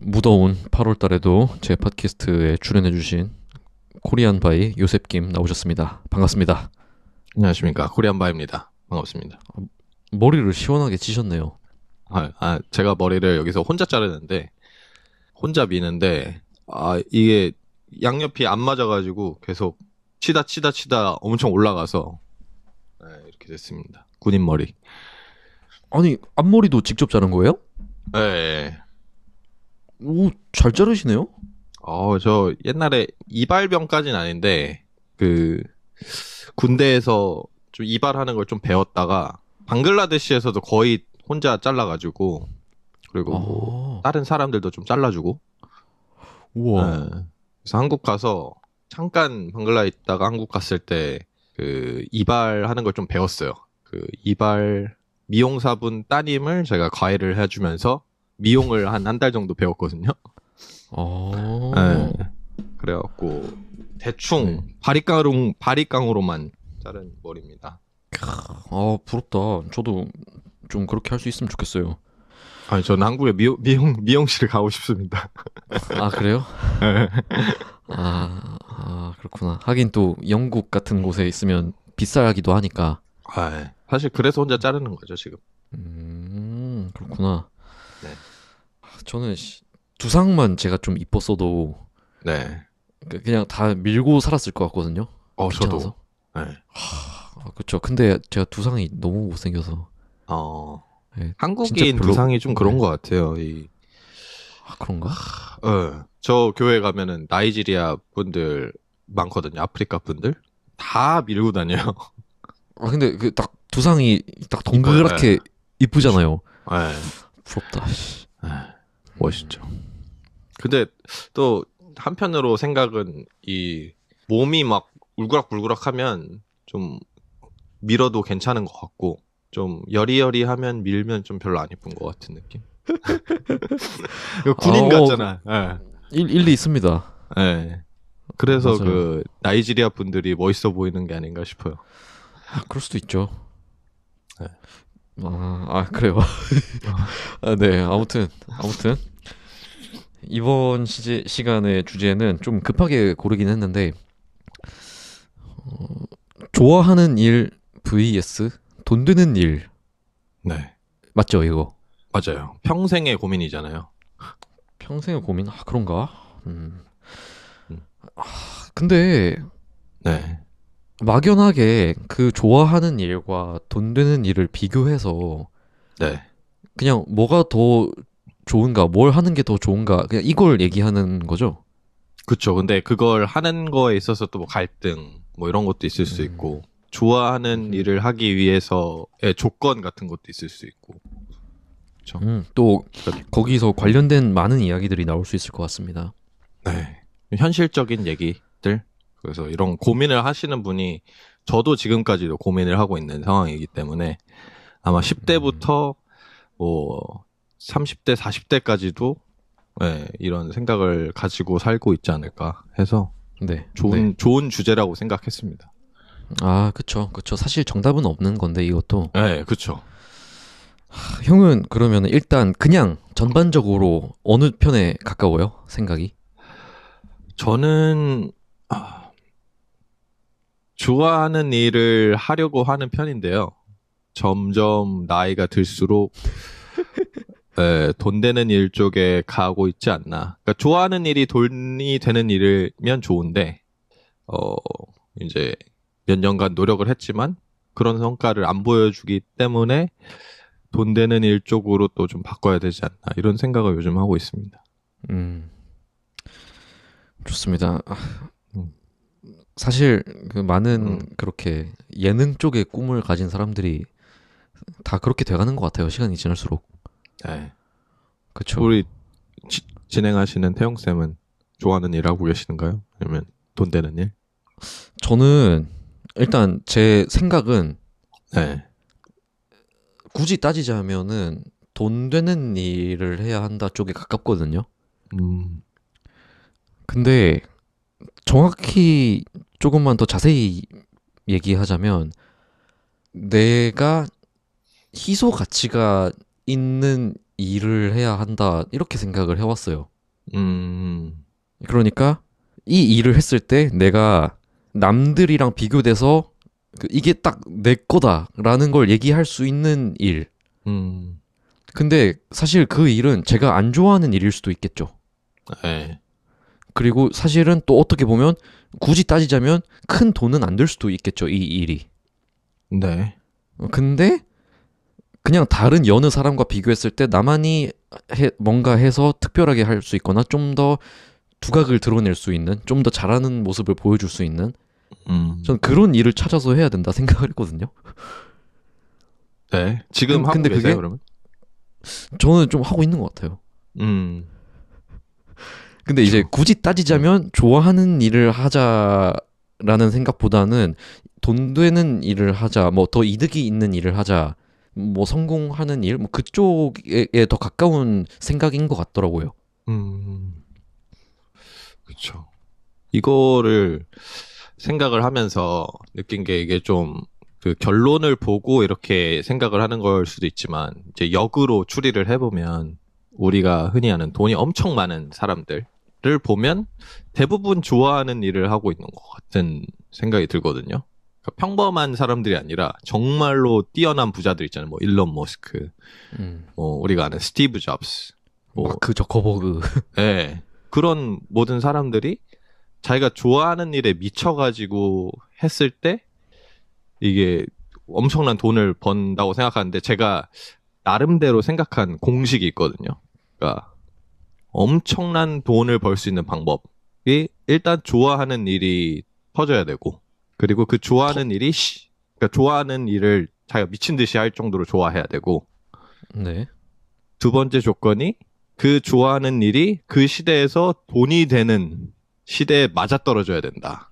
무더운 8월 달에도 제 팟캐스트에 출연해주신 코리안 바이 요셉김 나오셨습니다. 반갑습니다. 안녕하십니까. 코리안바입니다. 반갑습니다. 머리를 시원하게 치셨네요. 제가 머리를 여기서 혼자 자르는데, 혼자 미는데, 이게 양옆이 안 맞아가지고 계속 치다 엄청 올라가서, 네, 이렇게 됐습니다. 군인 머리. 아니, 앞머리도 직접 자른 거예요? 네. 오, 잘 자르시네요? 저 옛날에 이발병까지는 아닌데, 군대에서 좀 이발하는 걸 좀 배웠다가, 방글라데시에서도 거의 혼자 잘라가지고, 그리고 뭐 다른 사람들도 좀 잘라주고, 우와. 네. 그래서 한국 가서 잠깐 방글라에 있다가 한국 갔을 때 이발하는 걸 좀 배웠어요. 이발 미용사분 따님을 제가 과외를 해주면서 미용을 한 달 정도 배웠거든요. 네. 그래갖고 대충 바리깡으로만 자른 머리입니다. 부럽다. 저도 좀 그렇게 할 수 있으면 좋겠어요. 아니, 저는 한국에 미용실을 가고 싶습니다. 아, 그래요? 그렇구나. 하긴 또 영국 같은 곳에 있으면 비싸기도 하니까. 사실 그래서 혼자 자르는 거죠, 지금. 그렇구나. 네. 저는 두상만 제가 좀 이뻤어도 네. 그냥 다 밀고 살았을 것 같거든요. 저도. 네. 그렇죠. 근데 제가 두상이 너무 못생겨서. 네, 한국인 두상이 좀 그런 것 같아요. 그런가? 저 교회 가면은 나이지리아 분들 많거든요. 아프리카 분들 다 밀고 다녀요. 근데 딱 두상이 딱 동그랗게 이쁘잖아요. 네. 부럽다. 멋있죠. 근데 또 한편으로 생각은 이 몸이 막 울그락불그락하면 좀 밀어도 괜찮은 것 같고, 좀 여리여리하면 밀면 좀 별로 안 이쁜 것 같은 느낌. 이거 군인 같잖아. 일리 있습니다. 네. 그래서 맞아요. 나이지리아 분들이 멋있어 보이는 게 아닌가 싶어요. 그럴 수도 있죠. 네. 그래요. 네, 아무튼 이번 시간의 주제는 좀 급하게 고르긴 했는데, 좋아하는 일 vs 돈 되는 일. 네. 맞죠, 이거? 맞아요. 평생의 고민이잖아요. 평생의 고민? 그런가? 근데 네. 막연하게 그 좋아하는 일과 돈 되는 일을 비교해서 네. 그냥 뭐가 더 좋은가, 뭘 하는 게 더 좋은가, 그냥 이걸 얘기하는 거죠. 그쵸. 근데 그걸 하는 거에 있어서 또 뭐 갈등, 뭐 이런 것도 있을 수 있고, 좋아하는 일을 하기 위해서의 조건 같은 것도 있을 수 있고. 그쵸. 또 거기서 관련된 많은 이야기들이 나올 수 있을 것 같습니다. 네. 현실적인 얘기들. 그래서 이런 고민을 하시는 분이 저도 지금까지도 고민을 하고 있는 상황이기 때문에 아마 10대부터 뭐 30대, 40대까지도 이런 생각을 가지고 살고 있지 않을까 해서 좋은 주제라고 생각했습니다. 그쵸. 사실 정답은 없는 건데 이것도. 네, 그쵸. 형은 그러면 일단 그냥 전반적으로 어느 편에 가까워요? 생각이? 저는 좋아하는 일을 하려고 하는 편인데요. 점점 나이가 들수록 돈 되는 일 쪽에 가고 있지 않나. 그러니까 좋아하는 일이 돈이 되는 일이면 좋은데, 이제 몇 년간 노력을 했지만 그런 성과를 안 보여주기 때문에 돈 되는 일 쪽으로 또 좀 바꿔야 되지 않나. 이런 생각을 요즘 하고 있습니다. 좋습니다. 사실 많은 그렇게 예능 쪽의 꿈을 가진 사람들이 다 그렇게 돼가는 것 같아요. 시간이 지날수록. 네. 그쵸. 우리 진행하시는 태용쌤은 좋아하는 일 하고 계시는가요? 아니면 돈 되는 일? 저는 일단 제 생각은 네. 굳이 따지자면은 돈 되는 일을 해야 한다 쪽에 가깝거든요. 근데 정확히 조금만 더 자세히 얘기하자면 내가 희소 가치가 있는 일을 해야 한다 이렇게 생각을 해왔어요. 음, 그러니까 이 일을 했을 때 내가 남들이랑 비교돼서 이게 딱 내 거다라는 걸 얘기할 수 있는 일. 음, 근데 사실 그 일은 제가 안 좋아하는 일일 수도 있겠죠. 네. 그리고 사실은 또 어떻게 보면 굳이 따지자면 큰 돈은 안 들 수도 있겠죠, 이 일이. 네. 근데 그냥 다른 여느 사람과 비교했을 때 나만이 뭔가 해서 특별하게 할 수 있거나 좀 더 두각을 드러낼 수 있는, 좀 더 잘하는 모습을 보여줄 수 있는 전 그런 일을 찾아서 해야 된다 생각을 했거든요. 네. 지금 하고 근데 계세요, 그게 그러면? 저는 좀 하고 있는 것 같아요. 음, 근데 이제 그쵸. 굳이 따지자면 좋아하는 일을 하자라는 생각보다는 돈 되는 일을 하자, 뭐 더 이득이 있는 일을 하자, 뭐 성공하는 일, 뭐 그쪽에 더 가까운 생각인 것 같더라고요. 음, 그쵸. 이거를 생각을 하면서 느낀 게 이게 좀 그 결론을 보고 이렇게 생각을 하는 걸 수도 있지만 이제 역으로 추리를 해보면 우리가 흔히 아는 돈이 엄청 많은 사람들을 보면 대부분 좋아하는 일을 하고 있는 것 같은 생각이 들거든요. 그러니까 평범한 사람들이 아니라 정말로 뛰어난 부자들 있잖아요. 뭐 일론 머스크, 음. 뭐 우리가 아는 스티브 잡스, 뭐 마크 저커버그. 예. 그런 모든 사람들이 자기가 좋아하는 일에 미쳐가지고 했을 때 이게 엄청난 돈을 번다고 생각하는데 제가 나름대로 생각한 공식이 있거든요. 그러니까 엄청난 돈을 벌 수 있는 방법이 일단 좋아하는 일이 터져야 되고 그리고 그 좋아하는 일이 그러니까 좋아하는 일을 자기가 미친 듯이 할 정도로 좋아해야 되고 네. 두 번째 조건이 그 좋아하는 일이 그 시대에서 돈이 되는 시대에 맞아떨어져야 된다.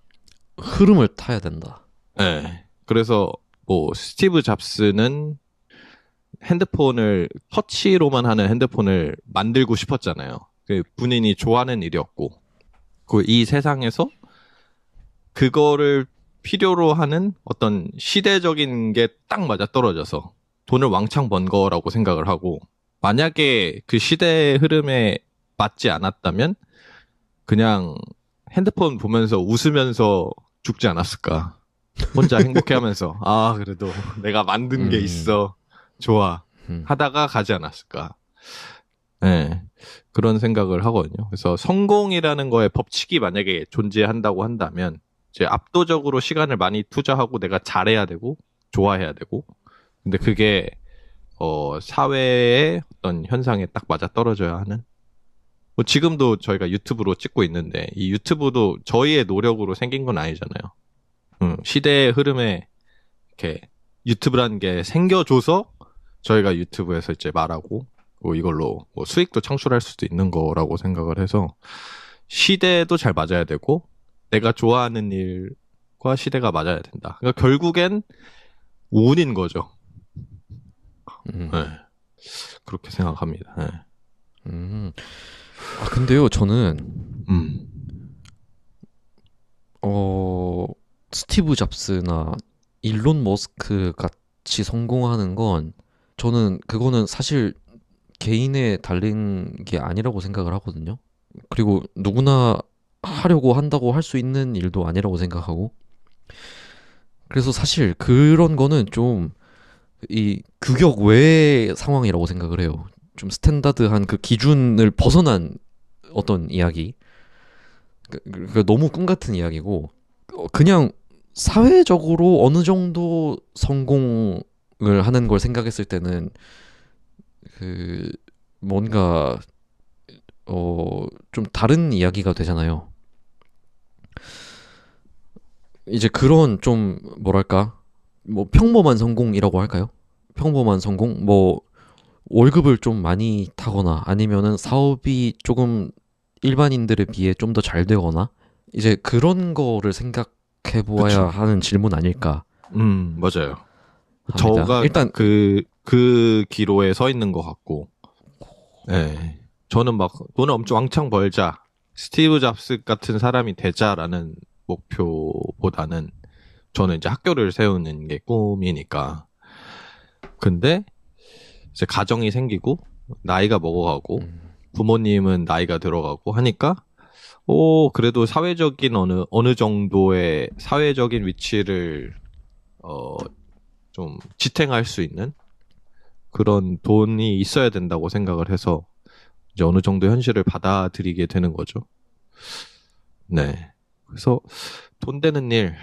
흐름을 타야 된다. 네. 그래서 뭐 스티브 잡스는 핸드폰을 터치로만 하는 핸드폰을 만들고 싶었잖아요. 그 본인이 좋아하는 일이었고 그 이 세상에서 그거를 필요로 하는 어떤 시대적인 게 딱 맞아떨어져서 돈을 왕창 번 거라고 생각을 하고 만약에 그 시대의 흐름에 맞지 않았다면 그냥 핸드폰 보면서 웃으면서 죽지 않았을까. 혼자 행복해하면서 아 그래도 내가 만든 게 음. 있어 좋아 음. 하다가 가지 않았을까. 네, 그런 생각을 하거든요. 그래서 성공이라는 거의 법칙이 만약에 존재한다고 한다면 이제 압도적으로 시간을 많이 투자하고 내가 잘해야 되고 좋아해야 되고 근데 그게 사회의 어떤 현상에 딱 맞아 떨어져야 하는 뭐 지금도 저희가 유튜브로 찍고 있는데 이 유튜브도 저희의 노력으로 생긴 건 아니잖아요. 시대의 흐름에 이렇게 유튜브라는 게 생겨줘서 저희가 유튜브에서 이제 말하고 뭐 이걸로 뭐 수익도 창출할 수도 있는 거라고 생각을 해서 시대도 잘 맞아야 되고 내가 좋아하는 일과 시대가 맞아야 된다. 그러니까 결국엔 운인 거죠. 음. 네. 그렇게 생각합니다. 네. 음. 아 근데요, 저는 음, 어 스티브 잡스나 일론 머스크 같이 성공하는 건 저는 그거는 사실 개인에 달린 게 아니라고 생각을 하거든요. 그리고 누구나 하려고 한다고 할 수 있는 일도 아니라고 생각하고. 그래서 사실 그런 거는 좀 이 규격 외의 상황이라고 생각을 해요. 좀 스탠다드한 그 기준을 벗어난 어떤 이야기. 너무 꿈 같은 이야기고 그냥 사회적으로 어느 정도 성공을 하는 걸 생각했을 때는 그 뭔가 좀 다른 이야기가 되잖아요. 이제 그런 좀 뭐랄까 뭐 평범한 성공이라고 할까요? 평범한 성공 뭐 월급을 좀 많이 타거나 아니면은 사업이 조금 일반인들에 비해 좀 더 잘 되거나 이제 그런 거를 생각해 보아야 그쵸. 하는 질문 아닐까 맞아요. 합니다. 저가 일단 그 기로에 서 있는 것 같고, 예. 저는 막 돈을 엄청 왕창 벌자, 스티브 잡스 같은 사람이 되자라는 목표보다는 저는 이제 학교를 세우는 게 꿈이니까. 근데 이제 가정이 생기고 나이가 먹어가고 음. 부모님은 나이가 들어가고 하니까 그래도 사회적인 어느 정도의 사회적인 위치를 좀 지탱할 수 있는 그런 돈이 있어야 된다고 생각을 해서 이제 어느 정도 현실을 받아들이게 되는 거죠. 네. 그래서 돈 되는 일,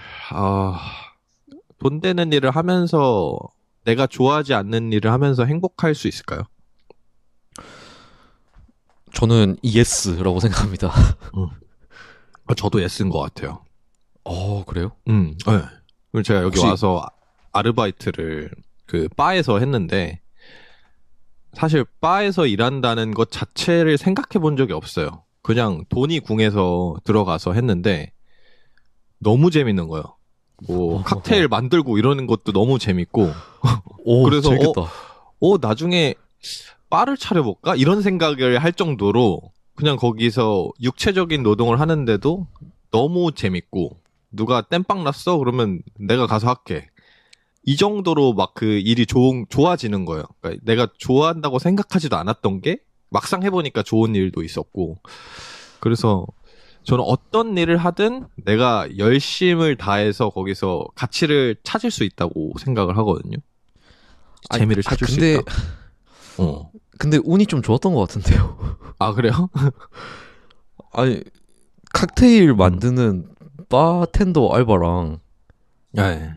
돈 되는 일을 하면서 내가 좋아하지 않는 일을 하면서 행복할 수 있을까요? 저는 예스라고 생각합니다. 저도 예스인 것 같아요. 그래요? 네. 그럼 제가 여기 혹시- 와서 아르바이트를 그 바에서 했는데 사실 바에서 일한다는 것 자체를 생각해 본 적이 없어요. 그냥 돈이 궁해서 들어가서 했는데 너무 재밌는 거예요. 뭐 칵테일 만들고 이러는 것도 너무 재밌고 오, 그래서 재밌겠다. 나중에 바를 차려볼까? 이런 생각을 할 정도로 그냥 거기서 육체적인 노동을 하는데도 너무 재밌고 누가 땜빵 났어? 그러면 내가 가서 할게. 이 정도로 막 그 일이 좋아지는 거예요. 그러니까 내가 좋아한다고 생각하지도 않았던 게 막상 해보니까 좋은 일도 있었고. 그래서 저는 어떤 일을 하든 내가 열심을 다해서 거기서 가치를 찾을 수 있다고 생각을 하거든요. 아니, 재미를 찾을 수 근데, 있다. 근데 운이 좀 좋았던 것 같은데요. 아, 그래요? 아니, 칵테일 만드는 바텐더 알바랑 네.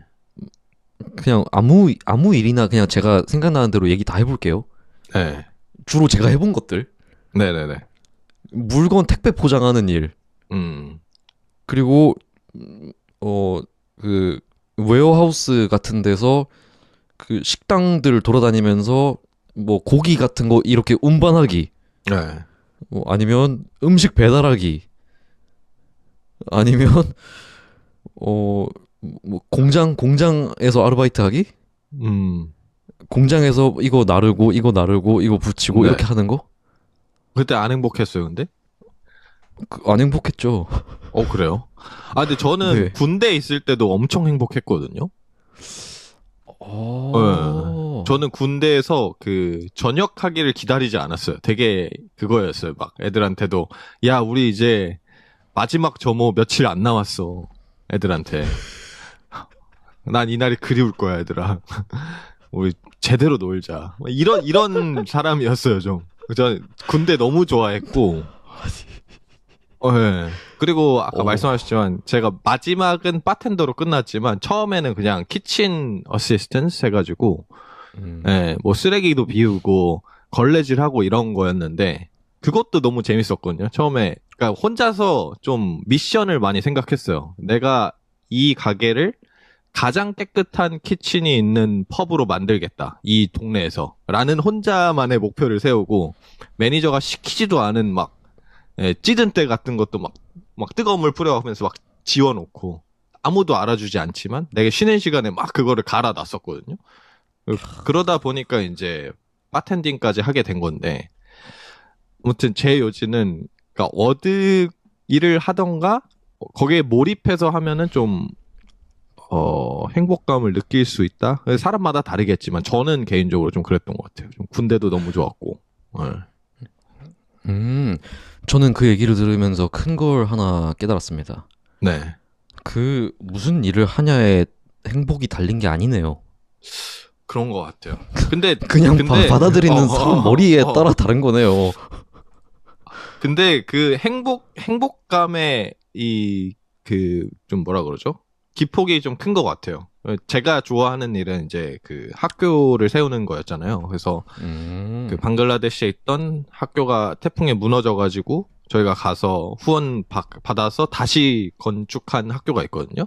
그냥 아무 일이나 그냥 제가 생각나는 대로 얘기 다 해볼게요. 네. 주로 제가 해본 것들. 네네네. 물건 택배 포장하는 일. 그리고 그 웨어하우스 같은 데서 그 식당들 돌아다니면서 뭐 고기 같은 거 이렇게 운반하기. 네. 뭐 아니면 음식 배달하기. 아니면 뭐 공장에서 아르바이트 하기? 공장에서 이거 나르고 이거 붙이고 네. 이렇게 하는 거? 그때 안 행복했어요, 근데? 안 행복했죠. 그래요? 근데 저는 네. 군대에 있을 때도 엄청 행복했거든요. 저는 군대에서 그 전역하기를 기다리지 않았어요. 되게 그거였어요. 막 애들한테도 야, 우리 이제 마지막 점호 며칠 안 남았어. 애들한테. 난 이날이 그리울 거야, 얘들아. 우리 제대로 놀자. 이런 사람이었어요, 좀. 저 군대 너무 좋아했고. 네. 그리고 아까 말씀하셨지만 제가 마지막은 바텐더로 끝났지만 처음에는 그냥 키친 어시스턴스 해가지고 뭐 쓰레기도 비우고 걸레질하고 이런 거였는데 그것도 너무 재밌었거든요. 처음에 그러니까 혼자서 좀 미션을 많이 생각했어요. 내가 이 가게를 가장 깨끗한 키친이 있는 펍으로 만들겠다. 이 동네에서. 라는 혼자만의 목표를 세우고 매니저가 시키지도 않은 막 찌든 때 같은 것도 막 뜨거운 물 뿌려가면서 막 지워놓고 아무도 알아주지 않지만 내가 쉬는 시간에 막 그거를 갈아놨었거든요. 그러다 보니까 이제 바텐딩까지 하게 된 건데 아무튼 제 요지는 그러니까 워드 일을 하던가 거기에 몰입해서 하면은 좀 행복감을 느낄 수 있다. 사람마다 다르겠지만 저는 개인적으로 좀 그랬던 것 같아요. 좀 군대도 너무 좋았고. 저는 그 얘기를 들으면서 큰 걸 하나 깨달았습니다. 네. 그 무슨 일을 하냐에 행복이 달린 게 아니네요. 그런 것 같아요. 근데 그냥 받아들이는 사람 머리에 따라 다른 거네요. 근데 그 행복감의 좀 뭐라 그러죠? 기폭이 좀 큰 것 같아요. 제가 좋아하는 일은 이제 그 학교를 세우는 거였잖아요. 그래서 그 방글라데시에 있던 학교가 태풍에 무너져가지고 저희가 가서 후원 받아서 다시 건축한 학교가 있거든요.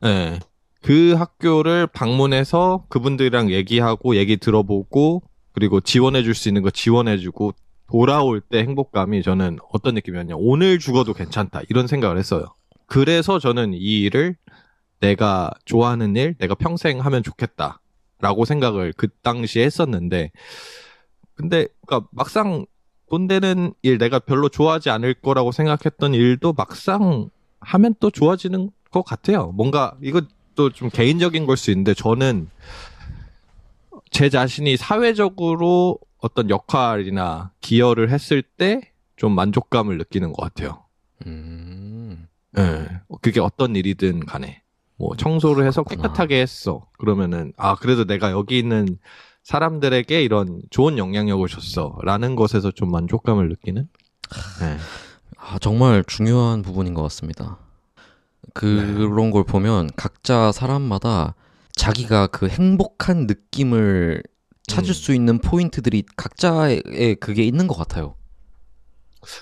네. 그 학교를 방문해서 그분들이랑 얘기하고 얘기 들어보고 그리고 지원해줄 수 있는 거 지원해주고 돌아올 때 행복감이 저는 어떤 느낌이었냐. 오늘 죽어도 괜찮다. 이런 생각을 했어요. 그래서 저는 이 일을 내가 좋아하는 일, 내가 평생 하면 좋겠다. 라고 생각을 그 당시에 했었는데, 근데, 그니까 막상 돈 되는 일, 내가 별로 좋아하지 않을 거라고 생각했던 일도 막상 하면 또 좋아지는 것 같아요. 뭔가, 이것도 좀 개인적인 걸 수 있는데, 저는 제 자신이 사회적으로 어떤 역할이나 기여를 했을 때 좀 만족감을 느끼는 것 같아요. 음, 예. 그게 어떤 일이든 간에. 뭐 청소를 해서 그렇구나. 깨끗하게 했어. 그러면은 아 그래도 내가 여기 있는 사람들에게 이런 좋은 영향력을 줬어. 라는 것에서 좀 만족감을 느끼는? 네. 아, 정말 중요한 부분인 것 같습니다. 네. 그런 걸 보면 각자 사람마다 자기가 그 행복한 느낌을 찾을 수 있는 포인트들이 각자의 그게 있는 것 같아요.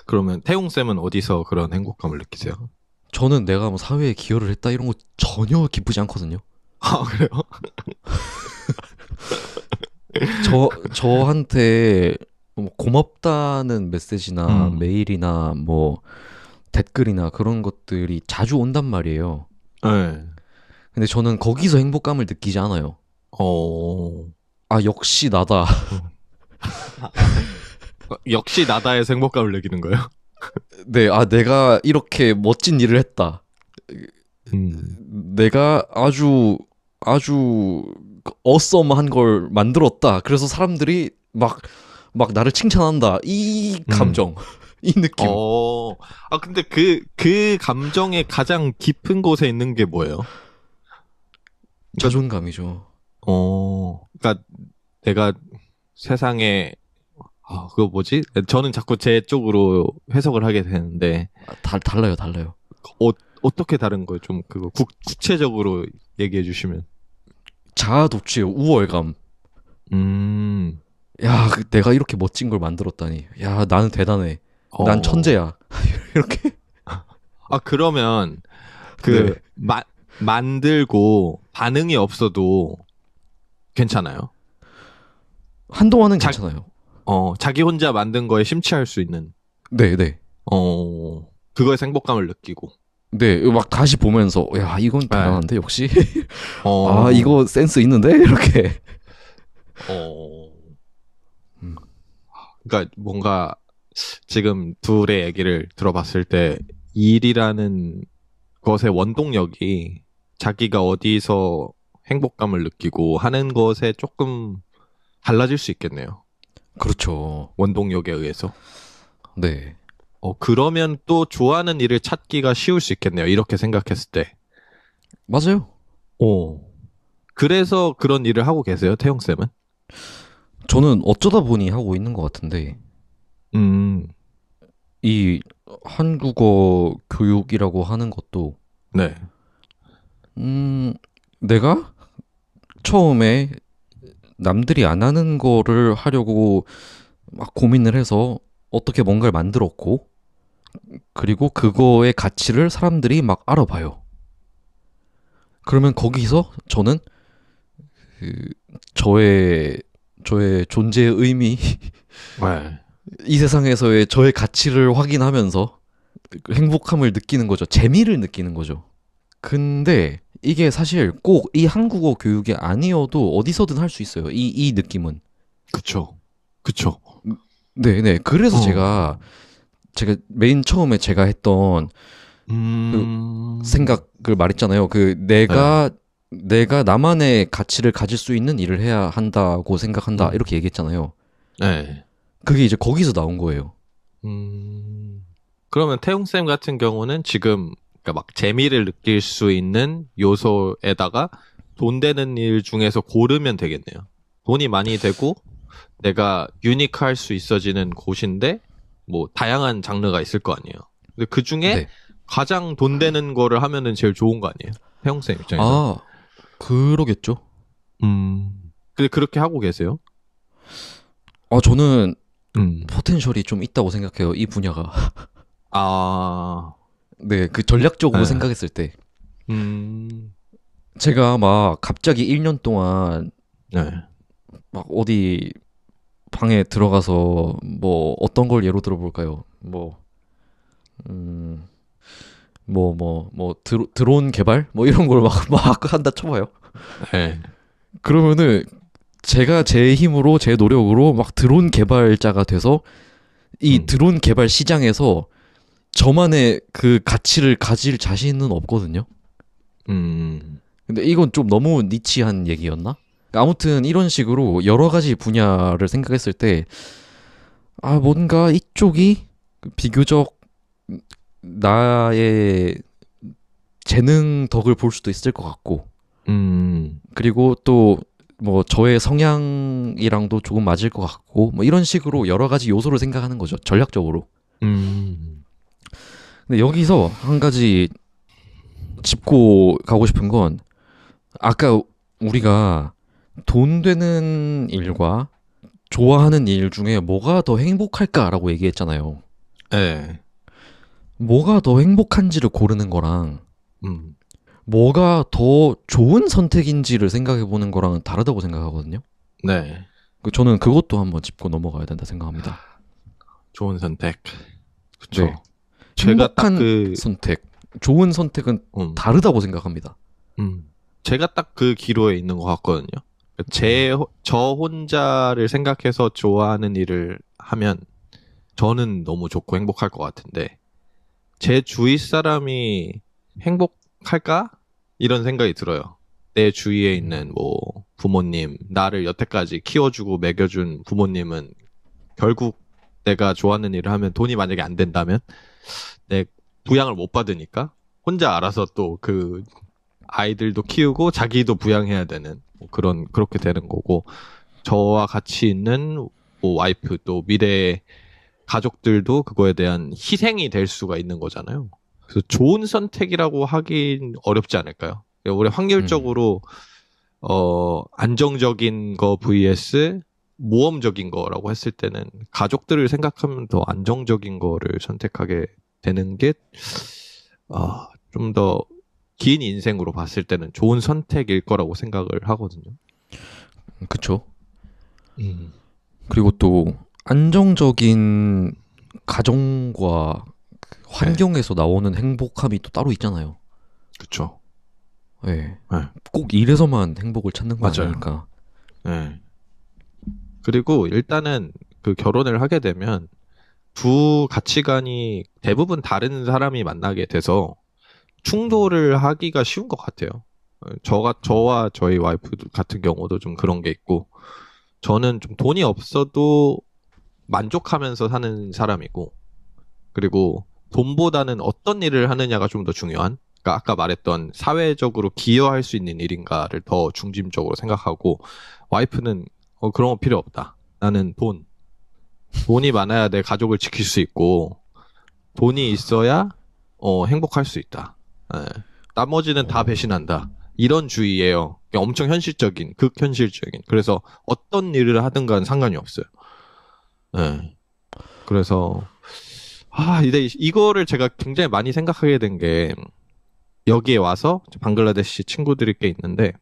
그러면 태용쌤은 어디서 그런 행복감을 느끼세요? 저는 내가 뭐 사회에 기여를 했다 이런 거 전혀 기쁘지 않거든요. 아, 그래요? 저한테 뭐 고맙다는 메시지나 음. 메일이나 뭐 댓글이나 그런 것들이 자주 온단 말이에요. 네. 근데 저는 거기서 행복감을 느끼지 않아요. 어. 아, 역시 나다. 역시 나다에서 행복감을 느끼는 거예요? 네, 아, 내가 이렇게 멋진 일을 했다. 음. 내가 아주 어썸한 걸 만들었다. 그래서 사람들이 막 나를 칭찬한다. 이 감정, 이 느낌. 아, 근데 그 감정의 가장 깊은 곳에 있는 게 뭐예요? 자존감이죠. 그러니까 내가 세상에, 그거 뭐지? 저는 자꾸 제 쪽으로 해석을 하게 되는데, 아, 달라요. 어떻게 다른 거예요? 좀 그거 구체적으로 얘기해 주시면. 자아도취의 우월감. 음, 야, 내가 이렇게 멋진 걸 만들었다니. 야, 나는 대단해. 난 천재야. 이렇게. 그러면, 그, 네. 만들고 반응이 없어도 괜찮아요? 한동안은 자, 괜찮아요. 자기 혼자 만든 거에 심취할 수 있는, 네. 그거에서 행복감을 느끼고. 네, 막 다시 보면서, 야, 이건 대단한데, 역시. 어, 아, 이거 센스 있는데? 이렇게. 어, 음, 그러니까 뭔가 지금 둘의 얘기를 들어봤을 때 일이라는 것의 원동력이 자기가 어디서 행복감을 느끼고 하는 것에 조금 달라질 수 있겠네요. 그렇죠. 원동력에 의해서. 네. 그러면 또 좋아하는 일을 찾기가 쉬울 수 있겠네요. 이렇게 생각했을 때. 맞아요. 오. 그래서 그런 일을 하고 계세요, 태용쌤은? 저는 어쩌다 보니 하고 있는 것 같은데, 음, 이 한국어 교육이라고 하는 것도, 네. 내가 처음에 남들이 안 하는 거를 하려고 막 고민을 해서 어떻게 뭔가를 만들었고, 그리고 그거의 가치를 사람들이 막 알아봐요. 그러면 거기서 저는 그 저의 존재의 의미, 네. 이 세상에서의 저의 가치를 확인하면서 행복함을 느끼는 거죠. 재미를 느끼는 거죠. 근데 이게 사실 꼭 이 한국어 교육이 아니어도 어디서든 할 수 있어요. 이 느낌은. 그쵸. 그쵸. 네. 그래서 어. 제가 맨 처음에 제가 했던 그 생각을 말했잖아요. 그 네. 내가 나만의 가치를 가질 수 있는 일을 해야 한다고 생각한다. 음. 이렇게 얘기했잖아요. 네. 그게 이제 거기서 나온 거예요. 그러면 태용쌤 같은 경우는 지금, 그러니까 막 재미를 느낄 수 있는 요소에다가 돈 되는 일 중에서 고르면 되겠네요. 돈이 많이 되고, 내가 유니크할 수 있어지는 곳인데, 뭐, 다양한 장르가 있을 거 아니에요. 근데 그 중에 네. 가장 돈 되는 거를 하면은 제일 좋은 거 아니에요? 태용쌤 입장에서는. 아, 그러겠죠. 근데 그렇게 하고 계세요? 아, 저는 음. 포텐셜이 좀 있다고 생각해요. 이 분야가. 아, 네, 그 전략적으로 네. 생각했을 때. 음, 제가 막 갑자기 1년 동안 네. 막 어디 방에 들어가서 뭐 어떤 걸 예로 들어볼까요? 음, 드론 개발? 뭐 이런 걸 막 한다 쳐봐요. 네. 그러면은 제가 제 힘으로 제 노력으로 막 드론 개발자가 돼서 이 음, 드론 개발 시장에서 저만의 그 가치를 가질 자신은 없거든요. 음. 근데 이건 좀 너무 니치한 얘기였나? 아무튼 이런 식으로 여러 가지 분야를 생각했을 때, 뭔가 이쪽이 비교적 나의 재능 덕을 볼 수도 있을 것 같고, 그리고 또 뭐 저의 성향이랑도 조금 맞을 것 같고, 뭐 이런 식으로 여러 가지 요소를 생각하는 거죠, 전략적으로. 음, 근데 여기서 한 가지 짚고 가고 싶은 건, 아까 우리가 돈 되는 일과 좋아하는 일 중에 뭐가 더 행복할까라고 얘기했잖아요. 네. 뭐가 더 행복한지를 고르는 거랑 음, 뭐가 더 좋은 선택인지를 생각해 보는 거랑은 다르다고 생각하거든요. 네. 저는 그것도 한번 짚고 넘어가야 된다 생각합니다. 좋은 선택. 그쵸. 네. 제가 딱 행복한 선택, 좋은 선택은 음, 다르다고 생각합니다. 제가 딱 그 기로에 있는 것 같거든요. 저 혼자를 생각해서 좋아하는 일을 하면 저는 너무 좋고 행복할 것 같은데, 제 주위 사람이 행복할까? 이런 생각이 들어요. 내 주위에 있는 뭐 부모님, 나를 여태까지 키워주고 먹여준 부모님은 결국 내가 좋아하는 일을 하면 돈이 만약에 안 된다면 내 부양을 못 받으니까 혼자 알아서 또 그 아이들도 키우고 자기도 부양해야 되는 뭐 그렇게 되는 거고, 저와 같이 있는 뭐 와이프 또 미래의 가족들도 그거에 대한 희생이 될 수가 있는 거잖아요. 그래서 좋은 선택이라고 하긴 어렵지 않을까요? 우리 확률적으로 안정적인 거 vs 모험적인 거라고 했을 때는 가족들을 생각하면 더 안정적인 거를 선택하게 되는 게 좀 더 긴 인생으로 봤을 때는 좋은 선택일 거라고 생각을 하거든요. 그쵸? 음, 그리고 또 안정적인 가정과 환경에서 나오는 행복함이 또 따로 있잖아요. 그쵸. 네. 네. 꼭 일에서만 행복을 찾는 거 맞아요. 아니니까. 네. 그리고 일단은 그 결혼을 하게 되면 두 가치관이 대부분 다른 사람이 만나게 돼서 충돌을 하기가 쉬운 것 같아요. 저와 저희 와이프 같은 경우도 좀 그런 게 있고, 저는 좀 돈이 없어도 만족하면서 사는 사람이고, 그리고 돈보다는 어떤 일을 하느냐가 좀 더 중요한, 그러니까 아까 말했던 사회적으로 기여할 수 있는 일인가를 더 중심적으로 생각하고, 와이프는 그런 거 필요 없다. 나는 돈이 많아야 내 가족을 지킬 수 있고, 돈이 있어야 행복할 수 있다. 예. 나머지는 다 배신한다. 이런 주의예요. 엄청 현실적인, 극현실적인. 그래서 어떤 일을 하든간 상관이 없어요. 예. 그래서 근데 이거를 제가 굉장히 많이 생각하게 된 게, 여기에 와서 방글라데시 친구들이 꽤 있는데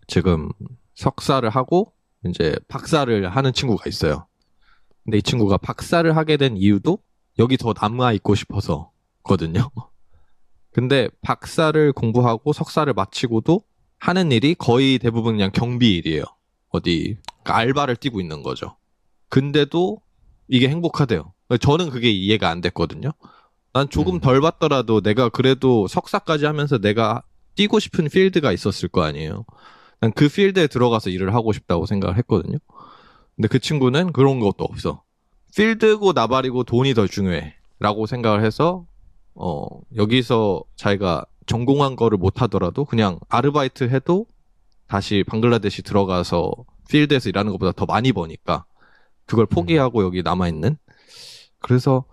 지금 석사를 하고 이제 박사를 하는 친구가 있어요. 근데 이 친구가 박사를 하게 된 이유도 여기 더 남아 있고 싶어서거든요. 근데 박사를 공부하고 석사를 마치고도 하는 일이 거의 대부분 그냥 경비 일이에요. 어디 그러니까 알바를 뛰고 있는 거죠. 근데도 이게 행복하대요. 저는 그게 이해가 안 됐거든요. 난 조금 덜 받더라도 내가 그래도 석사까지 하면서 내가 뛰고 싶은 필드가 있었을 거 아니에요. 난 그 필드에 들어가서 일을 하고 싶다고 생각을 했거든요. 근데 그 친구는 그런 것도 없어. 필드고 나발이고 돈이 더 중요해. 라고 생각을 해서, 여기서 자기가 전공한 거를 못 하더라도 그냥 아르바이트 해도 다시 방글라데시 들어가서 필드에서 일하는 것보다 더 많이 버니까 그걸 포기하고 여기 남아있는. 그래서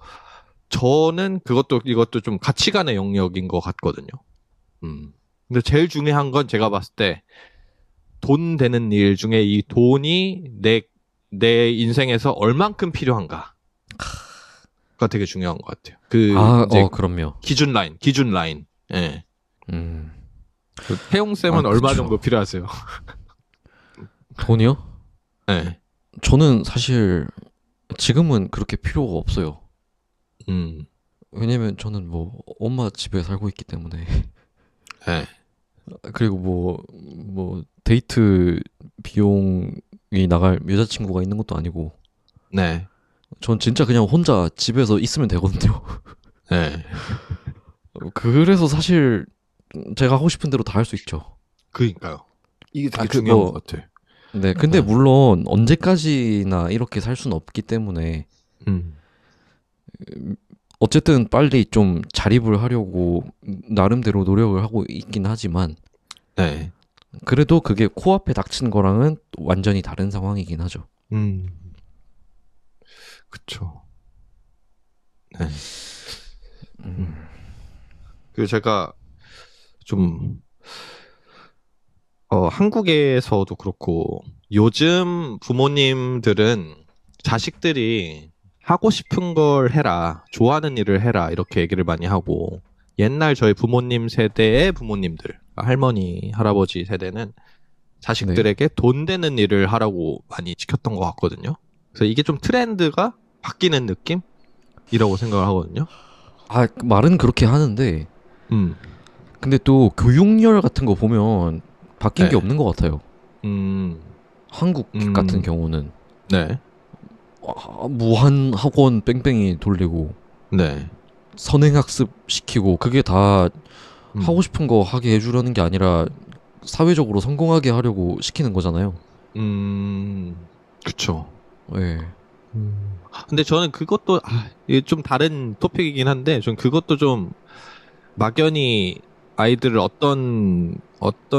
저는 이것도 좀 가치관의 영역인 것 같거든요. 근데 제일 중요한 건 제가 봤을 때 돈 되는 일 중에 이 돈이 내 인생에서 얼만큼 필요한가가 되게 중요한 것 같아요. 이제 그럼요. 기준 라인. 예. 음, 태용 쌤은 얼마 그쵸. 정도 필요하세요? 돈이요? 예. 저는 사실 지금은 그렇게 필요가 없어요. 왜냐면 저는 뭐 엄마 집에 살고 있기 때문에. 예. 그리고 뭐 데이트 비용이 나갈 여자친구가 있는 것도 아니고, 네. 전 진짜 그냥 혼자 집에서 있으면 되거든요. 예. 그래서 사실 제가 하고 싶은 대로 다 할 수 있죠. 그러니까요. 이게 되게 그 중요한 뭐, 것 같아. 네, 근데 물론 언제까지나 이렇게 살 수는 없기 때문에 음, 어쨌든 빨리 좀 자립을 하려고 나름대로 노력을 하고 있긴 하지만 네. 그래도 그게 코앞에 닥친 거랑은 또 완전히 다른 상황이긴 하죠. 음, 그쵸. 네. 음. 그 제가 좀 한국에서도 그렇고 요즘 부모님들은 자식들이 하고 싶은 걸 해라, 좋아하는 일을 해라 이렇게 얘기를 많이 하고 옛날 저희 부모님 세대의 부모님들, 할머니, 할아버지 세대는 네. 자식들에게 돈 되는 일을 하라고 많이 시켰던 것 같거든요. 그래서 이게 좀 트렌드가 바뀌는 느낌이라고 생각을 하거든요. 아, 말은 그렇게 하는데 음, 근데 또 교육열 같은 거 보면 바뀐 게 네. 없는 것 같아요. 음, 한국 같은 음, 경우는 네, 무한 학원 뺑뺑이 돌리고 네. 선행학습 시키고 그게 다 하고 음. 싶은 거 하게 해주려는 게 아니라 사회적으로 성공하게 하려고 시키는 거잖아요. 그쵸. 예. 근데 저는 그것도, 이게 좀 다른 토픽이긴 한데, 전 그것도 좀 막연히 아이들을 어떤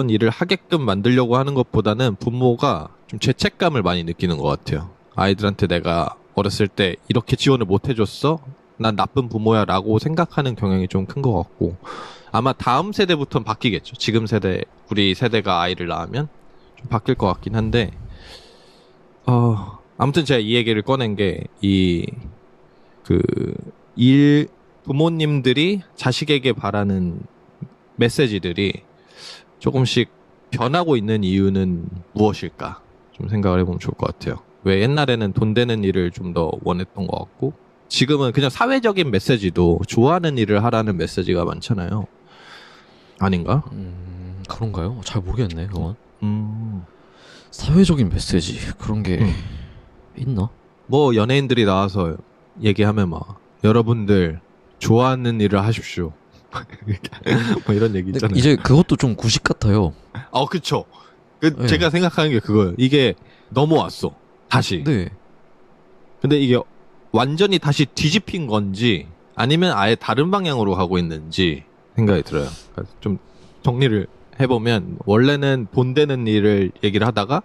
일을 하게끔 만들려고 하는 것보다는 부모가 좀 죄책감을 많이 느끼는 것 같아요. 아이들한테 내가 어렸을 때 이렇게 지원을 못 해줬어? 난 나쁜 부모야 라고 생각하는 경향이 좀 큰 것 같고, 아마 다음 세대부터는 바뀌겠죠. 지금 세대, 우리 세대가 아이를 낳으면 좀 바뀔 것 같긴 한데, 아무튼 제가 이 얘기를 꺼낸 게, 그, 부모님들이 자식에게 바라는 메시지들이 조금씩 변하고 있는 이유는 무엇일까? 좀 생각을 해보면 좋을 것 같아요. 왜 옛날에는 돈 되는 일을 좀 더 원했던 것 같고, 지금은 그냥 사회적인 메시지도 좋아하는 일을 하라는 메시지가 많잖아요. 아닌가? 그런가요? 잘 모르겠네, 그건. 음, 사회적인 메시지 그런 게 음. 있나? 뭐 연예인들이 나와서 얘기하면 막 여러분들 좋아하는 일을 하십시오. 뭐 이런 얘기 근데 있잖아요. 이제 그것도 좀 구식 같아요. 그쵸. 네. 제가 생각하는 게 그거예요. 이게 넘어왔어. 다시. 네. 근데 이게 완전히 다시 뒤집힌 건지 아니면 아예 다른 방향으로 가고 있는지 생각이 들어요. 그러니까 좀 정리를 해보면 원래는 돈 되는 일을 얘기를 하다가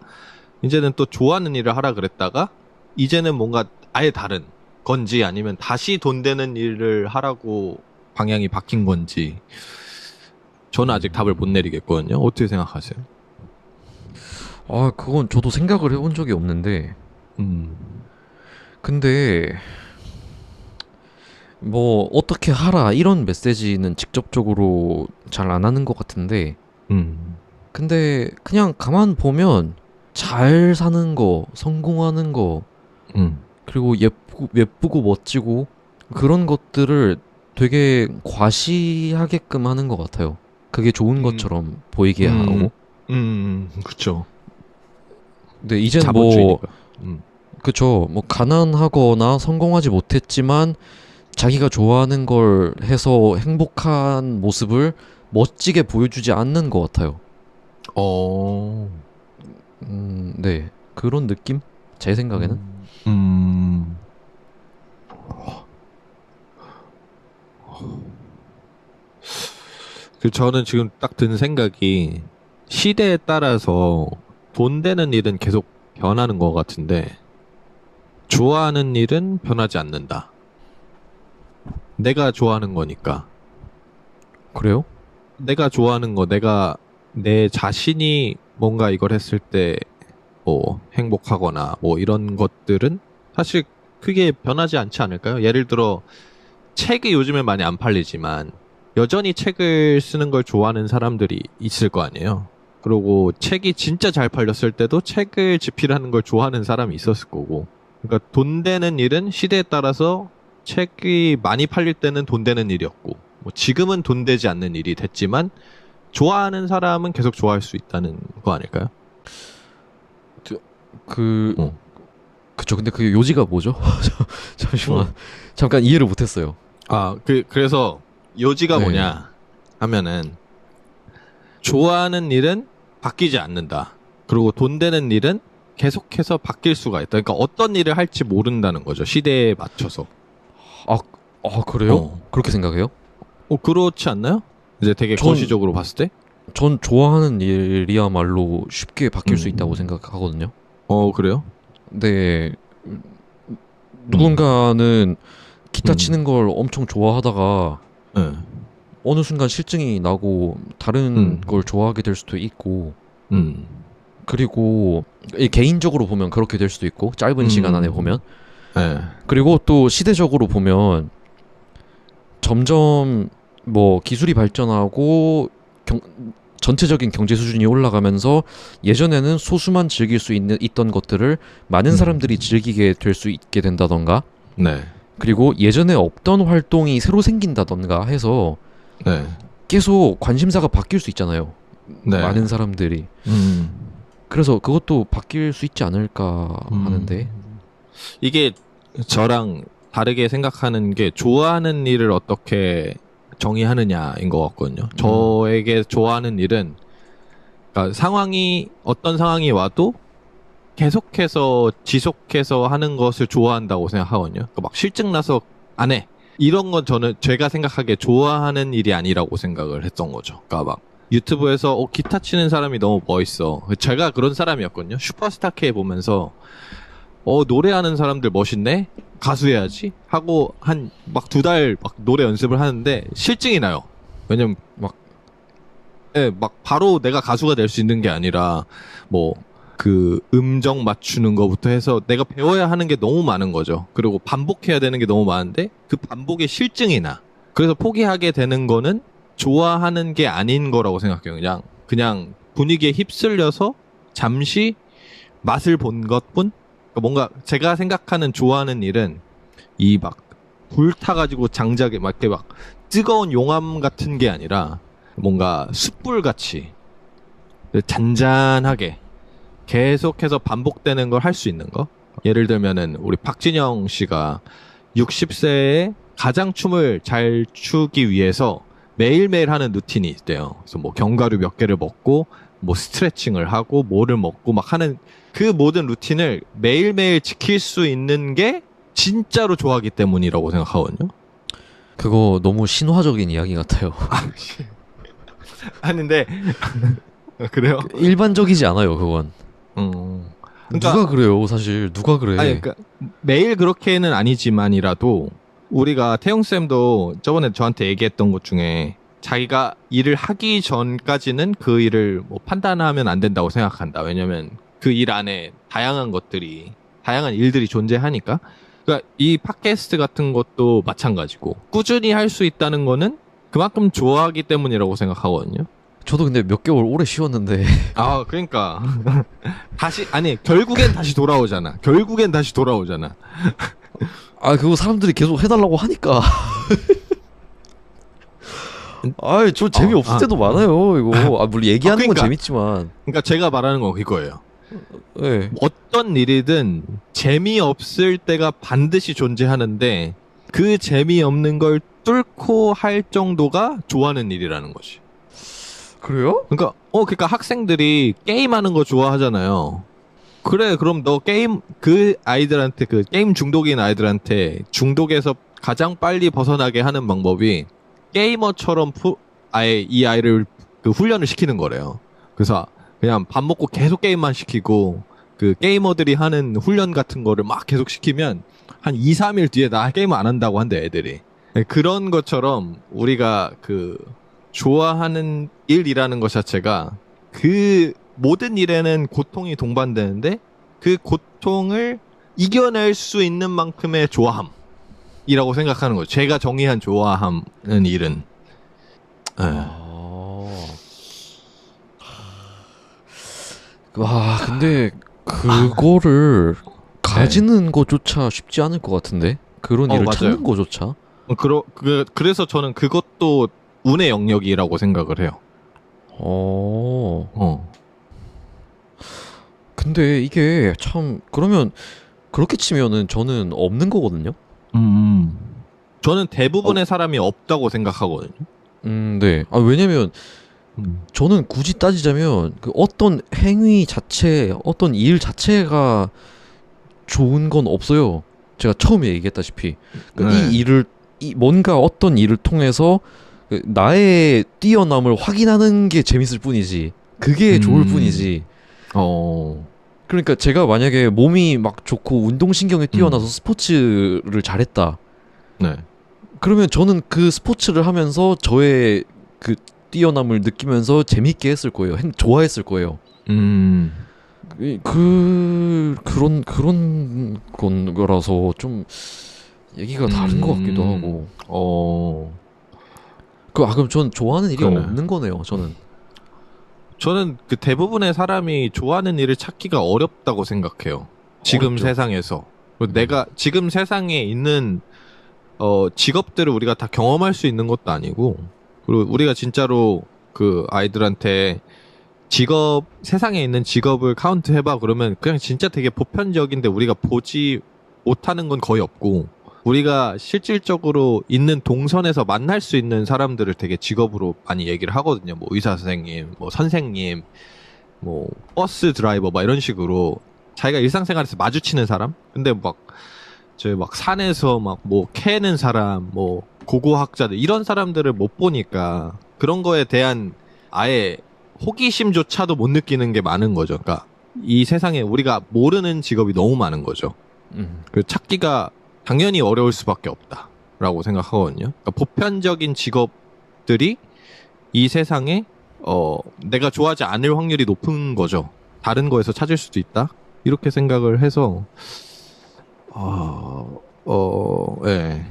이제는 또 좋아하는 일을 하라 그랬다가 이제는 뭔가 아예 다른 건지 아니면 다시 돈 되는 일을 하라고 방향이 바뀐 건지 저는 아직 답을 못 내리겠거든요. 어떻게 생각하세요? 아, 그건 저도 생각을 해본 적이 없는데 음, 근데 뭐 어떻게 하라 이런 메시지는 직접적으로 잘 안 하는 것 같은데 음, 근데 그냥 가만 보면 잘 사는 거, 성공하는 거, 음, 그리고 예쁘고 멋지고 그런 것들을 되게 과시하게끔 하는 것 같아요. 그게 좋은 음, 것처럼 보이게 음, 하고. 그쵸. 근데 이젠 뭐, 자본주의니까. 그쵸. 뭐 가난하거나 성공하지 못했지만 자기가 좋아하는 걸 해서 행복한 모습을 멋지게 보여주지 않는 것 같아요. 어, 네. 그런 느낌? 제 생각에는? 음, 음, 저는 지금 딱 든 생각이 시대에 따라서 돈 되는 일은 계속 변하는 것 같은데 좋아하는 일은 변하지 않는다. 내가 좋아하는 거니까. 그래요? 내가 좋아하는 거, 내가 내 자신이 뭔가 이걸 했을 때 뭐 행복하거나 뭐 이런 것들은 사실 크게 변하지 않지 않을까요? 예를 들어 책이 요즘에 많이 안 팔리지만 여전히 책을 쓰는 걸 좋아하는 사람들이 있을 거 아니에요. 그리고 책이 진짜 잘 팔렸을 때도 책을 집필하는 걸 좋아하는 사람이 있었을 거고. 그러니까 돈 되는 일은 시대에 따라서 책이 많이 팔릴 때는 돈 되는 일이었고, 뭐 지금은 돈 되지 않는 일이 됐지만 좋아하는 사람은 계속 좋아할 수 있다는 거 아닐까요? 그, 어. 그쵸. 근데 그 요지가 뭐죠? 잠시만. 응. 잠깐 이해를 못했어요. 그래서 요지가 네. 뭐냐 하면은 좋아하는 일은 바뀌지 않는다. 그리고 돈 되는 일은 계속해서 바뀔 수가 있다. 그러니까 어떤 일을 할지 모른다는 거죠. 시대에 맞춰서. 아, 그래요? 어. 그렇게 생각해요? 그렇지 않나요? 이제 되게 전- 거시적으로 봤을 때? 전 좋아하는 일이야말로 쉽게 바뀔 수 있다고 음. 생각하거든요. 그래요? 근데 누군가는 기타 음. 치는 걸 엄청 좋아하다가 네. 어느 순간 실증이 나고 다른 걸 좋아하게 될 수도 있고, 음. 그리고 개인적으로 보면 그렇게 될 수도 있고, 짧은 시간 안에 보면. 네. 그리고 또 시대적으로 보면 점점 뭐 기술이 발전하고 전체적인 경제 수준이 올라가면서 예전에는 소수만 즐길 수 있던 것들을 많은 사람들이 즐기게 될 수 있게 된다던가, 네. 그리고 예전에 없던 활동이 새로 생긴다던가 해서 네. 계속 관심사가 바뀔 수 있잖아요. 네. 많은 사람들이. 그래서 그것도 바뀔 수 있지 않을까 하는데. 이게 저랑 다르게 생각하는 게 좋아하는 일을 어떻게 정의하느냐인 것 같거든요. 저에게 좋아하는 일은 그러니까 어떤 상황이 와도 계속해서 지속해서 하는 것을 좋아한다고 생각하거든요. 그러니까 막 실증 나서 안 해. 이런 건 저는 제가 생각하기에 좋아하는 일이 아니라고 생각을 했던 거죠. 그러니까 막 유튜브에서 기타 치는 사람이 너무 멋있어. 제가 그런 사람이었거든요. 슈퍼스타 K 보면서 노래하는 사람들 멋있네? 가수 해야지? 하고 한 막 2달 막 노래 연습을 하는데 실증이 나요. 왜냐면 막 바로 내가 가수가 될 수 있는 게 아니라 뭐 그 음정 맞추는 거부터 해서 내가 배워야 하는 게 너무 많은 거죠. 그리고 반복해야 되는 게 너무 많은데 그 반복에 실증이 나. 그래서 포기하게 되는 거는 좋아하는 게 아닌 거라고 생각해요. 그냥 분위기에 휩쓸려서 잠시 맛을 본 것뿐. 그러니까 뭔가 제가 생각하는 좋아하는 일은 이 막 불타가지고 장작에 막 이렇게 막 뜨거운 용암 같은 게 아니라 뭔가 숯불 같이 잔잔하게 계속해서 반복되는 걸 할 수 있는 거. 예를 들면은 우리 박진영 씨가 60세에 가장 춤을 잘 추기 위해서 매일매일 하는 루틴이 있대요. 그래서 뭐 견과류 몇 개를 먹고 뭐 스트레칭을 하고 뭐를 먹고 막 하는 그 모든 루틴을 매일매일 지킬 수 있는 게 진짜로 좋아하기 때문이라고 생각하거든요. 그거 너무 신화적인 이야기 같아요. 아닌데 그래요? 일반적이지 않아요, 그건. 그러니까- 누가 그래요, 사실. 누가 그래. 아니, 그러니까 매일 그렇게는 아니지만이라도 우리가 태용 쌤도 저번에 저한테 얘기했던 것 중에 자기가 일을 하기 전까지는 그 일을 뭐 판단하면 안 된다고 생각한다. 왜냐면 그 일 안에 다양한 일들이 존재하니까. 그러니까 이 팟캐스트 같은 것도 마찬가지고 꾸준히 할 수 있다는 거는 그만큼 좋아하기 때문이라고 생각하거든요. 저도 근데 몇 개월 오래 쉬었는데. 그러니까 결국엔 다시 돌아오잖아. 그거 사람들이 계속 해달라고 하니까. 저 재미없을 때도 많아요, 이거. 물론 얘기하는 그러니까. 건 재밌지만. 그러니까 제가 말하는 건 그거예요. 네. 어떤 일이든 재미없을 때가 반드시 존재하는데 그 재미없는 걸 뚫고 할 정도가 좋아하는 일이라는 거지. 그래요? 그러니까 학생들이 게임하는 거 좋아하잖아요. 그래, 그럼 너 게임 중독인 아이들한테 중독에서 가장 빨리 벗어나게 하는 방법이 게이머처럼 아예 이 아이를 그 훈련을 시키는 거래요. 그래서 그냥 밥 먹고 계속 게임만 시키고 그 게이머들이 하는 훈련 같은 거를 막 계속 시키면 한 2, 3일 뒤에 나 게임 안 한다고 한대, 애들이. 그런 것처럼 우리가 그 좋아하는 일이라는 것 자체가 그 모든 일에는 고통이 동반되는데 그 고통을 이겨낼 수 있는 만큼의 좋아함이라고 생각하는 거죠. 제가 정의한 좋아함은 일은. 근데 그거를 가지는 것조차 쉽지 않을 것 같은데? 그런 일을 맞아요. 찾는 것조차? 그래서 저는 그것도 운의 영역이라고 생각을 해요. 근데 이게 참, 그러면 그렇게 치면은 저는 없는 거거든요? 저는 대부분의 사람이 없다고 생각하거든요. 네. 왜냐면 저는 굳이 따지자면 그 어떤 행위 자체, 어떤 일 자체가 좋은 건 없어요. 제가 처음에 얘기했다시피 네. 이 일을 뭔가 어떤 일을 통해서 그 나의 뛰어남을 확인하는 게 재밌을 뿐이지 그게 좋을 음, 뿐이지. 어, 그러니까 제가 만약에 몸이 막 좋고 운동신경이 뛰어나서 음, 스포츠를 잘했다. 네. 그러면 저는 그 스포츠를 하면서 저의 그 뛰어남을 느끼면서 재밌게 했을 거예요. 좋아했을 거예요. 음, 그런 거라서 좀 얘기가 다른 것 같기도 하고. 어, 그럼 전 좋아하는 일이 그러네. 없는 거네요. 저는. 저는 그 대부분의 사람이 좋아하는 일을 찾기가 어렵다고 생각해요. 지금 어렵죠. 세상에서. 그리고 음, 내가 지금 세상에 있는 직업들을 우리가 다 경험할 수 있는 것도 아니고, 그리고 우리가 진짜로 그 아이들한테 세상에 있는 직업을 카운트 해봐 그러면 그냥 진짜 되게 보편적인데 우리가 보지 못하는 건 거의 없고, 우리가 실질적으로 있는 동선에서 만날 수 있는 사람들을 되게 직업으로 많이 얘기를 하거든요. 뭐 의사 선생님, 뭐 선생님, 뭐 버스 드라이버 막 이런 식으로 자기가 일상생활에서 마주치는 사람? 근데 막 저희 막 산에서 막 뭐 캐는 사람, 뭐 고고학자들 이런 사람들을 못 보니까 그런 거에 대한 아예 호기심조차도 못 느끼는 게 많은 거죠. 그러니까 이 세상에 우리가 모르는 직업이 너무 많은 거죠. 음, 그 찾기가 당연히 어려울 수밖에 없다라고 생각하거든요. 그러니까 보편적인 직업들이 이 세상에 내가 좋아하지 않을 확률이 높은 거죠. 다른 거에서 찾을 수도 있다. 이렇게 생각을 해서 예.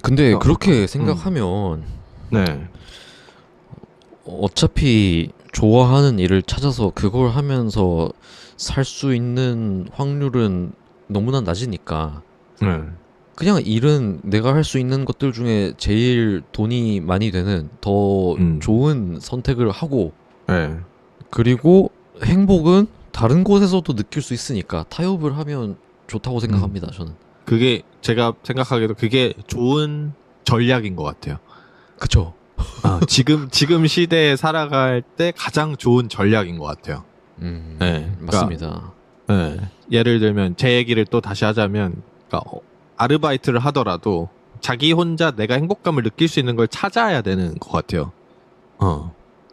근데 그렇게 음. 생각하면 네. 어차피 좋아하는 일을 찾아서 그걸 하면서 살 수 있는 확률은 너무나 낮으니까 네. 그냥 일은 내가 할 수 있는 것들 중에 제일 돈이 많이 되는 더 음. 좋은 선택을 하고 네. 그리고 행복은 다른 곳에서도 느낄 수 있으니까 타협을 하면 좋다고 음. 생각합니다, 저는. 그게 제가 생각하기에도 그게 좋은 전략인 것 같아요. 그쵸? 지금 시대에 살아갈 때 가장 좋은 전략인 것 같아요. 네. 그러니까 맞습니다. 네. 예를 들면 제 얘기를 또 다시 하자면, 그러니까 아르바이트를 하더라도 자기 혼자 내가 행복감을 느낄 수 있는 걸 찾아야 되는 것 같아요.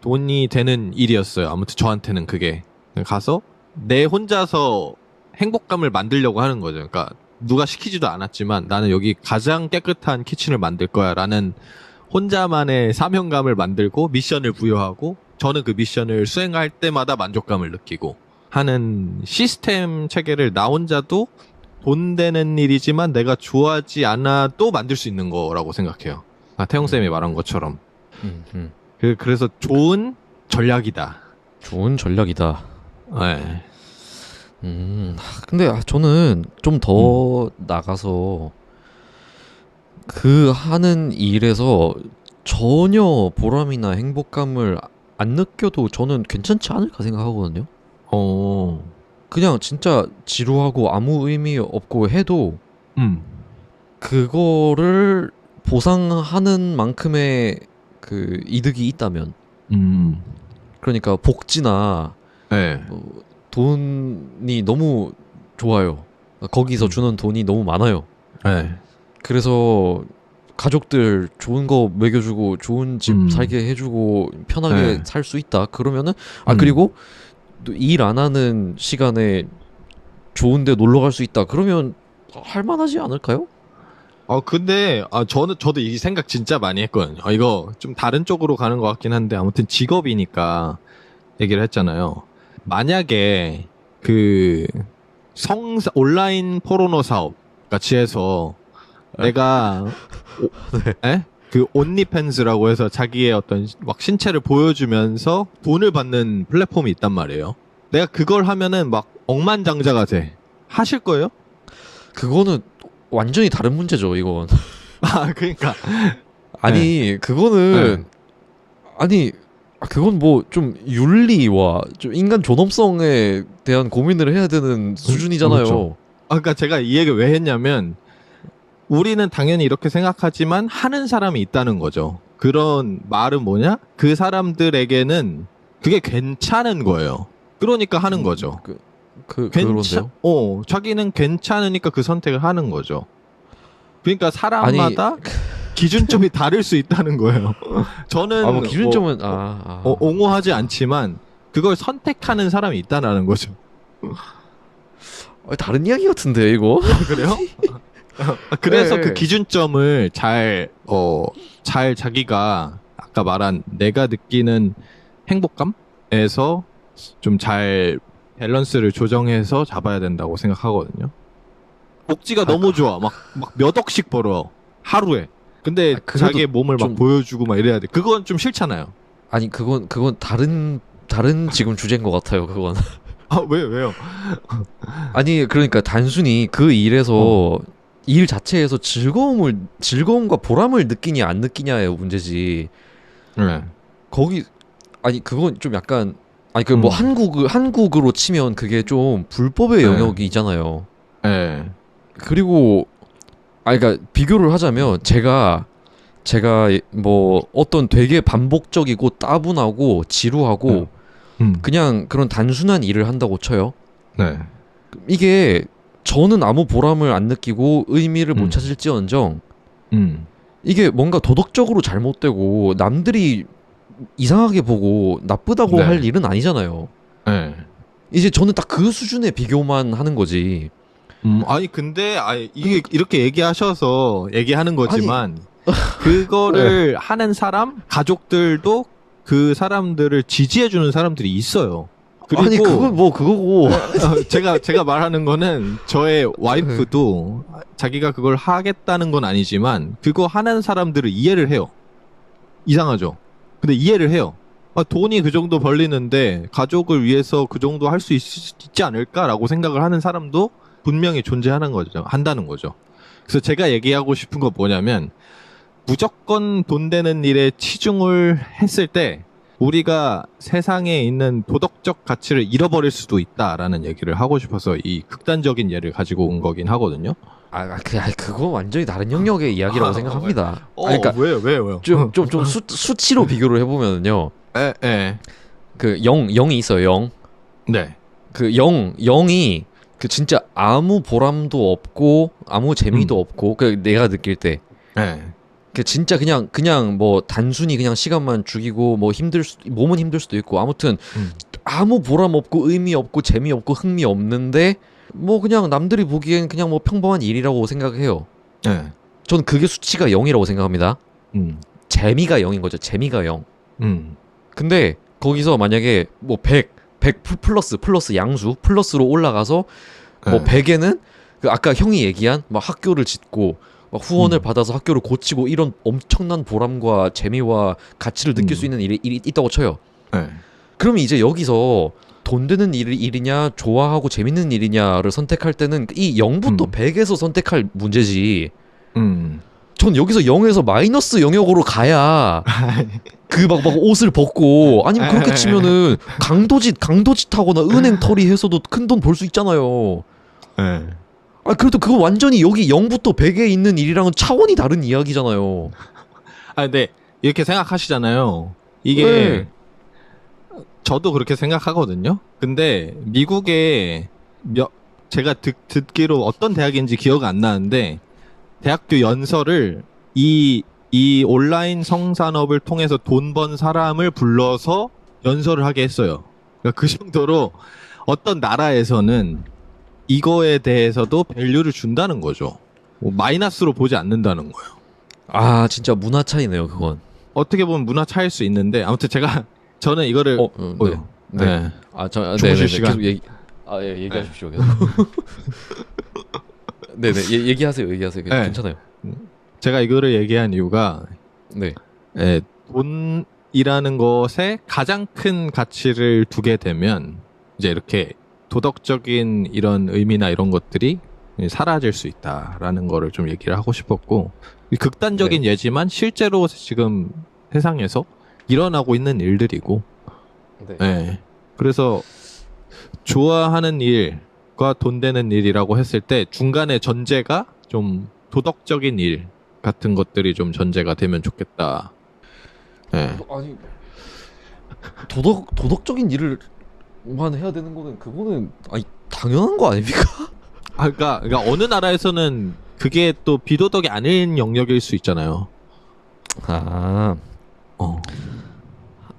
돈이 되는 일이었어요. 아무튼 저한테는 그게 가서 내 혼자서 행복감을 만들려고 하는 거죠. 그러니까 누가 시키지도 않았지만 나는 여기 가장 깨끗한 키친을 만들 거야라는 혼자만의 사명감을 만들고 미션을 부여하고 저는 그 미션을 수행할 때마다 만족감을 느끼고 하는 시스템 체계를 나 혼자도 돈 되는 일이지만 내가 좋아하지 않아도 만들 수 있는 거라고 생각해요. 태용쌤이 음, 말한 것처럼. 음, 음. 그래서 좋은 전략이다. 좋은 전략이다. 네. 근데 저는 좀 음. 더 나가서 그 하는 일에서 전혀 보람이나 행복감을 안 느껴도 저는 괜찮지 않을까 생각하거든요. 어, 그냥 진짜 지루하고 아무 의미 없고 해도 음, 그거를 보상하는 만큼의 그 이득이 있다면 음, 그러니까 복지나 네. 뭐 돈이 너무 좋아요. 거기서 음, 주는 돈이 너무 많아요. 네. 그래서 가족들 좋은 거 먹여주고 좋은 집 음, 살게 해주고 편하게 네. 살 수 있다. 그러면은 음. 그리고 일 안 하는 시간에 좋은데 놀러 갈 수 있다. 그러면 할만하지 않을까요? 근데, 저도 이 생각 진짜 많이 했거든요. 이거 좀 다른 쪽으로 가는 것 같긴 한데, 아무튼 직업이니까 얘기를 했잖아요. 만약에, 그, 온라인 포르노 사업 같이 해서, 에? 내가, 에? 그 온리팬스라고 해서 자기의 어떤 막 신체를 보여주면서 돈을 받는 플랫폼이 있단 말이에요. 내가 그걸 하면은 막 억만장자가 돼. 하실 거예요? 그거는 완전히 다른 문제죠. 이건 그러니까. 예, 아니 예. 그거는 아니 그건 뭐 좀 윤리와 좀 인간 존엄성에 대한 고민을 해야 되는 그렇죠. 수준이잖아요. 그러니까 제가 이 얘기를 왜 했냐면, 우리는 당연히 이렇게 생각하지만 하는 사람이 있다는 거죠. 그런 말은 뭐냐? 그 사람들에게는 그게 괜찮은 거예요. 그러니까 하는 거죠. 그런데요? 자기는 괜찮으니까 그 선택을 하는 거죠. 그러니까 아니, 사람마다 기준점이 다를 수 있다는 거예요. 저는 뭐 기준점은, 옹호하지 않지만 그걸 선택하는 사람이 있다는 거죠. 다른 이야기 같은데, 이거? 그래요? 그래서 네. 그 기준점을 잘 자기가 아까 말한 내가 느끼는 행복감에서 좀 잘 밸런스를 조정해서 잡아야 된다고 생각하거든요. 복지가 너무 좋아. 막 몇 억씩 벌어. 하루에. 근데 그래도 자기의 몸을 막 좀- 보여주고 막 이래야 돼. 그건 좀 싫잖아요. 아니, 그건 다른 지금 주제인 것 같아요, 그건. 아, 왜요? 아니, 그러니까 단순히 그 일에서, 일 자체에서 즐거움과 보람을 느끼냐, 안 느끼냐의 문제지. 네. 아니, 그건 좀 약간, 아니, 뭐 한국으로 치면 그게 좀 불법의 네. 영역이잖아요. 네. 그리고, 그러니까 비교를 하자면 제가 뭐 어떤 되게 반복적이고 따분하고 지루하고 그냥 그런 단순한 일을 한다고 쳐요. 네. 이게 저는 아무 보람을 안 느끼고 의미를 못 찾을지언정 이게 뭔가 도덕적으로 잘못되고 남들이 이상하게 보고 나쁘다고 네. 할 일은 아니잖아요. 네. 이제 저는 딱 그 수준의 비교만 하는 거지. 아니 근데 이게 이렇게 얘기하는 거지만 그거를 하는 사람 가족들도 그 사람들을 지지해주는 사람들이 있어요. 그리고 아니 그건 뭐 그거고. 제가 말하는 거는 저의 와이프도 자기가 그걸 하겠다는 건 아니지만 그거 하는 사람들을 이해를 해요. 이상하죠? 근데 이해를 해요. 돈이 그 정도 벌리는데 가족을 위해서 그 정도 할 수 있지 않을까라고 생각을 하는 사람도 분명히 존재하는 거죠. 한다는 거죠. 그래서 제가 얘기하고 싶은 건 뭐냐면 무조건 돈 되는 일에 치중을 했을 때 우리가 세상에 있는 도덕적 가치를 잃어버릴 수도 있다라는 얘기를 하고 싶어서 이 극단적인 예를 가지고 온 거긴 하거든요. 그거 완전히 다른 영역의 이야기라고 생각합니다. 그러니까 왜요? 좀 수치로 비교를 해보면요. 그 0이 있어요. 0. 네. 그 0이 그 진짜 아무 보람도 없고 아무 재미도 없고 그 내가 느낄 때. 네. 그 진짜 그냥 뭐 단순히 그냥 시간만 죽이고 뭐 몸은 힘들 수도 있고 아무튼 아무 보람 없고 의미 없고 재미 없고 흥미 없는데 뭐 그냥 남들이 보기엔 그냥 뭐 평범한 일이라고 생각해요. 네. 전 그게 수치가 0이라고 생각합니다. 재미가 0인 거죠. 재미가 0. 근데 거기서 만약에 뭐 100 플러스 양수 플러스로 올라가서 뭐 100에는 그 아까 형이 얘기한 막 학교를 짓고 막 후원을 받아서 학교를 고치고 이런 엄청난 보람과 재미와 가치를 느낄 수 있는 일이 있다고 쳐요. 네. 그러면 이제 여기서 돈 되는 일이냐 좋아하고 재밌는 일이냐를 선택할 때는 이 0부터 100에서 선택할 문제지. 전 여기서 0에서 마이너스 영역으로 가야 그 막 옷을 벗고 아니면 그렇게 치면은 강도짓 하거나 은행 털이해서도 큰 돈 벌 수 있잖아요. 네. 그래도 그거 완전히 여기 0부터 100에 있는 일이랑은 차원이 다른 이야기잖아요. 근데 이렇게 생각하시잖아요. 이게 네. 저도 그렇게 생각하거든요. 근데 미국에 제가 듣기로 어떤 대학인지 기억 안 나는데 대학교 연설을 이 온라인 성산업을 통해서 돈 번 사람을 불러서 연설을 하게 했어요. 그러니까 그 정도로 어떤 나라에서는 이거에 대해서도 밸류를 준다는 거죠. 뭐 마이너스로 보지 않는다는 거예요. 진짜 문화 차이네요, 그건. 어떻게 보면 문화 차이일 수 있는데 아무튼 저는 이거를 네. 주무실 시간. 계속 얘기하십시오. 계속. 네네, 얘기하세요. 괜찮아요. 제가 이거를 얘기한 이유가 네. 돈이라는 것에 가장 큰 가치를 두게 되면 이제 이렇게 도덕적인 이런 의미나 이런 것들이 사라질 수 있다라는 거를 좀 얘기를 하고 싶었고 극단적인 예지만 실제로 지금 세상에서 일어나고 있는 일들이고 그래서 좋아하는 일과 돈 되는 일이라고 했을 때 중간에 전제가 좀 도덕적인 일 같은 것들이 좀 전제가 되면 좋겠다. 예. 아니 도덕적인 일을만 해야 되는 거는 그거는 아니 당연한 거 아닙니까? 그러니까 어느 나라에서는 그게 또 비도덕이 아닌 영역일 수 있잖아요. 아, 어.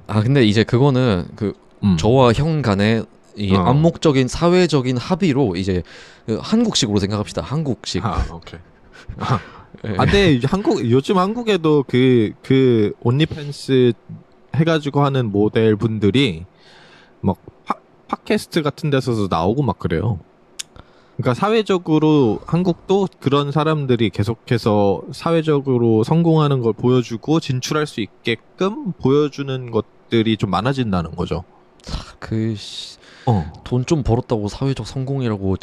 근데 이제 그거는 그 저와 형 간의 이 암묵적인 사회적인 합의로 이제 그 한국식으로 생각합시다. 한국식. 오케이. 예. 근데 이제 요즘 한국에도 그 온리팬스 해가지고 하는 모델 분들이 막 팟캐스트 같은 데서도 나오고 막 그래요. 그러니까 사회적으로 한국도 그런 사람들이 계속해서 사회적으로 성공하는 걸 보여주고 진출할 수 있게끔 보여주는 것들이 좀 많아진다는 거죠. 그 돈 좀 벌었다고 사회적 성공이라고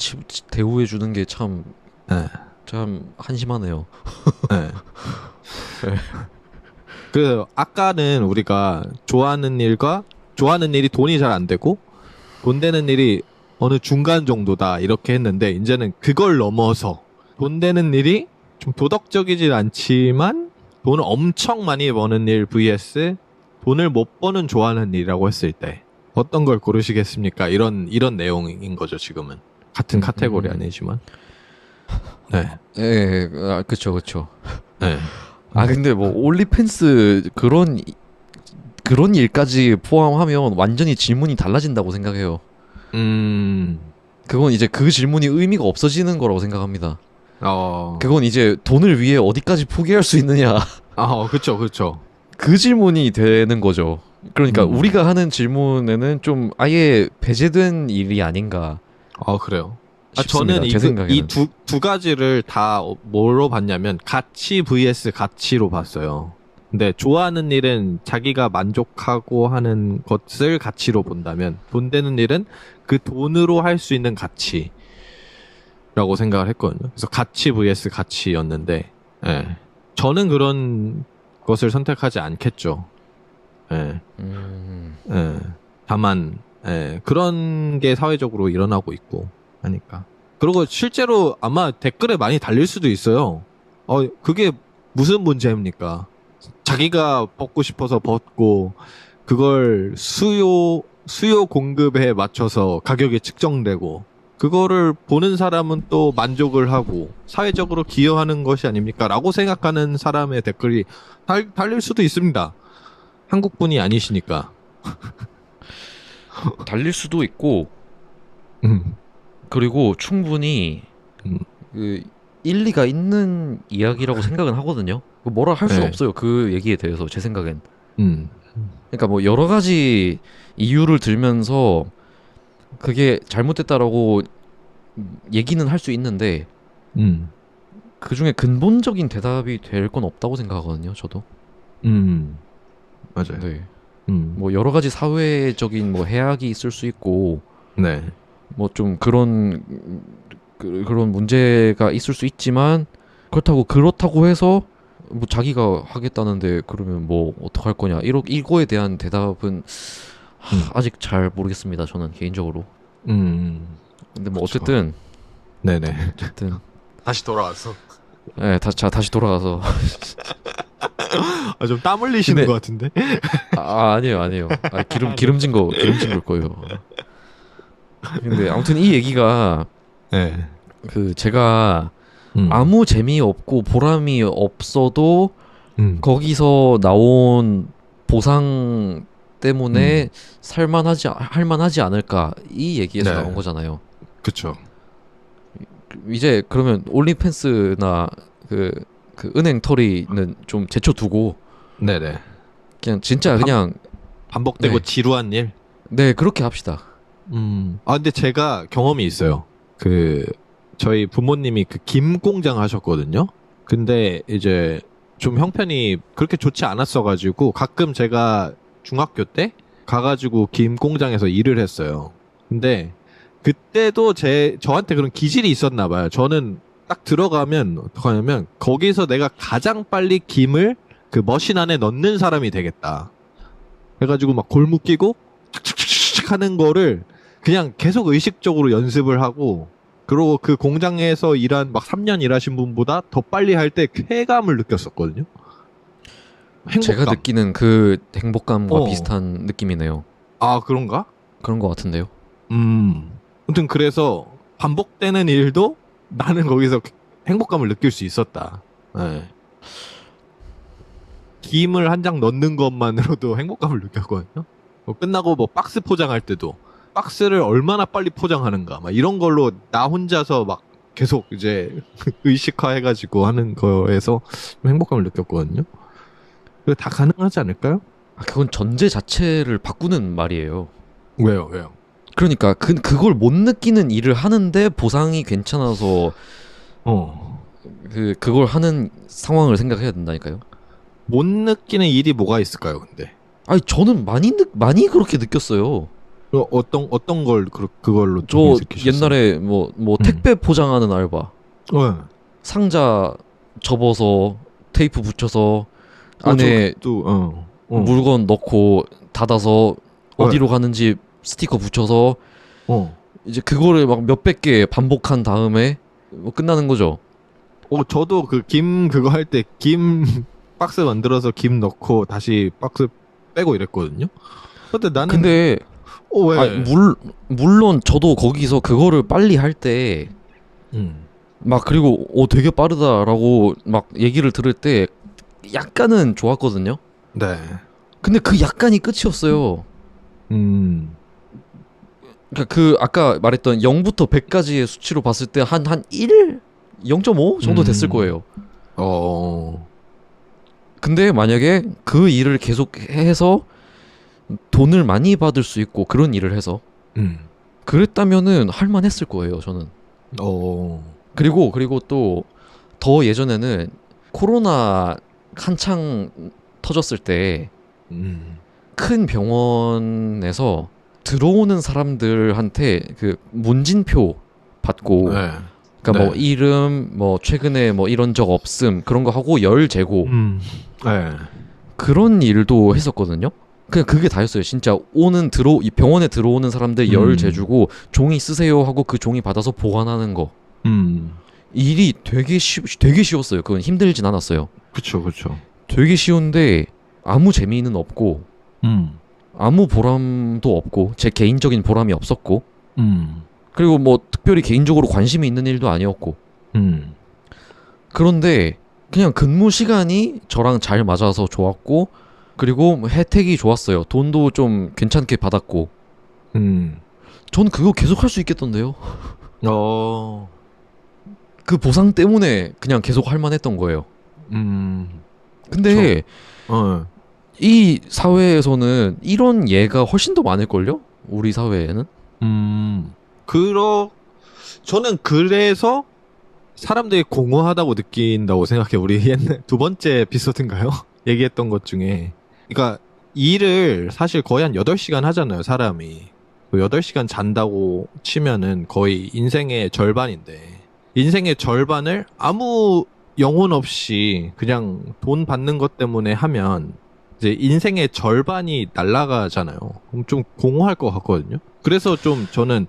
대우해 주는 게 참 네. 참 한심하네요. 네. 그 아까는 우리가 좋아하는 일이 돈이 잘 안 되고 돈 되는 일이 어느 중간 정도다 이렇게 했는데 이제는 그걸 넘어서 돈 되는 일이 좀 도덕적이진 않지만 돈을 엄청 많이 버는 일 vs 돈을 못 버는 좋아하는 일이라고 했을 때 어떤 걸 고르시겠습니까? 이런 내용인 거죠 지금은. 같은 카테고리 아니지만. 네. 예, 그쵸. 네. 근데 뭐 올리팬스 그런 일까지 포함하면 완전히 질문이 달라진다고 생각해요. 그건 이제 그 질문이 의미가 없어지는 거라고 생각합니다. 그건 이제 돈을 위해 어디까지 포기할 수 있느냐. 그쵸. 그 질문이 되는 거죠. 그러니까 우리가 하는 질문에는 좀 아예 배제된 일이 아닌가. 그래요. 싶습니다, 저는 제 생각에는. 이 두 가지를 다 뭐로 봤냐면 가치 vs 가치로 봤어요. 근데 좋아하는 일은 자기가 만족하고 하는 것을 가치로 본다면 돈 되는 일은 그 돈으로 할 수 있는 가치라고 생각을 했거든요. 그래서 가치 vs 가치였는데 저는 그런 것을 선택하지 않겠죠. 다만 그런 게 사회적으로 일어나고 있고 하니까. 그리고 실제로 아마 댓글에 많이 달릴 수도 있어요. 그게 무슨 문제입니까? 자기가 벗고 싶어서 벗고 그걸 수요 공급에 맞춰서 가격이 측정되고 그거를 보는 사람은 또 만족을 하고 사회적으로 기여하는 것이 아닙니까? 라고 생각하는 사람의 댓글이 달릴 수도 있습니다. 한국분이 아니시니까. 달릴 수도 있고 그리고 충분히 그 일리가 있는 이야기라고 생각은 하거든요. 뭐라 할 수 없어요. 그 얘기에 대해서 제 생각엔. 그러니까 뭐 여러 가지 이유를 들면서 그게 잘못됐다라고 얘기는 할 수 있는데 그 중에 근본적인 대답이 될 건 없다고 생각하거든요. 저도. 맞아요. 네. 뭐 여러 가지 사회적인 뭐 해악이 있을 수 있고, 네. 뭐 좀 그런 문제가 있을 수 있지만 그렇다고 해서 뭐 자기가 하겠다는데 그러면 뭐 어떡할 거냐 이거에 대한 대답은 아직 잘 모르겠습니다. 저는 개인적으로. 근데 뭐 그쵸. 어쨌든 다시 돌아왔어. 네, 다시 돌아가서 좀 땀 흘리시는 근데- 것 같은데. 아니에요. 기름진 걸 거예요. 근데 아무튼 이 얘기가 네. 그 제가 아무 재미없고 보람이 없어도 거기서 나온 보상 때문에 할만하지 않을까 이 얘기에서 네. 나온 거잖아요. 그쵸. 이제 그러면 올리팬스나 그 은행 털이는 좀 제쳐두고 네네. 그냥 진짜 그냥 반복되고 네. 지루한 일? 네 그렇게 합시다. 근데 제가 경험이 있어요. 저희 부모님이 김 공장 하셨거든요. 근데 이제 좀 형편이 그렇게 좋지 않았어가지고 가끔 제가 중학교 때 가가지고 김 공장에서 일을 했어요. 근데 그때도 저한테 그런 기질이 있었나 봐요. 저는 딱 들어가면 어떻게 하냐면 거기서 내가 가장 빨리 김을 그 머신 안에 넣는 사람이 되겠다. 해가지고 막 골무 끼고 착착착착 하는 거를 그냥 계속 의식적으로 연습을 하고 그리고 그 공장에서 일한 막 3년 일하신 분보다 더 빨리 할 때 쾌감을 느꼈었거든요. 제가 행복감. 느끼는 그 행복감과 어. 비슷한 느낌이네요. 아, 그런가? 그런 것 같은데요. 아무튼 그래서 반복되는 일도 나는 거기서 행복감을 느낄 수 있었다. 네. 김을 한 장 넣는 것만으로도 행복감을 느꼈거든요. 끝나고 뭐 박스 포장할 때도 박스를 얼마나 빨리 포장하는가 막 이런 걸로 나 혼자서 막 계속 이제 의식화해가지고 하는 거에서 좀 행복감을 느꼈거든요. 그거 다 가능하지 않을까요? 아, 그건 전제 자체를 바꾸는 말이에요. 왜요? 왜요? 그러니까 그걸 못 느끼는 일을 하는데 보상이 괜찮아서 어. 그걸 하는 상황을 생각해야 된다니까요. 못 느끼는 일이 뭐가 있을까요, 근데? 아니 저는 많이 그렇게 느꼈어요. 어떤 걸 그걸로 저 느끼셨어요? 옛날에 뭐 택배 포장하는 알바, 네. 상자 접어서 테이프 붙여서 안에 또 물건 넣고 닫아서 어디로 가는지 스티커 붙여서 어. 이제 그거를 막 몇백 개 반복한 다음에 뭐 끝나는 거죠. 저도 그 김 그거 할 때 김 박스 만들어서 김 넣고 다시 박스 빼고 이랬거든요. 근데 나는 근데 왜? 아니, 물론 저도 거기서 그거를 빨리 할 때 막 그리고 되게 빠르다라고 막 얘기를 들을 때 약간은 좋았거든요. 네. 근데 그 약간이 끝이었어요. 음. 그러니까 그 아까 말했던 0부터 100까지의 수치로 봤을 때 한 1? 0.5 정도 됐을 거예요. 근데 만약에 그 일을 계속 해서 돈을 많이 받을 수 있고 그런 일을 해서 그랬다면은 할만했을 거예요, 저는. 그리고 또 더 예전에는 코로나 한창 터졌을 때 큰 병원에서 들어오는 사람들한테 그 문진표 받고 네. 그러니까 네. 뭐 이름 뭐 최근에 뭐 이런 적 없음 그런 거 하고 열 재고 네. 그런 일도 했었거든요. 그냥 그게 다였어요. 진짜 이 병원에 들어오는 사람들 열 재주고 종이 쓰세요 하고 그 종이 받아서 보관하는 거. 일이 되게 쉬웠어요. 그건 힘들진 않았어요. 그쵸. 되게 쉬운데 아무 재미는 없고 아무 보람도 없고 제 개인적인 보람이 없었고 그리고 뭐 특별히 개인적으로 관심이 있는 일도 아니었고 그런데 그냥 근무 시간이 저랑 잘 맞아서 좋았고 그리고 뭐 혜택이 좋았어요. 돈도 좀 괜찮게 받았고 전 그거 계속 할 수 있겠던데요. 그 보상 때문에 그냥 계속 할 만했던 거예요. 근데 이 사회에서는 이런 예가 훨씬 더 많을걸요? 우리 사회에는? 저는 그래서 사람들이 공허하다고 느낀다고 생각해. 우리 옛날 두 번째 에피소드인가요? 얘기했던 것 중에. 그러니까 일을 사실 거의 한 8시간 하잖아요, 사람이. 8시간 잔다고 치면은 거의 인생의 절반인데, 인생의 절반을 아무 영혼 없이 그냥 돈 받는 것 때문에 하면 이제 인생의 절반이 날아가잖아요. 그럼 좀 공허할 것 같거든요. 그래서 좀 저는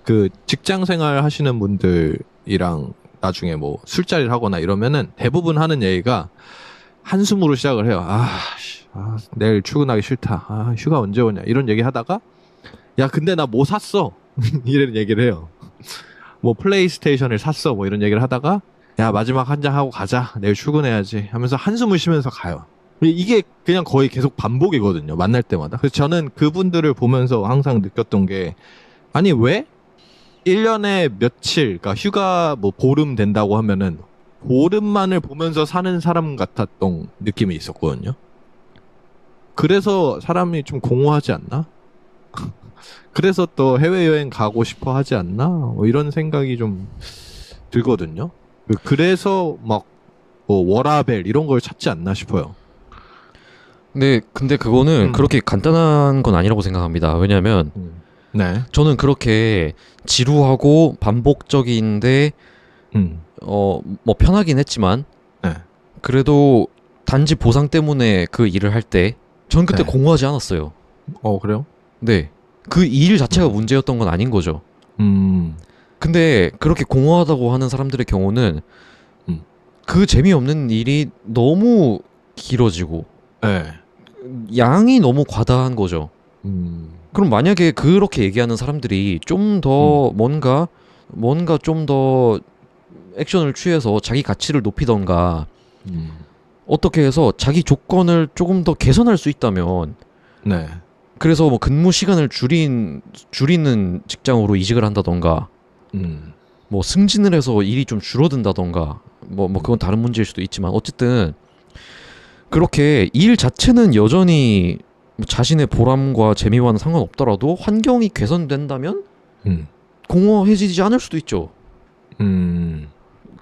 그 직장 생활 하시는 분들이랑 나중에 뭐 술자리를 하거나 이러면은 대부분 하는 얘기가 한숨으로 시작을 해요. 내일 출근하기 싫다. 휴가 언제 오냐. 이런 얘기 하다가 야, 근데 나 뭐 샀어. 이런 얘기를 해요. 뭐 플레이스테이션을 샀어. 뭐 이런 얘기를 하다가 야, 마지막 한 잔 하고 가자. 내일 출근해야지. 하면서 한숨을 쉬면서 가요. 이게 그냥 거의 계속 반복이거든요. 만날 때마다. 그래서 저는 그분들을 보면서 항상 느꼈던 게 아니 왜 1년에 며칠 그러니까 휴가 뭐 보름 된다고 하면은 보름만을 보면서 사는 사람 같았던 느낌이 있었거든요. 그래서 사람이 좀 공허하지 않나? 그래서 또 해외여행 가고 싶어 하지 않나? 뭐 이런 생각이 좀 들거든요. 그래서 막 뭐 워라벨 이런 걸 찾지 않나 싶어요. 근데 그거는 그렇게 간단한 건 아니라고 생각합니다. 왜냐면 네. 저는 그렇게 지루하고 반복적인데 뭐 편하긴 했지만 네. 그래도 단지 보상 때문에 그 일을 할 때 전 그때 네. 공허하지 않았어요. 그래요? 네. 그 일 자체가 문제였던 건 아닌 거죠. 근데 그렇게 공허하다고 하는 사람들의 경우는 그 재미없는 일이 너무 길어지고 네. 양이 너무 과다한 거죠. 음, 그럼 만약에 그렇게 얘기하는 사람들이 좀 더 뭔가 좀 더 액션을 취해서 자기 가치를 높이던가 음, 어떻게 해서 자기 조건을 조금 더 개선할 수 있다면 네. 그래서 뭐 근무 시간을 줄이는 직장으로 이직을 한다던가 음, 뭐 승진을 해서 일이 좀 줄어든다던가 뭐 그건 다른 문제일 수도 있지만 어쨌든 그렇게 일 자체는 여전히 뭐 자신의 보람과 재미와는 상관없더라도 환경이 개선된다면 음, 공허해지지 않을 수도 있죠. 음,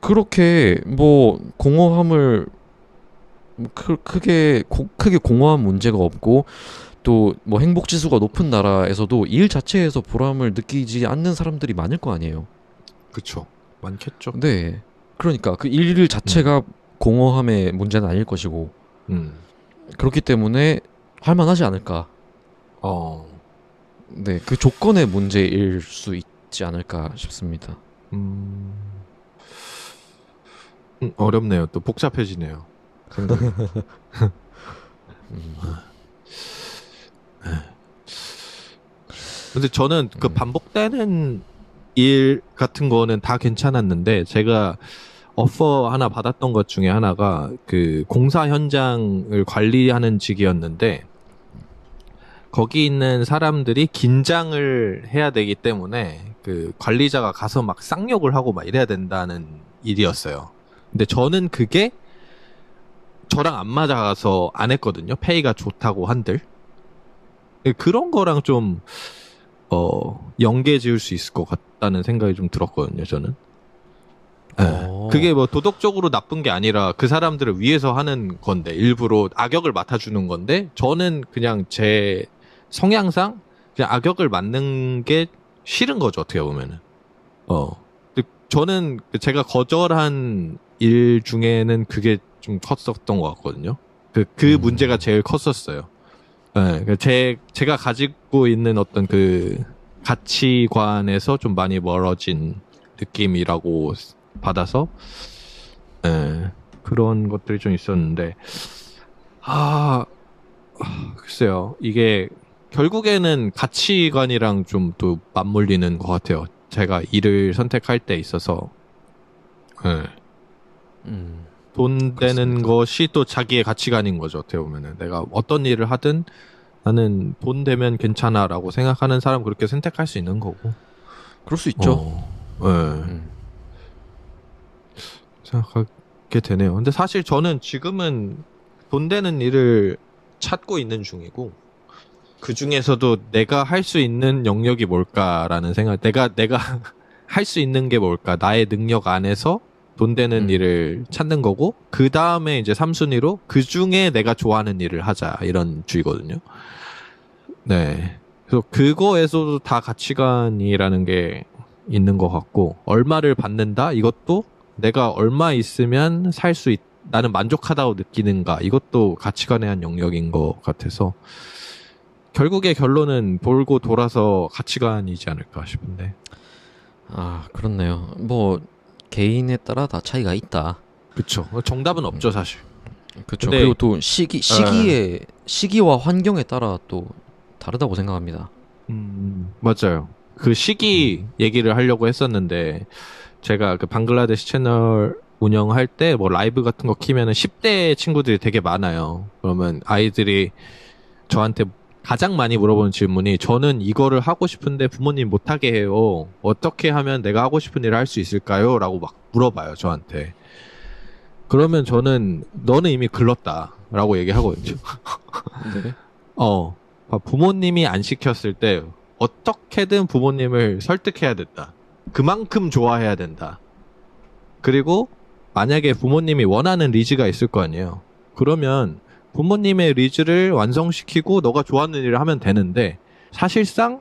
그렇게 뭐 공허함을 크게 공허한 문제가 없고 또 뭐 행복 지수가 높은 나라에서도 일 자체에서 보람을 느끼지 않는 사람들이 많을 거 아니에요. 그쵸. 많겠죠. 네. 그러니까 그 일 자체가 공허함의 문제는 아닐 것이고 음, 그렇기 때문에 할만하지 않을까. 어, 네, 그 조건의 문제일 수 있지 않을까 싶습니다. 음, 어렵네요. 또 복잡해지네요. 생각이. 음, 근데 저는 그 반복되는 일 같은 거는 다 괜찮았는데 제가 오퍼 하나 받았던 것 중에 하나가 그 공사 현장을 관리하는 직이었는데 거기 있는 사람들이 긴장을 해야 되기 때문에 그 관리자가 가서 막 쌍욕을 하고 막 이래야 된다는 일이었어요. 근데 저는 그게 저랑 안 맞아서 안 했거든요. 페이가 좋다고 한들. 그런 거랑 좀 연계 지을 수 있을 것 같다는 생각이 좀 들었거든요, 저는. 예. 그게 뭐 도덕적으로 나쁜 게 아니라 그 사람들을 위해서 하는 건데, 일부러 악역을 맡아주는 건데, 저는 그냥 제 성향상 그냥 악역을 맡는 게 싫은 거죠, 어떻게 보면은. 근데 저는 제가 거절한 일 중에는 그게 좀 컸었던 것 같거든요. 그 문제가 제일 컸었어요. 네, 제가 가지고 있는 어떤 그 가치관에서 좀 많이 멀어진 느낌이라고 받아서, 예, 그런 것들이 좀 있었는데, 글쎄요. 이게 결국에는 가치관이랑 좀 또 맞물리는 것 같아요. 제가 일을 선택할 때 있어서, 예, 돈 되는 그렇습니까? 것이 또 자기의 가치관인 거죠. 어떻게 보면은 내가 어떤 일을 하든 나는 돈 되면 괜찮아라고 생각하는 사람 그렇게 선택할 수 있는 거고. 그럴 수 있죠. 어, 예, 음. 생각하게 되네요. 근데 사실 저는 지금은 돈 되는 일을 찾고 있는 중이고, 그 중에서도 내가 할 수 있는 영역이 뭘까라는 생각, 내가 할 수 있는 게 뭘까, 나의 능력 안에서 돈 되는 일을 찾는 거고, 그 다음에 이제 3순위로 그 중에 내가 좋아하는 일을 하자, 이런 주의거든요. 네. 그래서 그거에서도 다 가치관이라는 게 있는 것 같고, 얼마를 받는다? 이것도 내가 얼마 있으면 나는 만족하다고 느끼는가? 이것도 가치관의 한 영역인 것 같아서, 결국의 결론은 돌고 돌아서 가치관이지 않을까 싶은데. 아, 그렇네요. 뭐 개인에 따라 다 차이가 있다. 그쵸. 정답은 없죠, 사실. 그렇죠. 근데, 그리고 또 시기와 환경에 따라 또 다르다고 생각합니다. 맞아요. 그 시기 얘기를 하려고 했었는데, 제가 그 방글라데시 채널 운영할 때 뭐 라이브 같은 거 키면은 10대 친구들이 되게 많아요. 그러면 아이들이 저한테 가장 많이 물어보는 질문이 저는 이거를 하고 싶은데 부모님 못하게 해요. 어떻게 하면 내가 하고 싶은 일을 할 수 있을까요? 라고 막 물어봐요, 저한테. 그러면 저는 너는 이미 글렀다. 라고 얘기하거든요. 네. 부모님이 안 시켰을 때 어떻게든 부모님을 설득해야 된다. 그만큼 좋아해야 된다. 그리고 만약에 부모님이 원하는 리즈가 있을 거 아니에요. 그러면 부모님의 리즈를 완성시키고 너가 좋아하는 일을 하면 되는데 사실상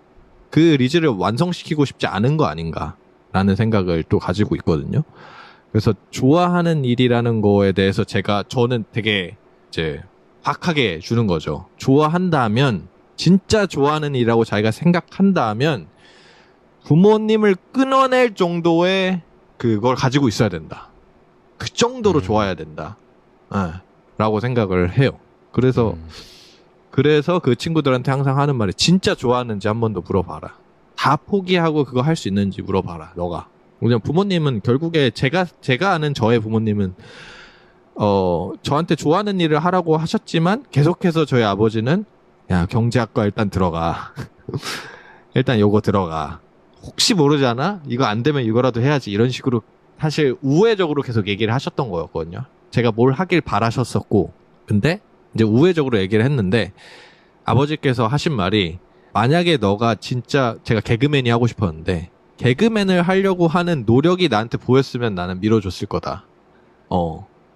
그 리즈를 완성시키고 싶지 않은 거 아닌가라는 생각을 또 가지고 있거든요. 그래서 좋아하는 일이라는 거에 대해서 저는 되게 이제 박하게 주는 거죠. 좋아한다면 진짜 좋아하는 일이라고 자기가 생각한다면 부모님을 끊어낼 정도의 그걸 가지고 있어야 된다. 그 정도로 좋아야 된다. 라고 생각을 해요. 그래서 그 친구들한테 항상 하는 말이 진짜 좋아하는지 한 번 더 물어봐라. 다 포기하고 그거 할 수 있는지 물어봐라. 너가. 왜냐면 부모님은 결국에 제가 아는 저의 부모님은 저한테 좋아하는 일을 하라고 하셨지만 계속해서 저희 아버지는 야, 경제학과 일단 들어가. 일단 요거 들어가. 혹시 모르잖아? 이거 안 되면 이거라도 해야지. 이런 식으로 사실 우회적으로 계속 얘기를 하셨던 거였거든요. 제가 뭘 하길 바라셨었고. 근데 이제 우회적으로 얘기를 했는데 아버지께서 하신 말이 만약에 너가 진짜 제가 개그맨이 하고 싶었는데 개그맨을 하려고 하는 노력이 나한테 보였으면 나는 밀어줬을 거다.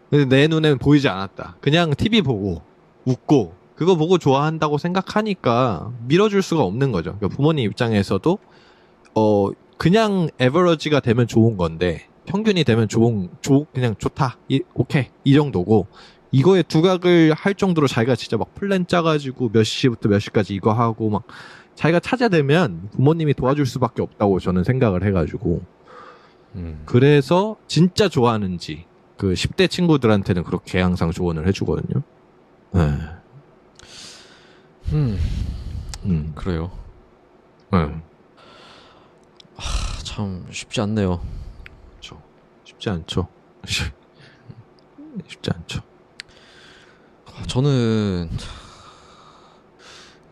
근데 내 눈에는 보이지 않았다. 그냥 TV 보고 웃고 그거 보고 좋아한다고 생각하니까 밀어줄 수가 없는 거죠. 그러니까 부모님 입장에서도 그냥 에버러지가 되면 좋은 건데 평균이 되면 그냥 좋다. 오케이. 이 정도고 이거에 두각을 할 정도로 자기가 진짜 막 플랜 짜가지고 몇 시부터 몇 시까지 이거 하고 막 자기가 찾아내면 부모님이 도와줄 수밖에 없다고 저는 생각을 해가지고 그래서 진짜 좋아하는지 그 10대 친구들한테는 그렇게 항상 조언을 해주거든요. 네. 그래요. 네. 참 쉽지 않네요. 그렇죠. 쉽지 않죠. 쉽지 않죠. 저는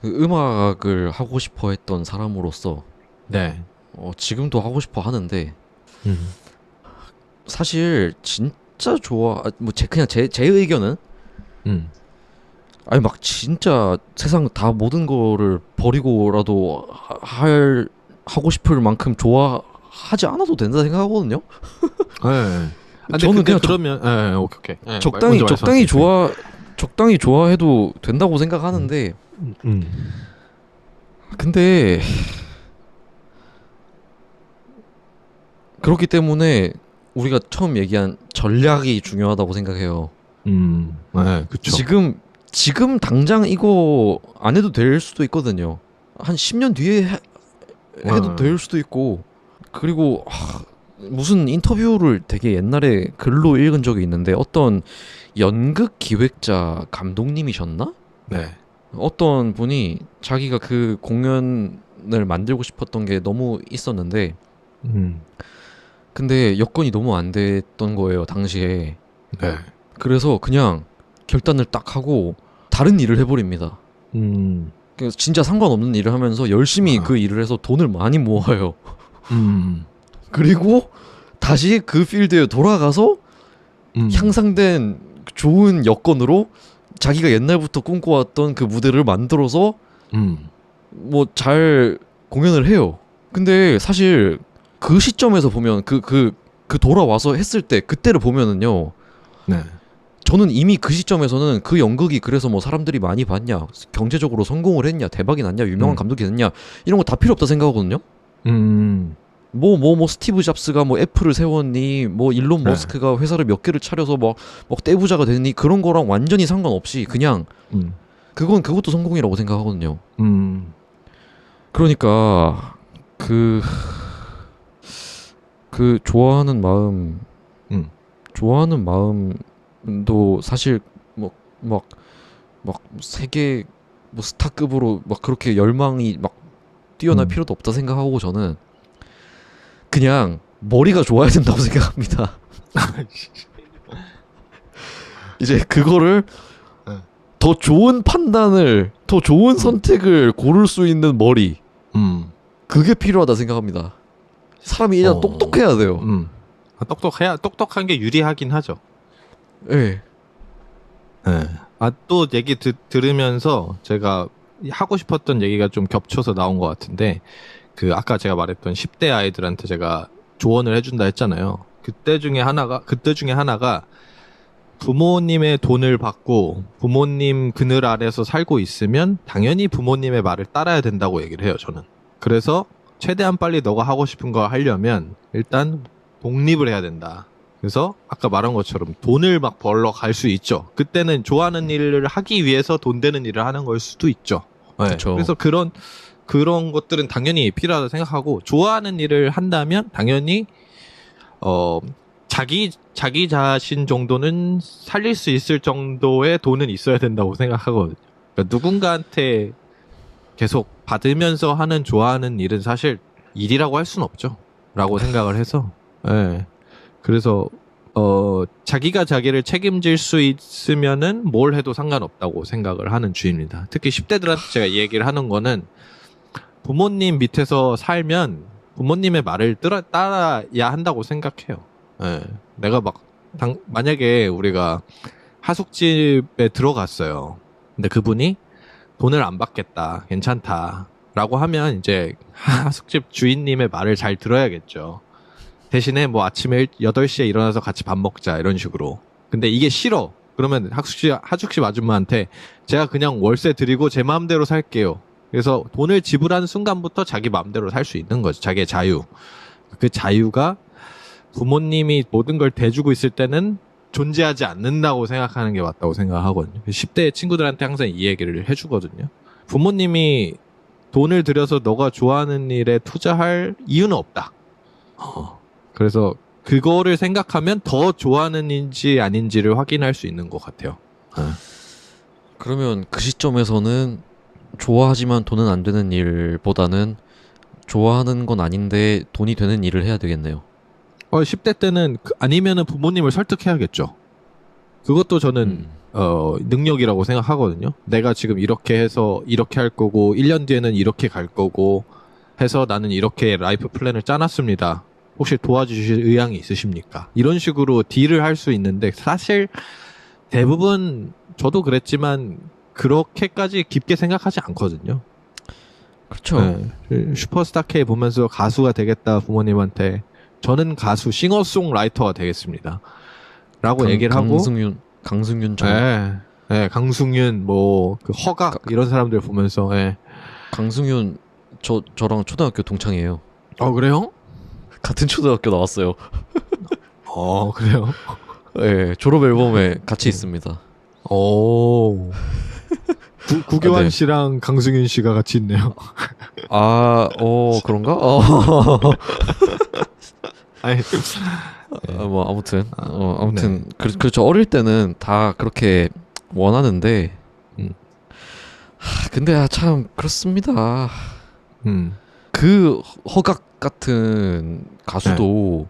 그 음악을 하고 싶어 했던 사람으로서 네. 지금도 하고 싶어 하는데 사실 진짜 그냥 제 의견은 아니 막 진짜 세상 다 모든 거를 버리고라도 하고 싶을 만큼 좋아하지 않아도 된다 생각하거든요. 네. 저는 그냥 그러면 오케이. 네, 적당히 좋아해도 된다고 생각하는데 근데 그렇기 때문에 우리가 처음 얘기한 전략이 중요하다고 생각해요. 네, 그쵸. 지금 당장 이거 안 해도 될 수도 있거든요. 한 10년 뒤에 해도 될 수도 있고. 그리고 무슨 인터뷰를 되게 옛날에 글로 읽은 적이 있는데 어떤 연극 기획자 감독님이셨나? 네. 어떤 분이 자기가 그 공연을 만들고 싶었던 게 너무 있었는데 근데 여건이 너무 안 됐던 거예요, 당시에. 네. 그래서 그냥 결단을 딱 하고 다른 일을 해버립니다. 그래서 진짜 상관없는 일을 하면서 열심히 그 일을 해서 돈을 많이 모아요. 그리고 다시 그 필드에 돌아가서 향상된 좋은 여건으로 자기가 옛날부터 꿈꿔왔던 그 무대를 만들어서 뭐 잘 공연을 해요. 근데 사실 그 시점에서 보면 그 돌아와서 했을 때 그때를 보면은요. 네. 저는 이미 그 시점에서는 그 연극이 그래서 뭐 사람들이 많이 봤냐, 경제적으로 성공을 했냐, 대박이 났냐, 유명한 감독이 됐냐 이런 거 다 필요 없다 생각하거든요. 뭐 스티브 잡스가 뭐 애플을 세웠니, 뭐 일론 머스크가 회사를 몇 개를 차려서 뭐 떼부자가 됐니 그런 거랑 완전히 상관없이 그냥 그것도 성공이라고 생각하거든요. 그러니까 그 좋아하는 마음도 사실 막 세계 뭐 스타급으로 막 그렇게 열망이 막 뛰어날 필요도 없다 생각하고 저는 그냥 머리가 좋아야 된다고 생각합니다. 이제 그거를 더 좋은 판단을, 더 좋은 선택을 고를 수 있는 머리, 그게 필요하다 생각합니다. 사람이 일단 똑똑해야 돼요. 똑똑한 게 유리하긴 하죠. 네. 네. 또 얘기 들으면서 제가 하고 싶었던 얘기가 좀 겹쳐서 나온 것 같은데, 아까 제가 말했던 10대 아이들한테 제가 조언을 해준다 했잖아요. 그때 중에 하나가 부모님의 돈을 받고 부모님 그늘 아래서 살고 있으면 당연히 부모님의 말을 따라야 된다고 얘기를 해요, 저는. 그래서 최대한 빨리 너가 하고 싶은 거 하려면 일단 독립을 해야 된다. 그래서 아까 말한 것처럼 돈을 막 벌러 갈 수 있죠. 그때는 좋아하는 일을 하기 위해서 돈 되는 일을 하는 걸 수도 있죠. 네. 그래서 그런 것들은 당연히 필요하다 생각하고, 좋아하는 일을 한다면 당연히 자기 자신 정도는 살릴 수 있을 정도의 돈은 있어야 된다고 생각하거든요. 그러니까 누군가한테 계속 받으면서 하는 좋아하는 일은 사실 일이라고 할 수는 없죠. 라고 생각을 해서, 예. 그래서, 자기가 자기를 책임질 수 있으면은 뭘 해도 상관없다고 생각을 하는 주의입니다. 특히 10대들한테 제가 이 얘기를 하는 거는 부모님 밑에서 살면 부모님의 말을 따라야 한다고 생각해요. 예. 내가 만약에 우리가 하숙집에 들어갔어요. 근데 그분이 돈을 안 받겠다, 괜찮다, 라고 하면 이제 하숙집 주인님의 말을 잘 들어야겠죠. 대신에 뭐 아침에 8시에 일어나서 같이 밥 먹자, 이런 식으로. 근데 이게 싫어. 그러면 하숙집 아줌마한테 제가 그냥 월세 드리고 제 마음대로 살게요. 그래서 돈을 지불하는 순간부터 자기 마음대로 살 수 있는 거죠. 자기의 자유. 그 자유가 부모님이 모든 걸 대주고 있을 때는 존재하지 않는다고 생각하는 게 맞다고 생각하거든요. 10대 친구들한테 항상 이 얘기를 해주거든요. 부모님이 돈을 들여서 너가 좋아하는 일에 투자할 이유는 없다. 그래서 그거를 생각하면 더 좋아하는 인지 아닌지를 확인할 수 있는 것 같아요. 그러면 그 시점에서는 좋아하지만 돈은 안 되는 일보다는 좋아하는 건 아닌데 돈이 되는 일을 해야 되겠네요. 10대 때는 아니면은 부모님을 설득해야겠죠. 그것도 저는 능력이라고 생각하거든요. 내가 지금 이렇게 해서 이렇게 할 거고 1년 뒤에는 이렇게 갈 거고 해서 나는 이렇게 라이프 플랜을 짜놨습니다. 혹시 도와주실 의향이 있으십니까? 이런 식으로 딜을 할 수 있는데 사실 대부분 저도 그랬지만 그렇게까지 깊게 생각하지 않거든요. 그렇죠. 네. 슈퍼스타 K 보면서 가수가 되겠다 부모님한테 저는 가수 싱어송라이터가 되겠습니다. 라고 얘기를 하고 강승윤 네, 강승윤 그 허각 이런 사람들 보면서 강승윤 저랑 초등학교 동창이에요. 그래요? 같은 초등학교 나왔어요. 그래요? 네, 졸업 앨범에 같이 있습니다. 오. 구교환 네. 씨랑 강승윤 씨가 같이 있네요. 그런가? 아니, 뭐 아무튼 네. 그렇죠. 어릴 때는 다 그렇게 원하는데, 근데 참 그렇습니다. 그 허각 같은 가수도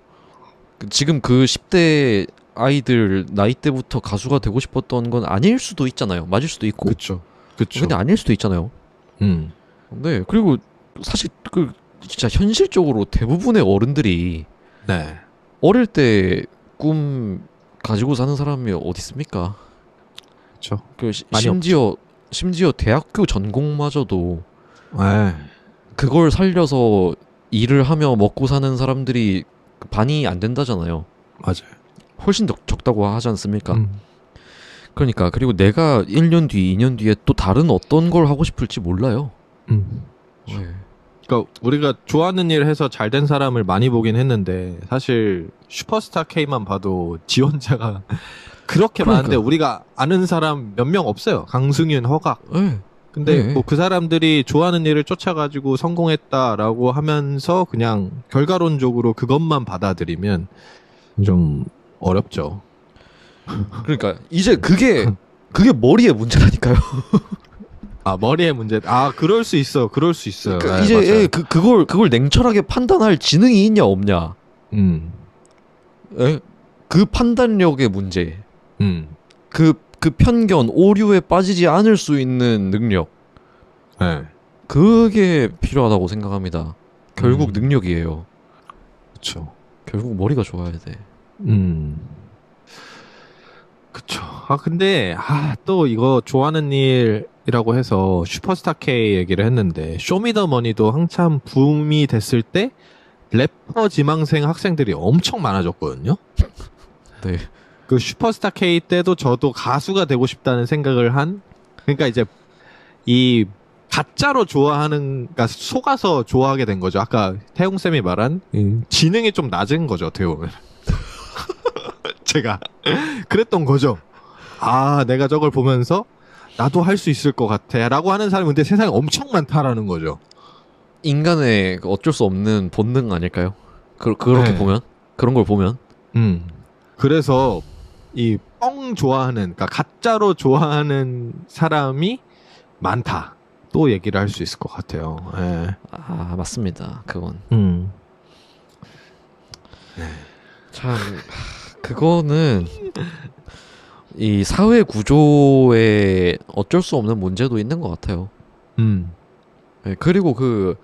지금 그 10대 아이들 나이 때부터 가수가 되고 싶었던 건 아닐 수도 있잖아요. 맞을 수도 있고. 그쵸. 근데 아닐 수도 있잖아요. 네. 그리고 사실 진짜 현실적으로 대부분의 어른들이 네. 어릴 때 꿈 가지고 사는 사람이 어디 있습니까? 그쵸. 심지어 대학교 전공마저도 네. 그걸 살려서 일을 하며 먹고 사는 사람들이 반이 안 된다잖아요. 맞아요. 훨씬 적다고 하지 않습니까? 그러니까 그리고 내가 1년 뒤, 2년 뒤에 또 다른 어떤 걸 하고 싶을지 몰라요. 네. 그러니까 우리가 좋아하는 일 해서 잘 된 사람을 많이 보긴 했는데 사실 슈퍼스타 K만 봐도 지원자가 그렇게 많은데 우리가 아는 사람 몇 명 없어요. 강승윤, 허각. 네. 근데 뭐 그 사람들이 좋아하는 일을 쫓아가지고 성공했다라고 하면서 그냥 결과론적으로 그것만 받아들이면 좀 어렵죠. 그러니까 이제 그게 머리의 문제라니까요. 머리의 문제. 그럴 수 있어. 그럴 수 있어요. 그러니까 이제 그걸 냉철하게 판단할 지능이 있냐 없냐. 그 판단력의 문제. 그 편견, 오류에 빠지지 않을 수 있는 능력. 그게 필요하다고 생각합니다. 결국 능력이에요. 그렇죠. 결국 머리가 좋아야 돼. 그쵸. 근데 또 이거 좋아하는 일이라고 해서 슈퍼스타 K 얘기를 했는데 쇼미더머니도 한참 붐이 됐을 때 래퍼 지망생 학생들이 엄청 많아졌거든요. 네. 그 슈퍼스타 K 때도 저도 가수가 되고 싶다는 생각을 그러니까 이제 이 가짜로 그러니까 속아서 좋아하게 된 거죠. 아까 태용쌤이 말한 지능이 좀 낮은 거죠, 어떻게 보면. 제가 그랬던 거죠. 내가 저걸 보면서 나도 할 수 있을 것 같아 라고 하는 사람이 근데 세상에 엄청 많다라는 거죠. 인간의 어쩔 수 없는 본능 아닐까요? 그렇게 보면? 그런 걸 보면? 그래서 이 뻥 좋아하는, 그러니까 가짜로 좋아하는 사람이 많다. 또 얘기를 할 수 있을 것 같아요. 예. 아, 맞습니다. 그건. 음. 참, 그거는 이 사회 구조에 어쩔 수 없는 문제도 있는 것 같아요. 음. 네, 그리고 그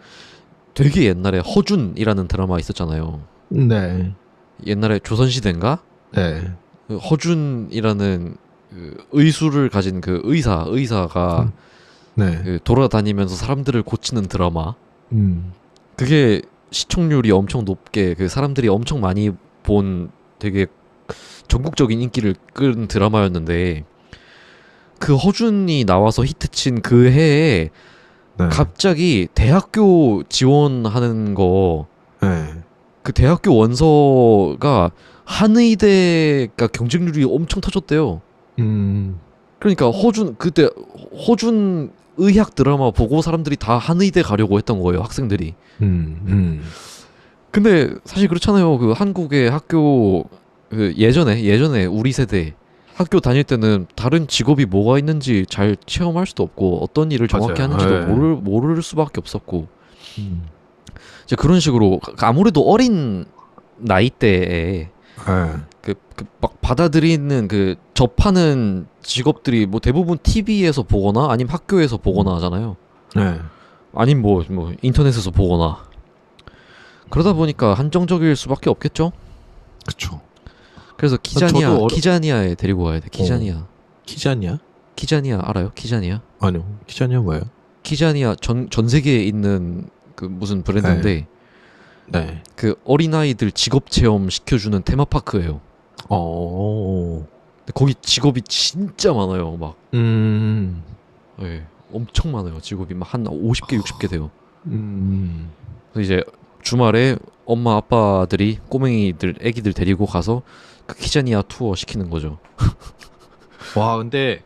되게 옛날에 허준이라는 드라마 있었잖아요. 네. 옛날에 조선시대인가? 네. 그 허준이라는 그 의수를 가진 그 의사가 네. 그 돌아다니면서 사람들을 고치는 드라마. 음. 그게 시청률이 엄청 높게 그 사람들이 엄청 많이 본 되게 전국적인 인기를 끈 드라마였는데 그 허준이 나와서 히트친 그 해에 네. 갑자기 대학교 지원하는 거 네. 그 대학교 원서가 한의대가 경쟁률이 엄청 터졌대요. 음. 그러니까 그때 허준 의학 드라마 보고 사람들이 다 한의대 가려고 했던 거예요, 학생들이. 근데 사실 그렇잖아요. 그 한국의 학교 그 예전에 우리 세대 학교 다닐 때는 다른 직업이 뭐가 있는지 잘 체험할 수도 없고 어떤 일을 정확히 맞아요. 하는지도 네. 모를 수밖에 없었고 음. 이제 그런 식으로 아무래도 어린 나이대에 네. 막 받아들이는 그 접하는 직업들이 뭐 대부분 TV에서 보거나 아니면 학교에서 보거나 하잖아요. 네. 아니면 뭐 인터넷에서 보거나 그러다 보니까 한정적일 수밖에 없겠죠. 그쵸. 그래서 키자니아에 데리고 가야 돼. 키자니아? 키자니아 알아요? 키자니아? 아니요. 키자니아 뭐예요? 키자니아 전 세계에 있는 그 무슨 브랜드인데 네. 그 어린아이들 직업 체험 시켜주는 테마파크예요. 근데 거기 직업이 진짜 많아요. 막 예, 엄청 많아요. 직업이 막 한 50개 60개 돼요. 그래서 이제 주말에 엄마 아빠들이 애기들 데리고 가서 그 키자니아 투어 시키는 거죠. 와, 근데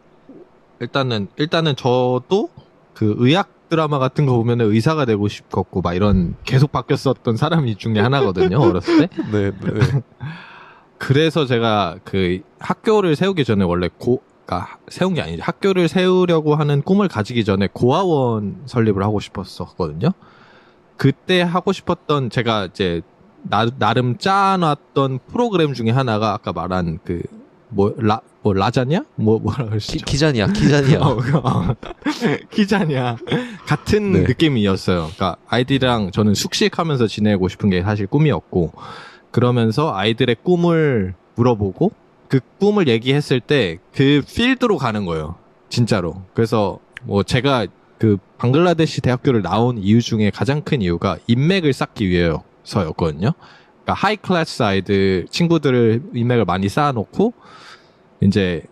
일단은 저도 그 의학 드라마 같은 거 보면 의사가 되고 싶었고 막 이런 계속 바뀌었었던 사람이 중에 하나거든요. 어렸을 때. 네. 그래서 제가 그 학교를 세우기 전에 원래 그러니까 세운 게 아니죠. 학교를 세우려고 하는 꿈을 가지기 전에 고아원 설립을 하고 싶었었거든요. 그때 하고 싶었던 제가 이제 나름 짜놨던 프로그램 중에 하나가 아까 말한 그 라자냐? 뭐라 그러시죠? 키자니아. 키자냐 같은 네. 느낌이었어요. 그러니까 아이들이랑 저는 숙식하면서 지내고 싶은 게 사실 꿈이었고 그러면서 아이들의 꿈을 물어보고 그 꿈을 얘기했을 때 그 필드로 가는 거예요. 진짜로. 그래서 뭐 제가 그 방글라데시 대학교를 나온 이유 중에 가장 큰 이유가 인맥을 쌓기 위해서였거든요. 그러니까 하이 클래스 아이들 친구들을 인맥을 많이 쌓아놓고 이제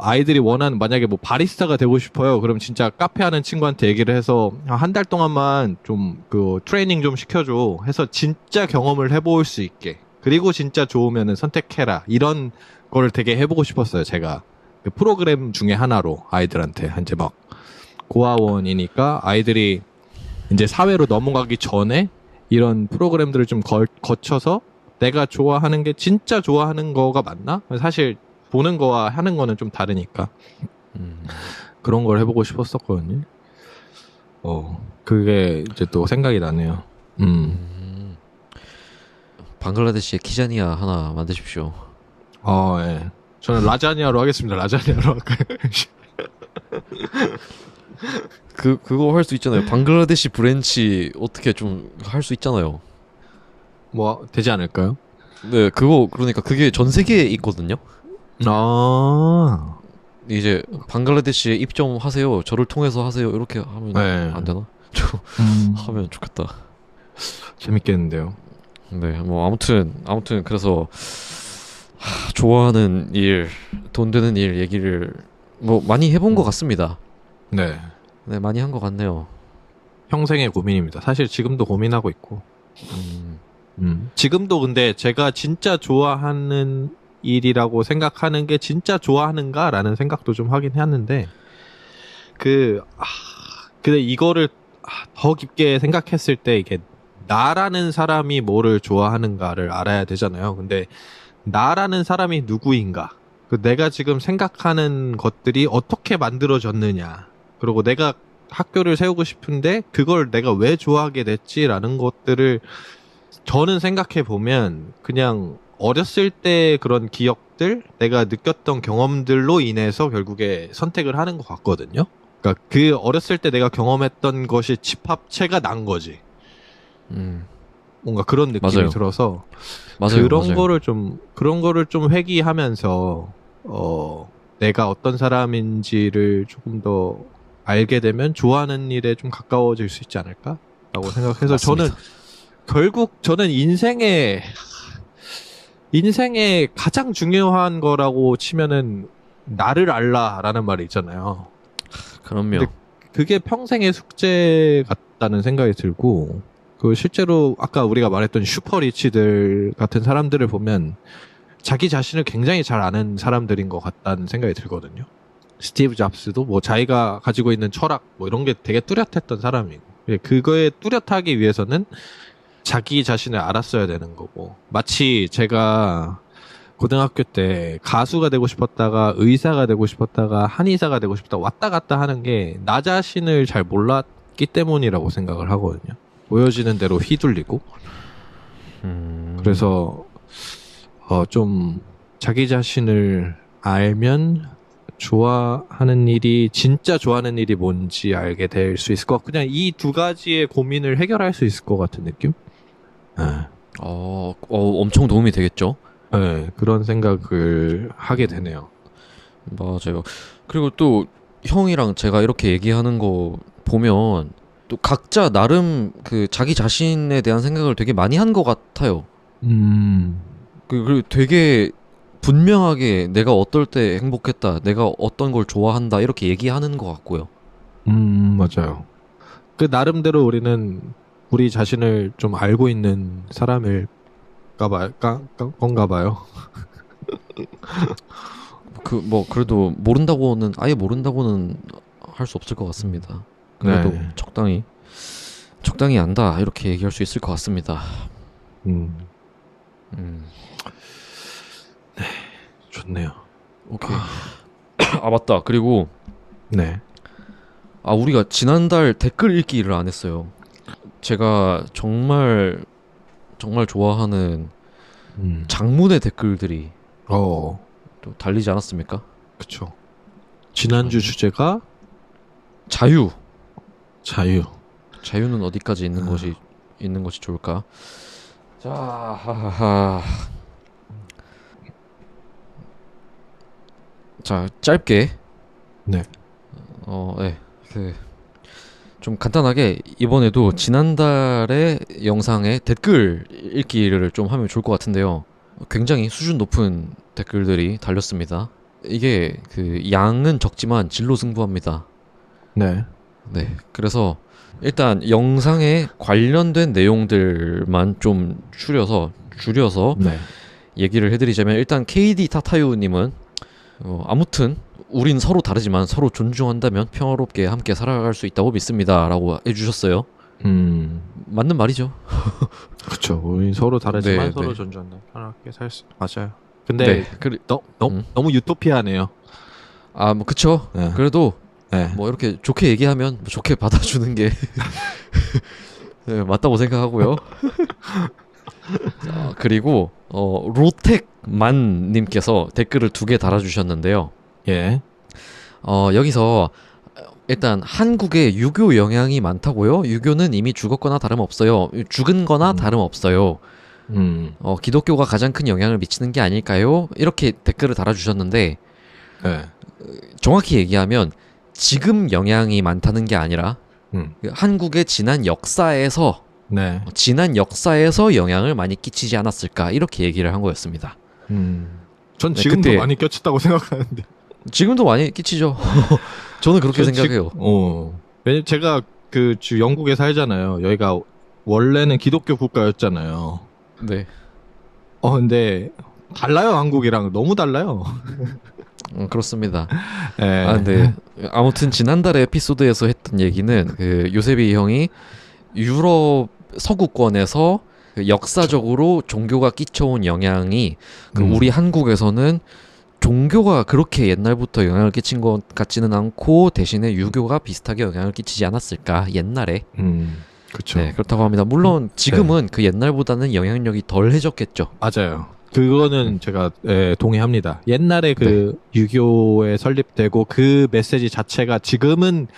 아이들이 원하는 만약에 뭐 바리스타가 되고 싶어요. 그럼 진짜 카페 하는 친구한테 얘기를 해서 한 달 동안만 좀 그 트레이닝 좀 시켜줘 해서 진짜 경험을 해볼 수 있게 그리고 진짜 좋으면은 선택해라 이런 거를 되게 해보고 싶었어요. 제가 그 프로그램 중에 하나로 아이들한테 이제 막 고아원이니까 아이들이 이제 사회로 넘어가기 전에 이런 프로그램들을 좀 거쳐서 내가 좋아하는 게 진짜 좋아하는 거가 맞나? 사실 보는 거와 하는 거는 좀 다르니까 그런 걸 해보고 싶었었거든요. 그게 이제 또 생각이 나네요. 방글라데시에 키자니아 하나 만드십시오. 예. 저는 라자니아로 하겠습니다. 라자니아로 할까요? 그거 할 수 있잖아요. 방글라데시 브랜치 어떻게 좀 할 수 있잖아요. 뭐 되지 않을까요? 네, 그거 그러니까 그게 전 세계에 있거든요. 이제 방글라데시에 입점하세요. 저를 통해서 하세요. 이렇게 하면 네. 안 되나? 하면 좋겠다. 재밌겠는데요. 네, 뭐 아무튼 그래서 좋아하는 일, 돈 되는 일 얘기를 뭐 많이 해본 것 같습니다. 네. 네, 많이 한 것 같네요. 평생의 고민입니다. 사실 지금도 고민하고 있고. 지금도 근데 제가 진짜 좋아하는 일이라고 생각하는 게 진짜 좋아하는가라는 생각도 좀 하긴 했는데 근데 이거를 더 깊게 생각했을 때 이게 나라는 사람이 뭐를 좋아하는가를 알아야 되잖아요. 근데 나라는 사람이 누구인가? 내가 지금 생각하는 것들이 어떻게 만들어졌느냐? 그리고 내가 학교를 세우고 싶은데 그걸 내가 왜 좋아하게 됐지라는 것들을 저는 생각해 보면 그냥 어렸을 때 그런 기억들, 내가 느꼈던 경험들로 인해서 결국에 선택을 하는 것 같거든요. 그러니까 그 어렸을 때 내가 경험했던 것이 집합체가 난 거지. 음, 뭔가 그런 느낌이 맞아요. 들어서 맞아요, 그런 맞아요. 거를 좀 회귀하면서 내가 어떤 사람인지를 조금 더 알게 되면 좋아하는 일에 좀 가까워질 수 있지 않을까라고 생각해서 저는 맞습니다. 결국 저는 인생의 가장 중요한 거라고 치면은 나를 알라라는 말이 있잖아요. 그럼요. 근데 그게 평생의 숙제 같다는 생각이 들고, 그 실제로 아까 우리가 말했던 슈퍼리치들 같은 사람들을 보면 자기 자신을 굉장히 잘 아는 사람들인 것 같다는 생각이 들거든요. 스티브 잡스도 뭐 자기가 가지고 있는 철학 뭐 이런 게 되게 뚜렷했던 사람이고, 그거에 뚜렷하기 위해서는 자기 자신을 알았어야 되는 거고, 마치 제가 고등학교 때 가수가 되고 싶었다가 의사가 되고 싶었다가 한의사가 되고 싶다 왔다 갔다 하는 게 나 자신을 잘 몰랐기 때문이라고 생각을 하거든요. 보여지는 대로 휘둘리고. 그래서 좀 자기 자신을 알면 좋아하는 일이 진짜 좋아하는 일이 뭔지 알게 될 수 있을 것 같고, 그냥 이 두 가지의 고민을 해결할 수 있을 것 같은 느낌? 네. 엄청 도움이 되겠죠? 네, 그런 생각을 하게 되네요. 맞아요. 그리고 또 형이랑 제가 이렇게 얘기하는 거 보면 또 각자 나름 그 자기 자신에 대한 생각을 되게 많이 한 것 같아요. 그리고 되게 분명하게 내가 어떨 때 행복했다, 내가 어떤 걸 좋아한다 이렇게 얘기하는 것 같고요. 맞아요. 그 나름대로 우리는 우리 자신을 좀 알고 있는 건가 봐요. 그래도 모른다고는 아예 모른다고는 할 수 없을 것 같습니다. 그래도 네. 적당히 안다 이렇게 얘기할 수 있을 것 같습니다. 음, 음, 좋네요. 오케이. 아 맞다. 그리고 네. 우리가 지난달 댓글 읽기를 안 했어요. 제가 정말 정말 좋아하는 음. 장문의 댓글들이 어, 또 달리지 않았습니까? 그쵸. 지난주 주제가 자유. 자유. 자유는 어디까지 있는 것이 좋을까? 자, 하하하. 자, 짧게. 네. 네. 좀 간단하게 이번에도 지난달의 영상에 댓글 읽기를 좀 하면 좋을 것 같은데요. 굉장히 수준 높은 댓글들이 달렸습니다. 이게 양은 적지만 질로 승부합니다. 네. 네. 그래서 일단 영상에 관련된 내용들만 좀 줄여서 네. 얘기를 해드리자면, 일단 KD 타타유님은 아무튼 우린 서로 다르지만 서로 존중한다면 평화롭게 함께 살아갈 수 있다고 믿습니다 라고 해주셨어요. 맞는 말이죠. 그쵸. 우리 서로 다르지만 네, 서로 네. 존중한다. 편하게 맞아요. 근데 네. 너무 유토피아네요. 뭐 그쵸. 네. 그래도 네. 뭐 이렇게 좋게 얘기하면 뭐 좋게 받아주는 게 네, 맞다고 생각하고요. 그리고 로텍만님께서 댓글을 2개 달아주셨는데요. 예. 여기서 일단 한국에 유교 영향이 많다고요? 유교는 이미 죽었거나 다름없어요. 죽은 거나 다름없어요. 기독교가 가장 큰 영향을 미치는 게 아닐까요? 이렇게 댓글을 달아주셨는데, 네. 정확히 얘기하면 지금 영향이 많다는 게 아니라 음. 한국의 지난 역사에서 영향을 많이 끼치지 않았을까, 이렇게 얘기를 한 거였습니다. 전 네, 지금도 그때- 많이 꼈다고 생각하는데. 지금도 많이 끼치죠. 저는 그렇게 저 생각해요. 왜냐면 제가 영국에 살잖아요. 여기가 원래는 기독교 국가였잖아요. 네. 근데 달라요. 한국이랑 너무 달라요. 그렇습니다. 예. 근데 아무튼 지난달에 에피소드에서 했던 얘기는 요세비 형이 유럽 서구권에서 그 역사적으로 종교가 끼쳐온 영향이 그 음. 우리 한국에서는 종교가 그렇게 옛날부터 영향을 끼친 것 같지는 않고 대신에 유교가 비슷하게 영향을 끼치지 않았을까 옛날에. 그렇죠. 네, 그렇다고 합니다. 물론 지금은 그 옛날보다는 영향력이 덜해졌겠죠. 맞아요. 그거는 제가 동의합니다. 옛날에 그 유교에 설립되고 그 메시지 자체가 지금은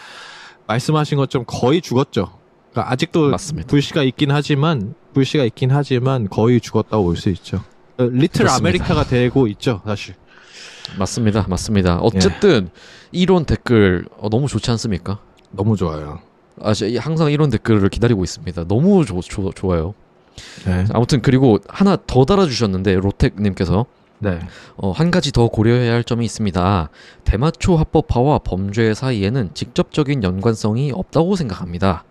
말씀하신 것처럼 거의 죽었죠. 그러니까 아직도 맞습니다. 불씨가 있긴 하지만 거의 죽었다고 볼 수 있죠. 리틀 그렇습니다. 아메리카가 되고 있죠, 사실. 맞습니다. 맞습니다. 어쨌든 이런 댓글 너무 좋지 않습니까? 너무 좋아요. 항상 이런 댓글을 기다리고 있습니다. 너무 좋아요. 네. 아무튼 그리고 하나 더 달아주셨는데 로텍님께서 네. 한 가지 더 고려해야 할 점이 있습니다. 대마초 합법화와 범죄 사이에는 직접적인 연관성이 없다고 생각합니다.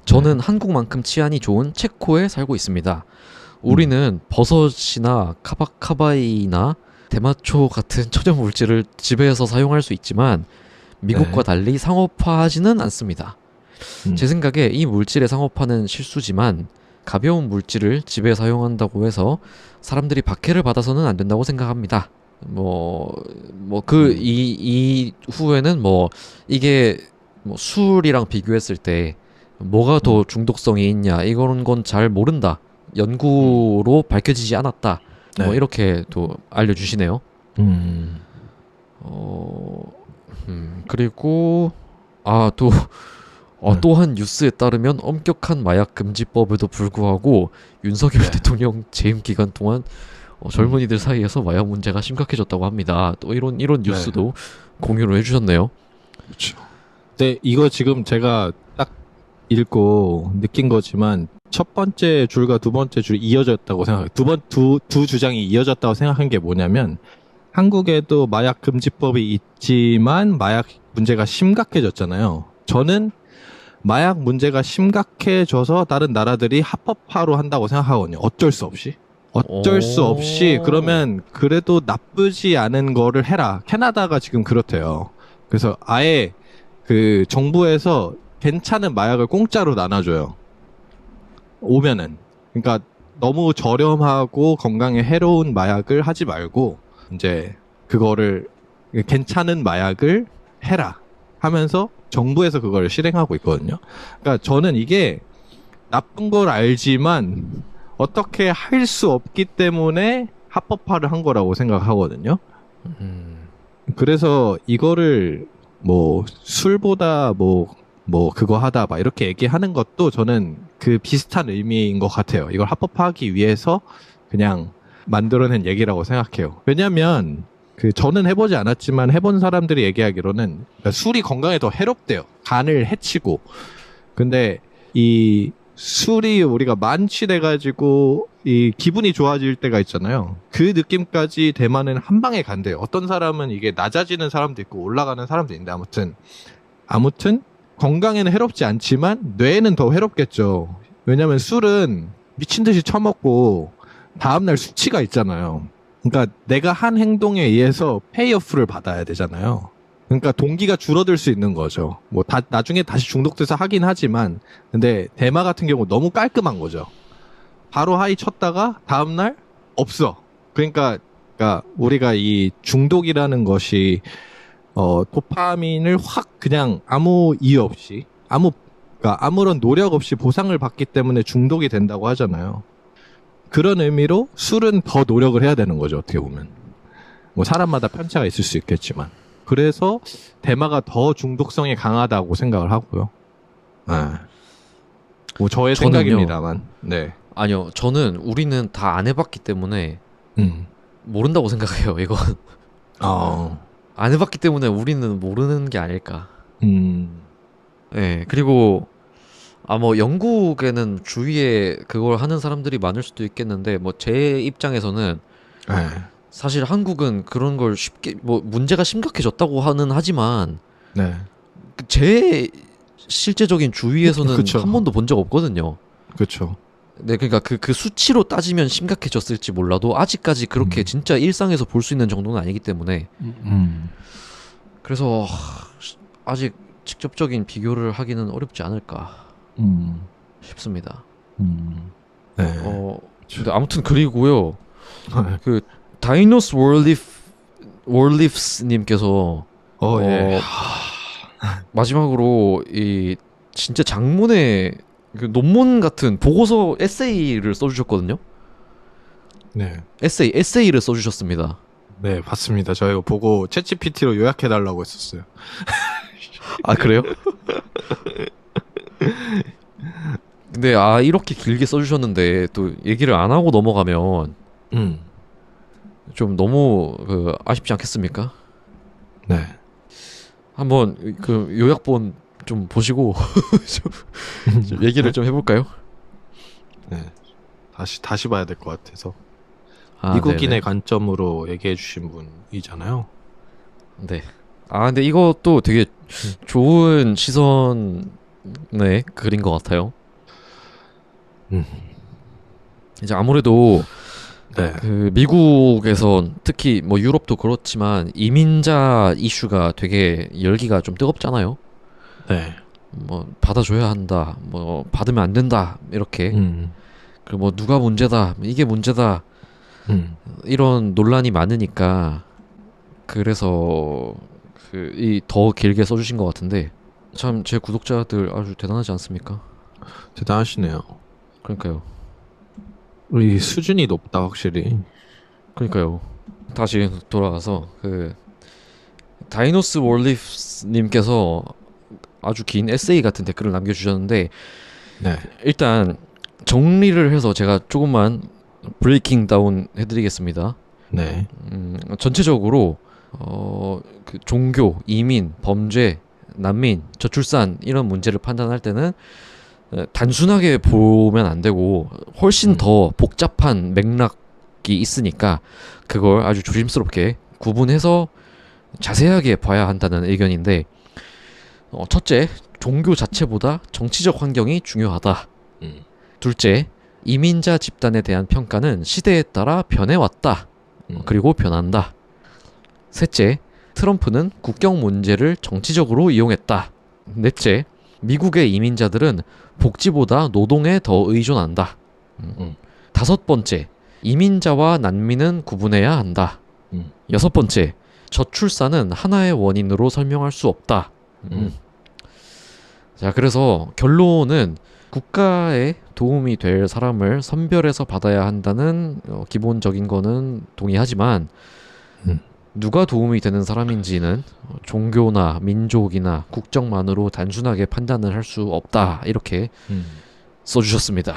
저는 한국만큼 치안이 좋은 체코에 살고 있습니다. 우리는 버섯이나 카바카바이나 대마초 같은 천연 물질을 집에서 사용할 수 있지만 미국과 달리 상업화하지는 않습니다. 제 생각에 이 물질의 상업화는 실수지만 가벼운 물질을 집에 사용한다고 해서 사람들이 박해를 받아서는 안 된다고 생각합니다. 이 후에는 이게 술이랑 비교했을 때 뭐가 더 중독성이 있냐 이거는 건 잘 모른다. 연구로 밝혀지지 않았다. 네. 이렇게 또 알려주시네요. 음. 그리고 또한 뉴스에 따르면 엄격한 마약 금지법에도 불구하고 윤석열 대통령 재임 기간 동안 젊은이들 사이에서 마약 문제가 심각해졌다고 합니다. 또 이런 뉴스도 공유를 해주셨네요. 그렇죠. 네, 이거 지금 제가 딱 읽고 느낀 거지만 첫 번째 줄과 두 번째 줄이 이어졌다고 생각해요. 두 주장이 이어졌다고 생각한 게 뭐냐면 한국에도 마약 금지법이 있지만 마약 문제가 심각해졌잖아요. 저는 마약 문제가 심각해져서 다른 나라들이 합법화로 한다고 생각하거든요. 어쩔 수 없이. 그러면 그래도 나쁘지 않은 거를 해라. 캐나다가 지금 그렇대요. 그래서 아예 그 정부에서 괜찮은 마약을 공짜로 나눠줘요. 오면은. 그러니까 너무 저렴하고 건강에 해로운 마약을 하지 말고 이제 그거를 괜찮은 마약을 해라 하면서 정부에서 그걸 실행하고 있거든요. 그러니까 저는 이게 나쁜 걸 알지만 어떻게 할 수 없기 때문에 합법화를 한 거라고 생각하거든요. 그래서 이거를 술보다 그거 하다 막 이렇게 얘기하는 것도 저는 그 비슷한 의미인 것 같아요. 이걸 합법화하기 위해서 그냥 만들어낸 얘기라고 생각해요. 왜냐면 저는 해보지 않았지만 해본 사람들이 얘기하기로는 술이 건강에 더 해롭대요. 간을 해치고. 근데 이 술이 우리가 만취돼가지고 이 기분이 좋아질 때가 있잖아요. 그 느낌까지 대만은 한 방에 간대요. 어떤 사람은 이게 낮아지는 사람도 있고 올라가는 사람도 있는데 아무튼 건강에는 해롭지 않지만 뇌에는 더 해롭겠죠. 왜냐면 술은 미친 듯이 처먹고 다음날 수치가 있잖아요. 그러니까 내가 한 행동에 의해서 페이오프를 받아야 되잖아요. 그러니까 동기가 줄어들 수 있는 거죠. 나중에 다시 중독돼서 하긴 하지만, 근데 대마 같은 경우 너무 깔끔한 거죠. 바로 하이 쳤다가 다음날 없어. 그러니까 우리가 이 중독이라는 것이 도파민을 확 그냥 아무 이유 없이 아무런 노력 없이 보상을 받기 때문에 중독이 된다고 하잖아요. 그런 의미로 술은 더 노력을 해야 되는 거죠, 어떻게 보면. 사람마다 편차가 있을 수 있겠지만. 그래서 대마가 더 중독성이 강하다고 생각을 하고요. 저의 저는요, 생각입니다만. 네. 아니요, 우리는 다 안 해봤기 때문에 모른다고 생각해요, 이건. 안 해봤기 때문에 우리는 모르는 게 아닐까. 네, 그리고 영국에는 주위에 그걸 하는 사람들이 많을 수도 있겠는데 제 입장에서는 사실 한국은 그런 걸 쉽게 문제가 심각해졌다고 하지만 네. 제 실제적인 주위에서는 그쵸. 한 번도 본 적 없거든요. 그렇죠. 네, 그러니까 그 수치로 따지면 심각해졌을지 몰라도 아직까지 그렇게 진짜 일상에서 볼 수 있는 정도는 아니기 때문에 그래서 아직 직접적인 비교를 하기는 어렵지 않을까 싶습니다. 네. 근데 아무튼 그리고요. 그 다이노스 월리프스 님께서 예. 마지막으로 이 진짜 장문의 그 논문 같은 보고서 에세이를 써주셨거든요. 네. 에세이를 써주셨습니다. 네, 봤습니다. 저 이거 보고 챗GPT로 요약해달라고 했었어요. 아 그래요? 근데 이렇게 길게 써주셨는데 또 얘기를 안 하고 넘어가면 좀 너무 아쉽지 않겠습니까? 네. 한번 그 요약본 좀 보시고 좀 얘기를 좀 해볼까요? 네. 다시 봐야 될 것 같아서. 아, 미국인의 네네. 관점으로 얘기해 주신 분이잖아요. 네. 근데 이것도 되게 좋은 시선의 글인 것 같아요. 음. 이제 아무래도 네. 그 미국에선 특히 뭐 유럽도 그렇지만 이민자 이슈가 되게 열기가 좀 뜨겁잖아요. 네. 뭐 받아줘야 한다, 뭐 받으면 안 된다 이렇게. 음. 그리고 뭐 누가 문제다, 이게 문제다 이런 논란이 많으니까 그래서 이 더 길게 써주신 것 같은데 참 제 구독자들 아주 대단하지 않습니까? 대단하시네요. 그러니까요. 우리 수준이 높다, 확실히. 그러니까요. 다시 돌아가서 그 다이노스 월리프스 님께서 아주 긴 에세이 같은 댓글을 남겨주셨는데 네. 일단 정리를 해서 제가 조금만 브레이킹 다운 해드리겠습니다. 네. 전체적으로 그 종교, 이민, 범죄, 난민, 저출산 이런 문제를 판단할 때는 단순하게 보면 안 되고 훨씬 더 복잡한 맥락이 있으니까 그걸 아주 조심스럽게 구분해서 자세하게 봐야 한다는 의견인데 첫째, 종교 자체보다 정치적 환경이 중요하다. 둘째, 이민자 집단에 대한 평가는 시대에 따라 변해왔다. 그리고 변한다. 셋째, 트럼프는 국경 문제를 정치적으로 이용했다. 넷째, 미국의 이민자들은 복지보다 노동에 더 의존한다. 다섯 번째, 이민자와 난민은 구분해야 한다. 여섯 번째, 저출산은 하나의 원인으로 설명할 수 없다. 자, 그래서 결론은 국가에 도움이 될 사람을 선별해서 받아야 한다는 기본적인 거는 동의하지만 누가 도움이 되는 사람인지는 종교나 민족이나 국적만으로 단순하게 판단을 할 수 없다. 이렇게 써주셨습니다.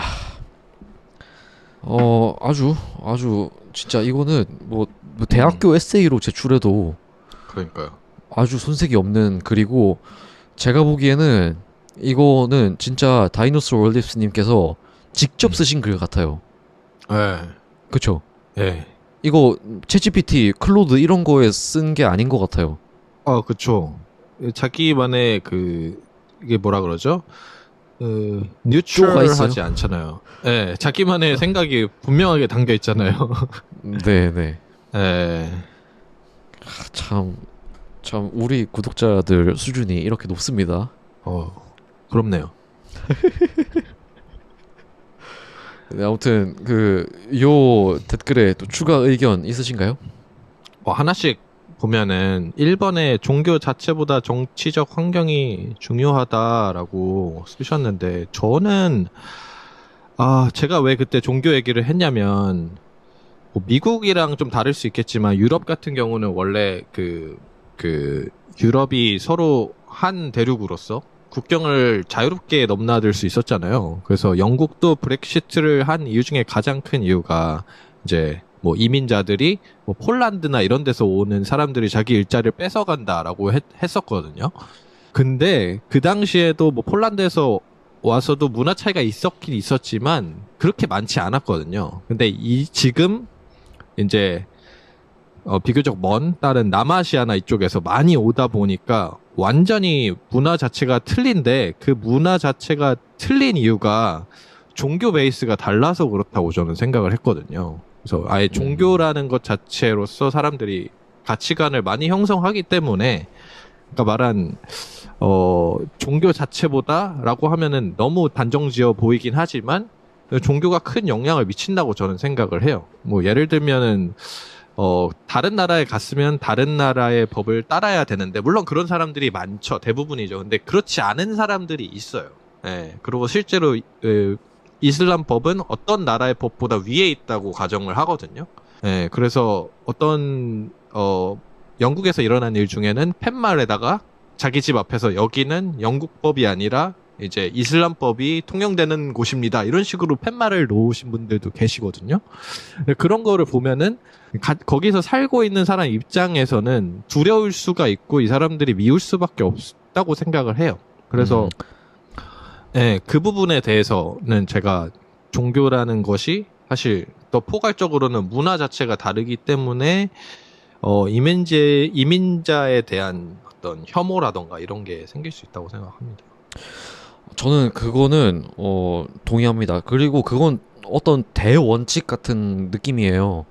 아주 진짜 이거는 뭐 대학교 에세이로 제출해도 그러니까요. 아주 손색이 없는 글이고 제가 보기에는 이거는 진짜 다이노스 월립스님께서 직접 쓰신 글 같아요. 네. 그쵸? 네. 이거 챗GPT, 클로드 이런 거에 쓴 게 아닌 것 같아요. 그쵸. 자기만의 이게 뭐라 그러죠? 뉴트럴하지 않잖아요. 네, 자기만의 생각이 분명하게 담겨 있잖아요. 네네. 네. 참 우리 구독자들 수준이 이렇게 높습니다. 부럽네요. 네, 아무튼 요 댓글에 또 추가 의견 있으신가요? 하나씩 보면은 1번에 종교 자체보다 정치적 환경이 중요하다라고 쓰셨는데 저는 제가 왜 그때 종교 얘기를 했냐면 뭐 미국이랑 좀 다를 수 있겠지만 유럽 같은 경우는 원래 유럽이 서로 한 대륙으로서 국경을 자유롭게 넘나들 수 있었잖아요. 그래서 영국도 브렉시트를 한 이유 중에 가장 큰 이유가 이제 뭐 이민자들이 뭐 폴란드나 이런 데서 오는 사람들이 자기 일자리를 뺏어간다라고 했었거든요. 근데 그 당시에도 뭐 폴란드에서 와서도 문화 차이가 있었긴 있었지만 그렇게 많지 않았거든요. 근데 지금 이제 비교적 먼 다른 남아시아나 이쪽에서 많이 오다 보니까 완전히 문화 자체가 틀린데 그 문화 자체가 틀린 이유가 종교 베이스가 달라서 그렇다고 저는 생각을 했거든요. 그래서 아예 종교라는 것 자체로서 사람들이 가치관을 많이 형성하기 때문에 그러니까 말한 종교 자체보다라고 하면은 너무 단정지어 보이긴 하지만 종교가 큰 영향을 미친다고 저는 생각을 해요. 뭐 예를 들면은 다른 나라에 갔으면 다른 나라의 법을 따라야 되는데, 물론 그런 사람들이 많죠. 대부분이죠. 근데 그렇지 않은 사람들이 있어요. 예. 그리고 실제로 이슬람 법은 어떤 나라의 법보다 위에 있다고 가정을 하거든요. 예. 그래서 영국에서 일어난 일 중에는 팻말에다가 자기 집 앞에서 여기는 영국법이 아니라 이제 이슬람법이 통용되는 곳입니다, 이런 식으로 팻말을 놓으신 분들도 계시거든요. 그런 거를 보면은 거기서 살고 있는 사람 입장에서는 두려울 수가 있고 이 사람들이 미울 수밖에 없다고 생각을 해요. 그래서 예, 그 부분에 대해서는 제가 종교라는 것이 사실 더 포괄적으로는 문화 자체가 다르기 때문에 이민자에 대한 어떤 혐오라던가 이런 게 생길 수 있다고 생각합니다. 저는 그거는 동의합니다. 그리고 그건 어떤 대원칙 같은 느낌이에요.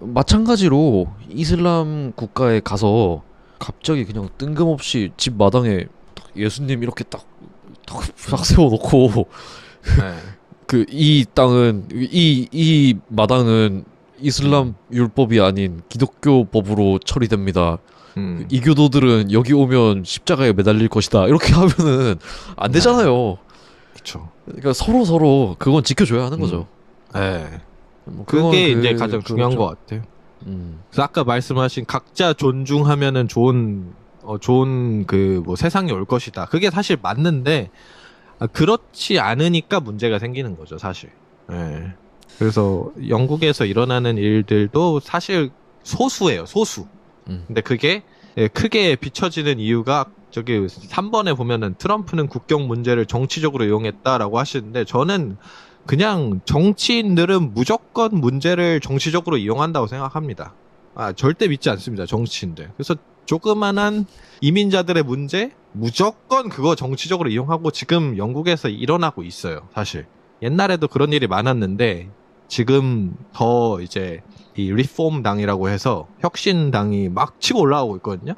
마찬가지로 이슬람 국가에 가서 갑자기 그냥 뜬금없이 집 마당에 딱 예수님 이렇게 딱 세워놓고 네. 이 땅은 이 마당은 이슬람 율법이 아닌 기독교 법으로 처리됩니다. 이교도들은 여기 오면 십자가에 매달릴 것이다, 이렇게 하면은 안 되잖아요. 그렇죠. 그러니까 서로 그건 지켜줘야 하는 거죠. 네. 뭐 그게 이제 가장 중요한 것 같아요. 그래서 아까 말씀하신 각자 존중하면은 좋은 그 뭐 세상이 올 것이다, 그게 사실 맞는데 그렇지 않으니까 문제가 생기는 거죠, 사실. 네. 그래서 영국에서 일어나는 일들도 사실 소수예요, 소수. 근데 그게 크게 비춰지는 이유가 저기 3번에 보면은 트럼프는 국경 문제를 정치적으로 이용했다라고 하시는데, 저는 그냥 정치인들은 무조건 문제를 정치적으로 이용한다고 생각합니다. 절대 믿지 않습니다, 정치인들. 그래서 조그만한 이민자들의 문제 무조건 그거 정치적으로 이용하고 지금 영국에서 일어나고 있어요, 사실. 옛날에도 그런 일이 많았는데 지금 더 이제 이 리폼 당이라고 해서 혁신당이 막 치고 올라오고 있거든요.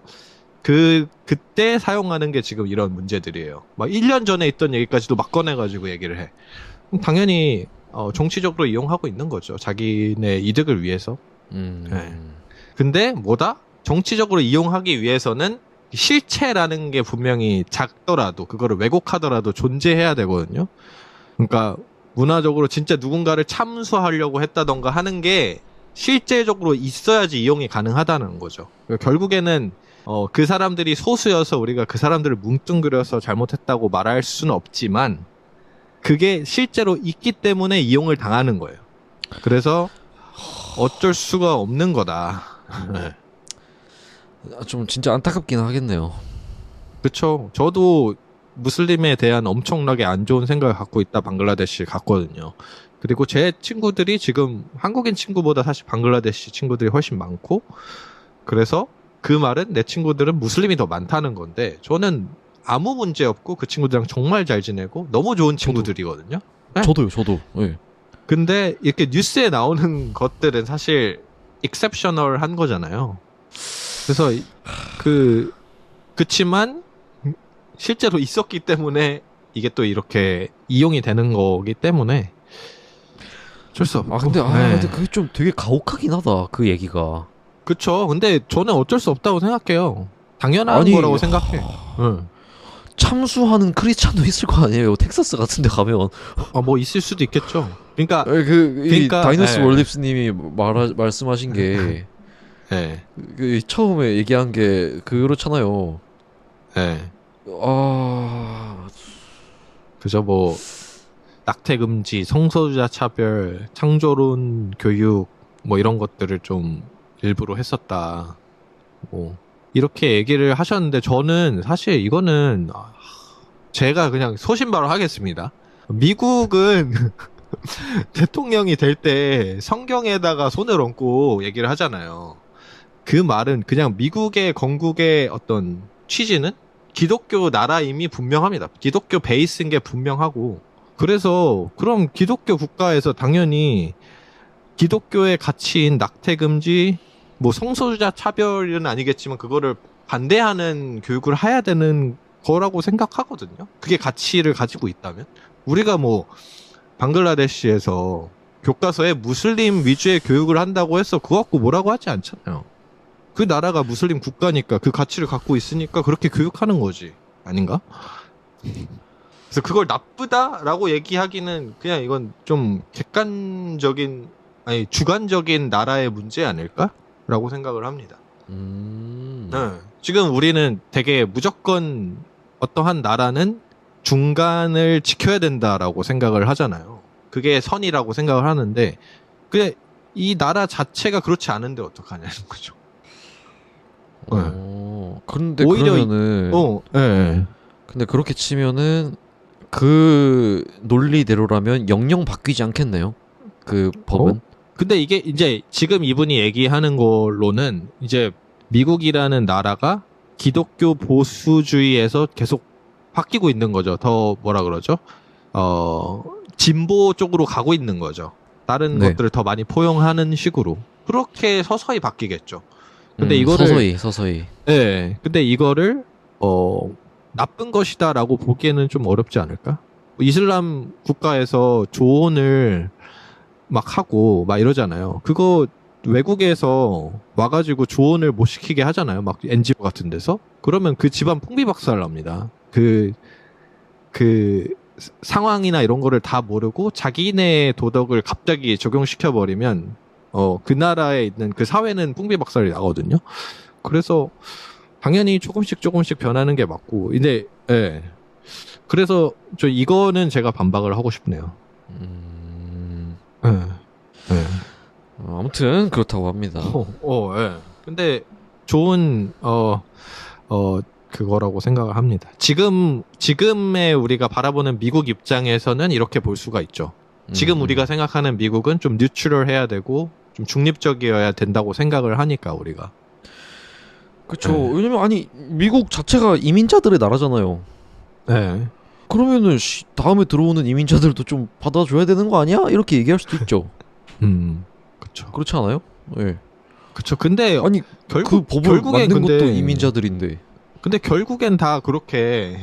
그때 사용하는 게 지금 이런 문제들이에요. 막 1년 전에 있던 얘기까지도 막 꺼내가지고 얘기를 해. 당연히 정치적으로 이용하고 있는 거죠, 자기네 이득을 위해서. 네. 근데 정치적으로 이용하기 위해서는 실체라는 게 분명히 작더라도 그거를 왜곡하더라도 존재해야 되거든요. 그러니까 문화적으로 진짜 누군가를 참수하려고 했다던가 하는 게 실제적으로 있어야지 이용이 가능하다는 거죠. 그러니까 결국에는 그 사람들이 소수여서 우리가 그 사람들을 뭉뚱그려서 잘못했다고 말할 수는 없지만 그게 실제로 있기 때문에 이용을 당하는 거예요. 그래서 어쩔 수가 없는 거다. 네. 좀 진짜 안타깝긴 하겠네요. 그쵸. 저도 무슬림에 대한 엄청나게 안 좋은 생각을 갖고 있다 방글라데시에 갔거든요. 그리고 제 친구들이 지금 한국인 친구보다 사실 방글라데시 친구들이 훨씬 많고, 그래서 그 말은 내 친구들은 무슬림이 더 많다는 건데, 저는 아무 문제 없고 그 친구들이랑 정말 잘 지내고 너무 좋은 친구들이거든요. 네. 저도. 네. 근데 이렇게 뉴스에 나오는 것들은 사실 익셉셔널한 거잖아요. 그래서 그치만 실제로 있었기 때문에 이게 또 이렇게 이용이 되는 거기 때문에 어쩔 수 없고. 근데 그게 좀 되게 가혹하긴 하다, 그 얘기가. 그쵸. 근데 저는 어쩔 수 없다고 생각해요. 당연한 거라고 생각해. 참수하는 크리스찬도 있을 거 아니에요, 텍사스 같은 데 가면. 뭐 있을 수도 있겠죠. 그러니까 다이너스 월립스님이 말씀하신 게 처음에 얘기한 게 그렇잖아요. 그죠. 뭐 낙태 금지, 성소수자 차별, 창조론 교육 뭐 이런 것들을 좀 일부러 했었다, 뭐 이렇게 얘기를 하셨는데, 저는 사실 이거는 제가 그냥 소신발언 하겠습니다. 미국은 대통령이 될 때 성경에다가 손을 얹고 얘기를 하잖아요. 그 말은 그냥 미국의 건국의 어떤 취지는 기독교 나라임이 분명합니다. 기독교 베이스인 게 분명하고, 그래서 그럼 기독교 국가에서 당연히 기독교의 가치인 낙태 금지, 뭐 성소수자 차별은 아니겠지만 그거를 반대하는 교육을 해야 되는 거라고 생각하거든요. 그게 가치를 가지고 있다면. 우리가 뭐 방글라데시에서 교과서에 무슬림 위주의 교육을 한다고 해서 그거 갖고 뭐라고 하지 않잖아요. 그 나라가 무슬림 국가니까 그 가치를 갖고 있으니까 그렇게 교육하는 거지. 아닌가? 그래서 그걸 나쁘다라고 얘기하기는 그냥 이건 좀 객관적인, 아니, 주관적인 나라의 문제 아닐까라고 생각을 합니다. 네. 지금 우리는 되게 무조건 어떠한 나라는 중간을 지켜야 된다라고 생각을 하잖아요. 그게 선이라고 생각을 하는데, 그게 이 나라 자체가 그렇지 않은데 어떡하냐는 거죠. 그런데 오히려 그러면은 예. 근데 그렇게 치면은 그 논리대로라면 영영 바뀌지 않겠네요. 그 법은. 근데 이게 이제 지금 이분이 얘기하는 걸로는 이제 미국이라는 나라가 기독교 보수주의에서 계속 바뀌고 있는 거죠. 더 뭐라 그러죠? 진보 쪽으로 가고 있는 거죠. 다른 네. 것들을 더 많이 포용하는 식으로. 그렇게 서서히 바뀌겠죠. 근데 이거를 서서히. 네. 근데 이거를 나쁜 것이다라고 보기에는 좀 어렵지 않을까? 이슬람 국가에서 조언을 막 하고 막 이러잖아요. 그거 외국에서 와가지고 조언을 못 시키게 하잖아요. 막 NGO 같은 데서. 그러면 그 집안 풍비박살 납니다. 그 상황이나 이런 거를 다 모르고 자기네 도덕을 갑자기 적용시켜버리면 그 나라에 있는 그 사회는 풍비박살이 나거든요. 그래서 당연히 조금씩 변하는 게 맞고, 근데 예. 그래서 저 이거는 제가 반박을 하고 싶네요. 예. 예. 아무튼 그렇다고 합니다. 예. 근데 좋은 그거라고 생각을 합니다. 지금의 우리가 바라보는 미국 입장에서는 이렇게 볼 수가 있죠. 지금 우리가 생각하는 미국은 좀 뉴트럴해야 되고 좀 중립적이어야 된다고 생각을 하니까 우리가. 그렇죠. 왜냐면 아니 미국 자체가 이민자들의 나라잖아요. 네. 그러면은 다음에 들어오는 이민자들도 좀 받아줘야 되는 거 아니야? 이렇게 얘기할 수도 있죠. 그렇죠. 그렇지 않아요? 예. 그렇죠. 근데 아니 그 법을 만든 것도 이민자들인데. 근데 결국엔 다 그렇게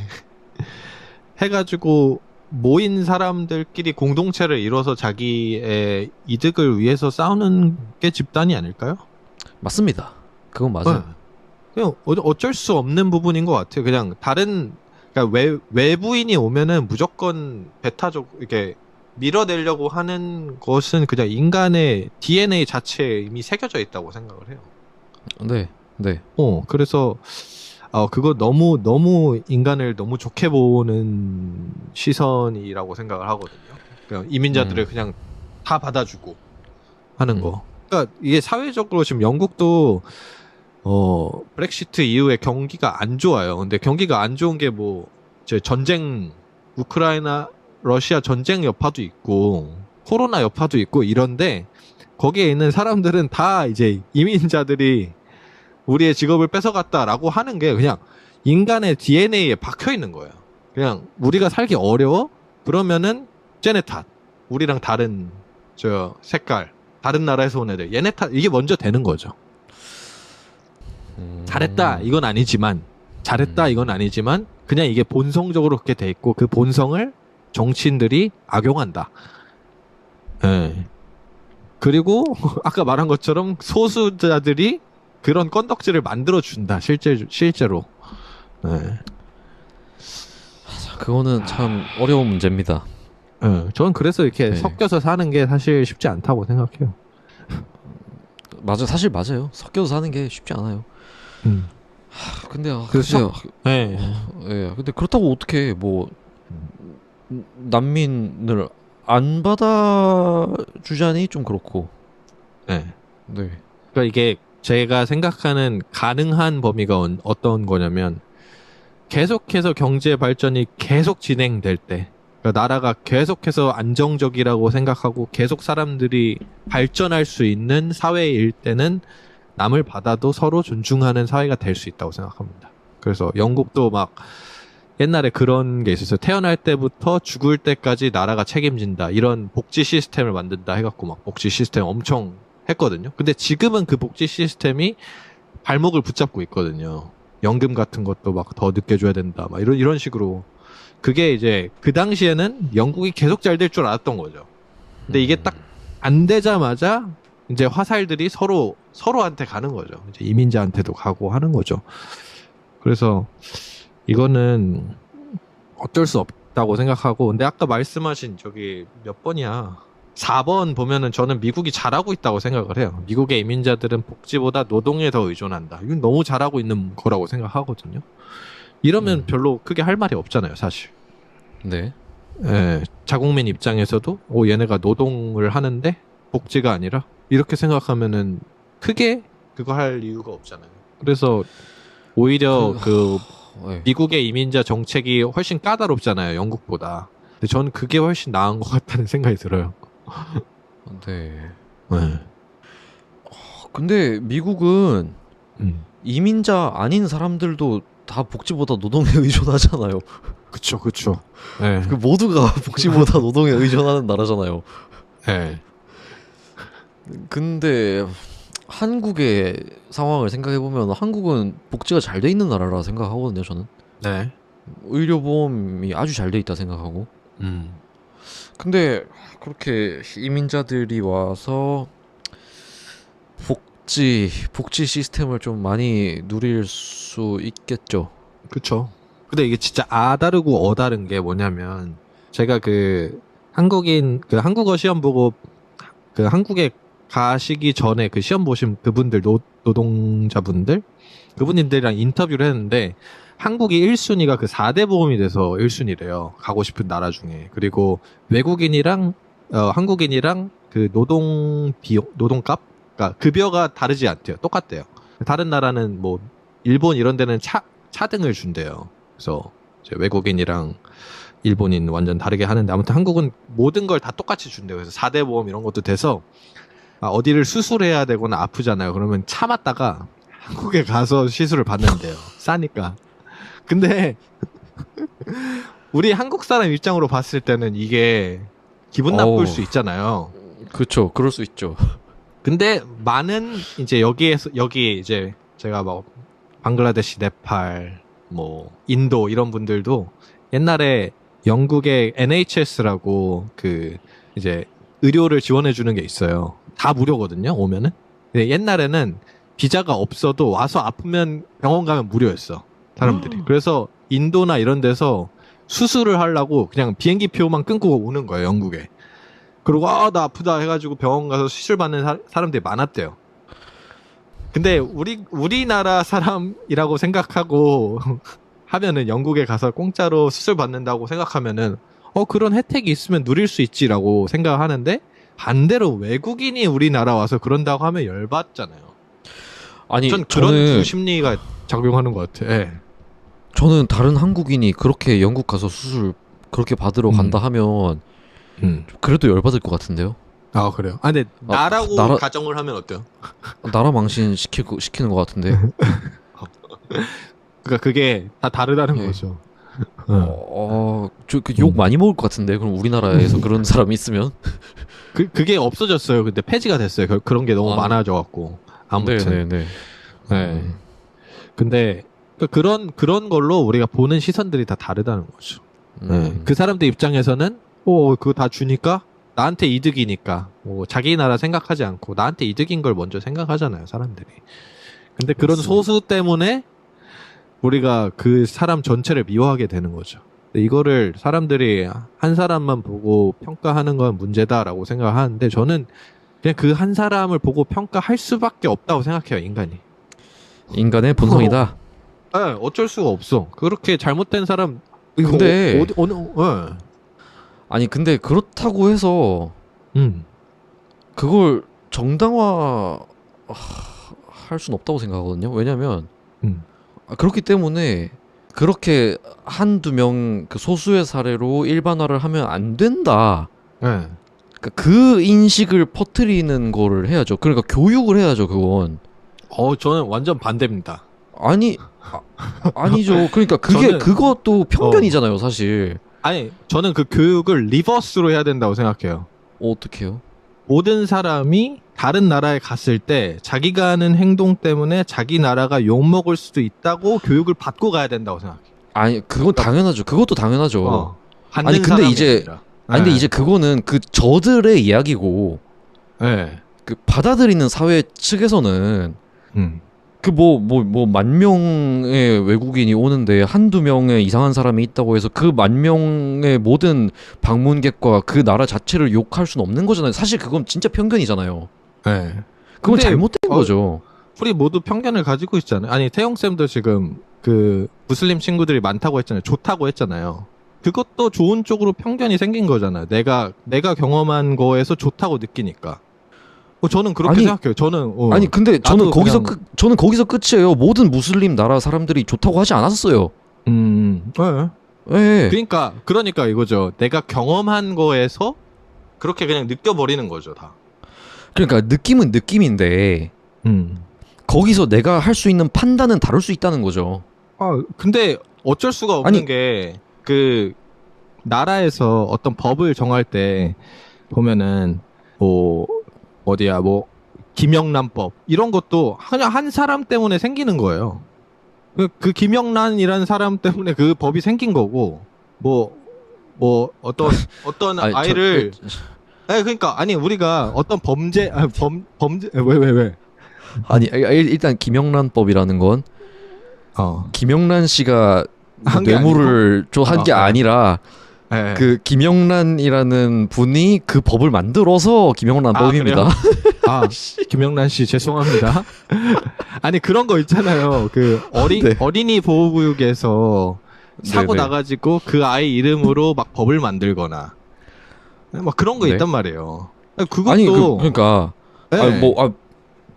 해가지고 모인 사람들끼리 공동체를 이뤄서 자기의 이득을 위해서 싸우는 게 집단이 아닐까요? 맞습니다. 그건 맞아요. 그냥 어쩔 수 없는 부분인 것 같아요. 그냥 그러니까 외부인이 오면은 무조건 배타적 이렇게 밀어내려고 하는 것은 그냥 인간의 DNA 자체에 이미 새겨져 있다고 생각을 해요. 네, 네. 그래서 그거 너무 인간을 너무 좋게 보는 시선이라고 생각을 하거든요. 그냥 이민자들을 그냥 다 받아주고 하는 거. 그러니까 이게 사회적으로 지금 영국도 브렉시트 이후에 경기가 안 좋아요. 근데 경기가 안 좋은 게 전쟁, 우크라이나, 러시아 전쟁 여파도 있고, 코로나 여파도 있고 이런데, 거기에 있는 사람들은 다 이제 이민자들이 우리의 직업을 뺏어갔다라고 하는 게 그냥 인간의 DNA에 박혀 있는 거예요. 그냥 우리가 살기 어려워? 그러면은 쟤네 탓. 우리랑 다른 색깔, 다른 나라에서 온 애들, 얘네 탓. 이게 먼저 되는 거죠. 잘했다 이건 아니지만 그냥 이게 본성적으로 그렇게 돼 있고 그 본성을 정치인들이 악용한다. 예. 그리고 아까 말한 것처럼 소수자들이 그런 건덕지를 만들어 준다. 실제로. 예. 그거는 참 어려운 문제입니다. 예. 저는 그래서 이렇게 섞여서 사는 게 사실 쉽지 않다고 생각해요. 사실 맞아요. 섞여서 사는 게 쉽지 않아요. 근데 근데 그렇다고 어떻게 난민을 안 받아주자니 좀 그렇고. 네. 네. 그러니까 이게 제가 생각하는 가능한 범위가 어떤 거냐면 계속해서 경제 발전이 계속 진행될 때, 그러니까 나라가 계속해서 안정적이라고 생각하고 계속 사람들이 발전할 수 있는 사회일 때는 남을 받아도 서로 존중하는 사회가 될 수 있다고 생각합니다. 그래서 영국도 막 옛날에 그런 게 있었어요. 태어날 때부터 죽을 때까지 나라가 책임진다. 이런 복지 시스템을 만든다 해갖고 막 복지 시스템 엄청 했거든요. 근데 지금은 그 복지 시스템이 발목을 붙잡고 있거든요. 연금 같은 것도 막 더 늦게 줘야 된다. 막 이런 식으로 그게 이제 그 당시에는 영국이 계속 잘 될 줄 알았던 거죠. 근데 이게 딱 안 되자마자 이제 화살들이 서로한테 가는 거죠. 이제 이민자한테도 가고 하는 거죠. 그래서 이거는 어쩔 수 없다고 생각하고, 근데 아까 말씀하신 저기 몇 번이야? 4번 보면은 저는 미국이 잘하고 있다고 생각을 해요. 미국의 이민자들은 복지보다 노동에 더 의존한다. 이건 너무 잘하고 있는 거라고 생각하거든요. 이러면 별로 크게 할 말이 없잖아요, 사실. 네. 예, 자국민 입장에서도 얘네가 노동을 하는데 복지가 아니라 이렇게 생각하면은 크게 그거 할 이유가 없잖아요. 그래서 오히려 네. 미국의 이민자 정책이 훨씬 까다롭잖아요, 영국보다. 근데 저는 그게 훨씬 나은 것 같다는 생각이 들어요. 네. 네. 근데 미국은 음. 이민자 아닌 사람들도 다 복지보다 노동에 의존하잖아요. 그쵸. 네. 그 모두가 복지보다 노동에 의존하는 나라잖아요. 네. 근데 한국의 상황을 생각해보면 한국은 복지가 잘 돼 있는 나라라 생각하거든요, 저는. 네. 의료보험이 아주 잘 돼 있다 생각하고. 근데 그렇게 이민자들이 와서 복지 시스템을 좀 많이 누릴 수 있겠죠. 그쵸. 근데 이게 진짜 다르고 다른 게 뭐냐면, 제가 한국어 시험 보고, 한국에 가시기 전에 그 시험 보신 그분들, 노동자분들? 그분들이랑 인터뷰를 했는데, 한국이 1순위가 그 4대 보험이 돼서 1순위래요. 가고 싶은 나라 중에. 그리고 외국인이랑, 한국인이랑 그 노동값? 그러니까 급여가 다르지 않대요. 똑같대요. 다른 나라는 뭐, 일본 이런 데는 차등을 준대요. 그래서 이제 외국인이랑 일본인 완전 다르게 하는데, 아무튼 한국은 모든 걸 다 똑같이 준대요. 그래서 4대 보험 이런 것도 돼서, 어디를 수술해야 되거나 아프잖아요. 그러면 참았다가 한국에 가서 시술을 받는데요. 싸니까. 근데 우리 한국 사람 입장으로 봤을 때는 이게 기분 나쁠 수 있잖아요. 그렇죠. 그럴 수 있죠. 근데 많은 이제 여기 이제 제가 막 방글라데시, 네팔, 뭐 인도 이런 분들도 옛날에 영국의 NHS라고 그 이제 의료를 지원해 주는 게 있어요. 다 무료거든요, 오면은. 근데 옛날에는 비자가 없어도 와서 아프면 병원 가면 무료였어, 사람들이. 그래서 인도나 이런 데서 수술을 하려고 그냥 비행기 표만 끊고 오는 거예요, 영국에. 그리고 나 아프다 해가지고 병원 가서 수술 받는 사람들이 많았대요. 근데 우리나라 사람이라고 생각하고 하면은 영국에 가서 공짜로 수술 받는다고 생각하면은 그런 혜택이 있으면 누릴 수 있지라고 생각하는데, 반대로 외국인이 우리나라 와서 그런다고 하면 열받잖아요. 아니, 전 그런 두 심리가 작용하는 것 같아. 예. 저는 다른 한국인이 그렇게 영국 가서 수술 그렇게 받으러 간다 하면 그래도 열받을 것 같은데요. 아, 그래요? 근데 나라고 가정을 하면 어때요? 나라 망신 시키는 것 같은데. 그러니까 그게 다 다르다는 거죠. 욕 많이 먹을 것 같은데. 그럼 우리나라에서 그런 사람이 있으면 그게 없어졌어요. 근데 폐지가 됐어요. 그런 게 너무 많아져갖고. 아무튼. 네. 근데 그런 걸로 우리가 보는 시선들이 다 다르다는 거죠. 그 사람들 입장에서는 그거 다 주니까 나한테 이득이니까 자기 나라 생각하지 않고 나한테 이득인 걸 먼저 생각하잖아요, 사람들이. 근데 그런 소수 때문에 우리가 그 사람 전체를 미워하게 되는 거죠. 이거를 사람들이 한 사람만 보고 평가하는 건 문제다라고 생각하는데, 저는 그냥 그 한 사람을 보고 평가할 수밖에 없다고 생각해요, 인간이. 인간의 본성이다. 네, 어쩔 수가 없어. 그렇게 잘못된 사람. 근데 아니 근데 그렇다고 해서 그걸 정당화 할 수는 없다고 생각하거든요. 왜냐면 그렇기 때문에 그렇게 한두 명 그 소수의 사례로 일반화를 하면 안 된다. 네. 그러니까 그 인식을 퍼뜨리는 거를 해야죠. 그러니까 교육을 해야죠, 그건. 저는 완전 반대입니다. 아니죠. 그러니까 그것도 편견이잖아요, 사실. 아니, 저는 그 교육을 리버스로 해야 된다고 생각해요. 어떻게 해요? 모든 사람이 다른 나라에 갔을 때 자기가 하는 행동 때문에 자기 나라가 욕먹을 수도 있다고 교육을 받고 가야 된다고 생각해요. 아니 그건 당연하죠. 그것도 당연하죠. 받는 아니 근데 사람이 이제 아니라. 아니 근데 예. 이제 그거는 그 저들의 이야기고 예. 그 받아들이는 사회 측에서는 음. 그 뭐 만 명의 외국인이 오는데 한두 명의 이상한 사람이 있다고 해서 그 만 명의 모든 방문객과 그 나라 자체를 욕할 수는 없는 거잖아요. 사실 그건 진짜 편견이잖아요. 예. 그건 근데 잘못된 거죠. 우리 모두 편견을 가지고 있잖아요. 아니 태용 쌤도 지금 그 무슬림 친구들이 많다고 했잖아요. 좋다고 했잖아요. 그것도 좋은 쪽으로 편견이 생긴 거잖아요. 내가 경험한 거에서 좋다고 느끼니까. 저는 그렇게 아니, 생각해요. 저는 아니 근데 저는 나도 거기서 그냥- 저는 거기서 끝이에요. 모든 무슬림 나라 사람들이 좋다고 하지 않았어요. 예. 예. 그러니까 이거죠. 내가 경험한 거에서 그렇게 그냥 느껴버리는 거죠, 다. 그러니까 느낌은 느낌인데 거기서 내가 할 수 있는 판단은 다를 수 있다는 거죠. 근데 어쩔 수가 없는 아니- 게, 그, 나라에서 어떤 법을 정할 때 보면은, 김영란법, 이런 것도 그냥 한 사람 때문에 생기는 거예요. 그 김영란이라는 사람 때문에 그 법이 생긴 거고, 어떤 아니, 아이를, 아니, 우리가 어떤 범죄, 왜? 아니 일단 김영란법이라는 건 김영란 씨가 한게 뇌물을 한 게 네. 아니라 예. 그 김영란이라는 분이 그 법을 만들어서 김영란법입니다. 김영란 씨 죄송합니다. 아니 그런 거 있잖아요. 그 네. 어린이 보호구역에서 사고 네네. 나가지고 그 아이 이름으로 막 법을 만들거나 막 그런 거 네. 있단 말이에요. 그것도 아니 그러니까 네.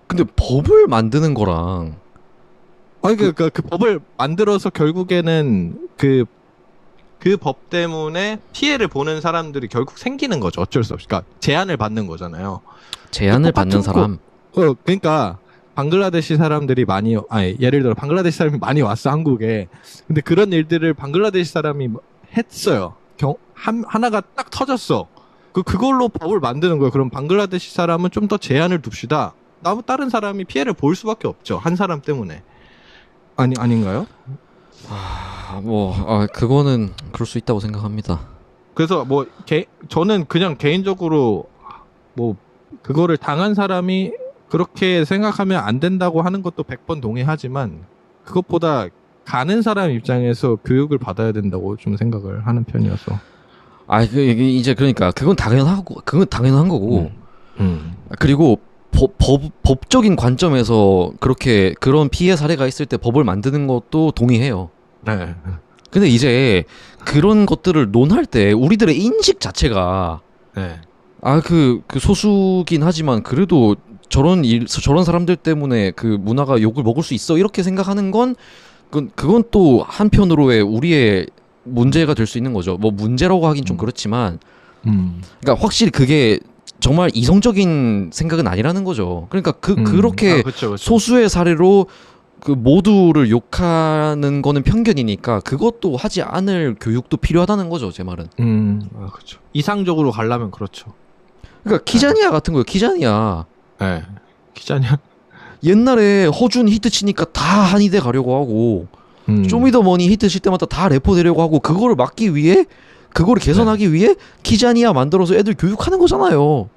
근데 법을 만드는 거랑 그 법을 만들어서 결국에는 그 법 때문에 피해를 보는 사람들이 결국 생기는 거죠. 어쩔 수 없이. 그러니까 제한을 받는 거잖아요. 제한을 똑같은 받는 사람. 그러니까 방글라데시 사람들이 예를 들어 방글라데시 사람이 많이 왔어 한국에. 근데 그런 일들을 방글라데시 사람이 했어요. 하나가 딱 터졌어. 그걸로 법을 만드는 거예요. 그럼 방글라데시 사람은 좀 더 제한을 둡시다. 다른 사람이 피해를 볼 수밖에 없죠. 한 사람 때문에. 아닌가요? 그거는 그럴 수 있다고 생각합니다. 그래서 저는 그냥 개인적으로 그거를 당한 사람이 그렇게 생각하면 안 된다고 하는 것도 100번 동의하지만 그것보다 가는 사람 입장에서 교육을 받아야 된다고 좀 생각을 하는 편이어서. 이제 그러니까 그건 당연한 거고. 그리고 법적인 관점에서 그런 피해 사례가 있을 때 법을 만드는 것도 동의해요. 네. 근데 이제 그런 것들을 논할 때 우리들의 인식 자체가 네. 그 소수긴 하지만 그래도 저런 사람들 때문에 그 문화가 욕을 먹을 수 있어 이렇게 생각하는 건 그건 또 한편으로의 우리의 문제가 될 수 있는 거죠. 뭐 문제라고 하긴 좀 그렇지만 그러니까 확실히 그게 정말 이성적인 생각은 아니라는 거죠. 그러니까 그렇게 그쵸. 소수의 사례로 그 모두를 욕하는 거는 편견이니까 그것도 하지 않을 교육도 필요하다는 거죠, 제 말은. 그렇죠. 이상적으로 가려면 그렇죠. 그러니까 키자니아 같은 거예요. 키자니아. 네. 기자냐? 옛날에 허준 히트 치니까 다 한의대 가려고 하고 쇼미더머니 히트 칠 때마다 다 래퍼 되려고 하고 그거를 막기 위해 그거를 개선하기 위해 키자니아 만들어서 애들 교육하는 거잖아요.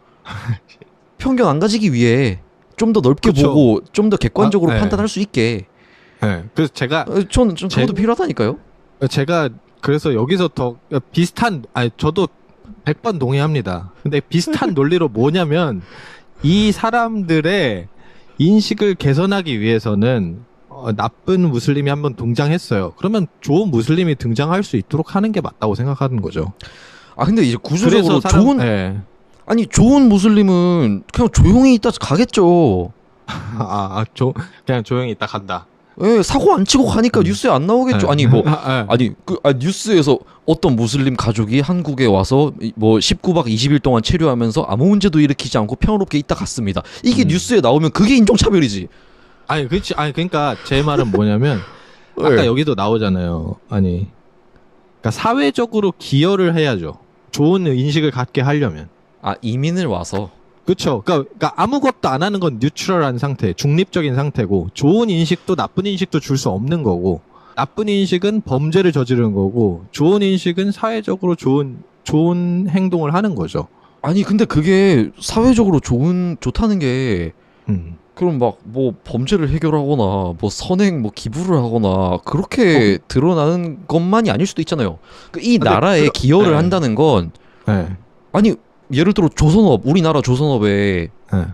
편견 안 가지기 위해 좀 더 넓게 그쵸. 보고 좀 더 객관적으로 네. 판단할 수 있게. 네. 그래서 제가 전 그것도 필요하다니까요. 그래서 여기서 더 비슷한, 저도 100번 동의합니다. 근데 비슷한 논리로 뭐냐면, 이 사람들의 인식을 개선하기 위해서는, 나쁜 무슬림이 한번 등장했어요. 그러면 좋은 무슬림이 등장할 수 있도록 하는 게 맞다고 생각하는 거죠. 근데 이제 구조적으로 네. 좋은 무슬림은 그냥 조용히 있다 가겠죠. 그냥 조용히 있다 간다. 예, 사고 안 치고 가니까 뉴스에 안 나오겠죠. 네. 뉴스에서 어떤 무슬림 가족이 한국에 와서 뭐 19박 20일 동안 체류하면서 아무 문제도 일으키지 않고 평화롭게 있다 갔습니다. 이게 뉴스에 나오면 그게 인종차별이지. 그렇지. 그러니까 제 말은 뭐냐면, 아까 여기도 나오잖아요. 그러니까 사회적으로 기여를 해야죠. 좋은 인식을 갖게 하려면. 이민을 와서. 그렇죠. 그러니까 아무것도 안 하는 건 뉴트럴한 상태, 중립적인 상태고, 좋은 인식도 나쁜 인식도 줄 수 없는 거고. 나쁜 인식은 범죄를 저지르는 거고 좋은 인식은 사회적으로 좋은 행동을 하는 거죠. 아니 근데 그게 사회적으로 좋다는 게 음. 그럼 막 뭐 범죄를 해결하거나 뭐 선행 뭐 기부를 하거나 그렇게 드러나는 것만이 아닐 수도 있잖아요. 이 근데 나라에 기여를 네. 한다는 건 네. 아니 예를 들어 조선업 우리나라 조선업에 네.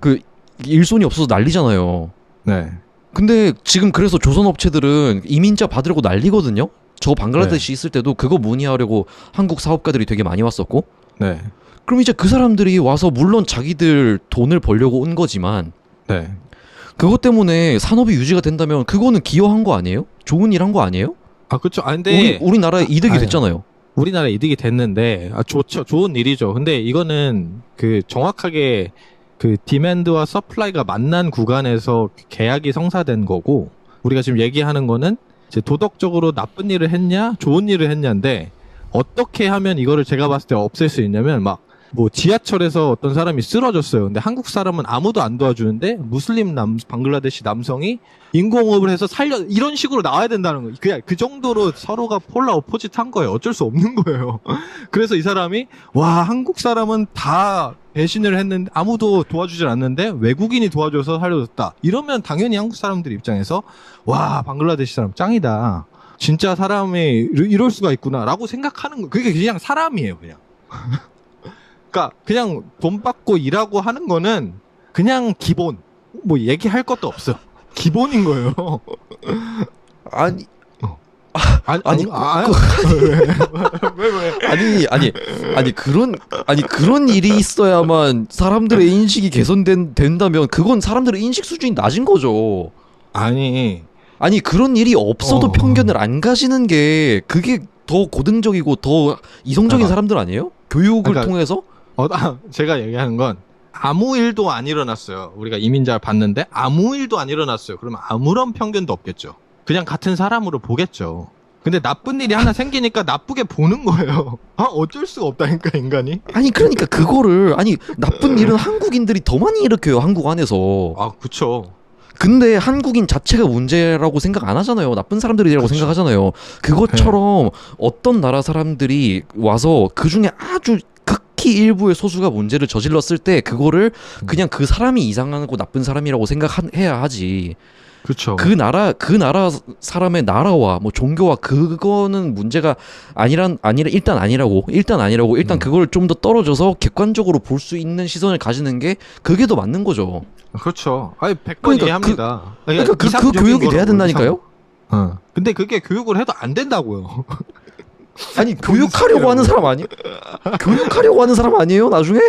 그 일손이 없어서 난리잖아요. 네. 근데 지금 그래서 조선업체들은 이민자 받으려고 난리거든요. 저 방글라데시 있을 때도 그거 문의하려고 한국 사업가들이 되게 많이 왔었고. 네. 그럼 이제 그 사람들이 와서 물론 자기들 돈을 벌려고 온 거지만 네. 그것 때문에 산업이 유지가 된다면 그거는 기여한 거 아니에요? 좋은 일 한 거 아니에요? 아, 그렇죠. 아, 근데 우리나라에 이득이 아유. 됐잖아요. 우리나라 이득이 됐는데, 아, 좋죠. 좋은 일이죠. 근데 이거는 그 정확하게 그 디맨드와 서플라이가 만난 구간에서 계약이 성사된 거고, 우리가 지금 얘기하는 거는 이제 도덕적으로 나쁜 일을 했냐, 좋은 일을 했냐인데, 어떻게 하면 이거를 제가 봤을 때 없앨 수 있냐면, 막, 뭐 지하철에서 어떤 사람이 쓰러졌어요. 근데 한국 사람은 아무도 안 도와주는데 무슬림 방글라데시 남성이 인공호흡을 해서 이런 식으로 나와야 된다는 거예요. 그냥 그 정도로 서로가 폴라 오포짓한 거예요. 어쩔 수 없는 거예요. 그래서 이 사람이 와, 한국 사람은 다 배신을 했는데 아무도 도와주질 않는데 외국인이 도와줘서 살려줬다. 이러면 당연히 한국 사람들 입장에서 와, 방글라데시 사람 짱이다. 진짜 사람이 이럴 수가 있구나라고 생각하는 거. 그게 그냥 사람이에요, 그냥. 그러니까 그냥 돈 받고 일하고 하는 거는 그냥 기본. 뭐 얘기할 것도 없어. 기본인 거예요. 아니 아니 그런 일이 있어야만 사람들의 인식이 개선된다면 그건 사람들의 인식 수준이 낮은 거죠. 아니 그런 일이 없어도 편견을 안 가지는 게 그게 더 고등적이고 더 이성적인 사람들 아니에요? 교육을 그러니까 통해서? 제가 얘기하는 건 아무 일도 안 일어났어요. 우리가 이민자를 봤는데 아무 일도 안 일어났어요. 그러면 아무런 편견도 없겠죠. 그냥 같은 사람으로 보겠죠. 근데 나쁜 일이 하나 생기니까 나쁘게 보는 거예요. 어쩔 수가 없다니까, 인간이. 아니 그러니까 그거를 나쁜 일은 한국인들이 더 많이 일으켜요. 한국 안에서. 아, 그쵸. 근데 한국인 자체가 문제라고 생각 안 하잖아요. 나쁜 사람들이라고 그쵸. 생각하잖아요. 그것처럼 어떤 나라 사람들이 와서 그중에 아주 극히 일부의 소수가 문제를 저질렀을 때 그거를 그냥 그 사람이 이상하고 나쁜 사람이라고 생각해야 하지. 그쵸. 그 나라 사람의 나라와 뭐 종교와 그거는 문제가 일단 아니라고 일단 그걸 좀 더 떨어져서 객관적으로 볼 수 있는 시선을 가지는 게 그게 더 맞는 거죠. 그렇죠. 아니, 100번 그러니까 이해합니다. 그러니까 그 교육이 돼야 된다니까요. 근데 그게 교육을 해도 안 된다고요. 아니 교육하려고 하는 사람 아니? 교육하려고 하는 사람 아니에요? 나중에?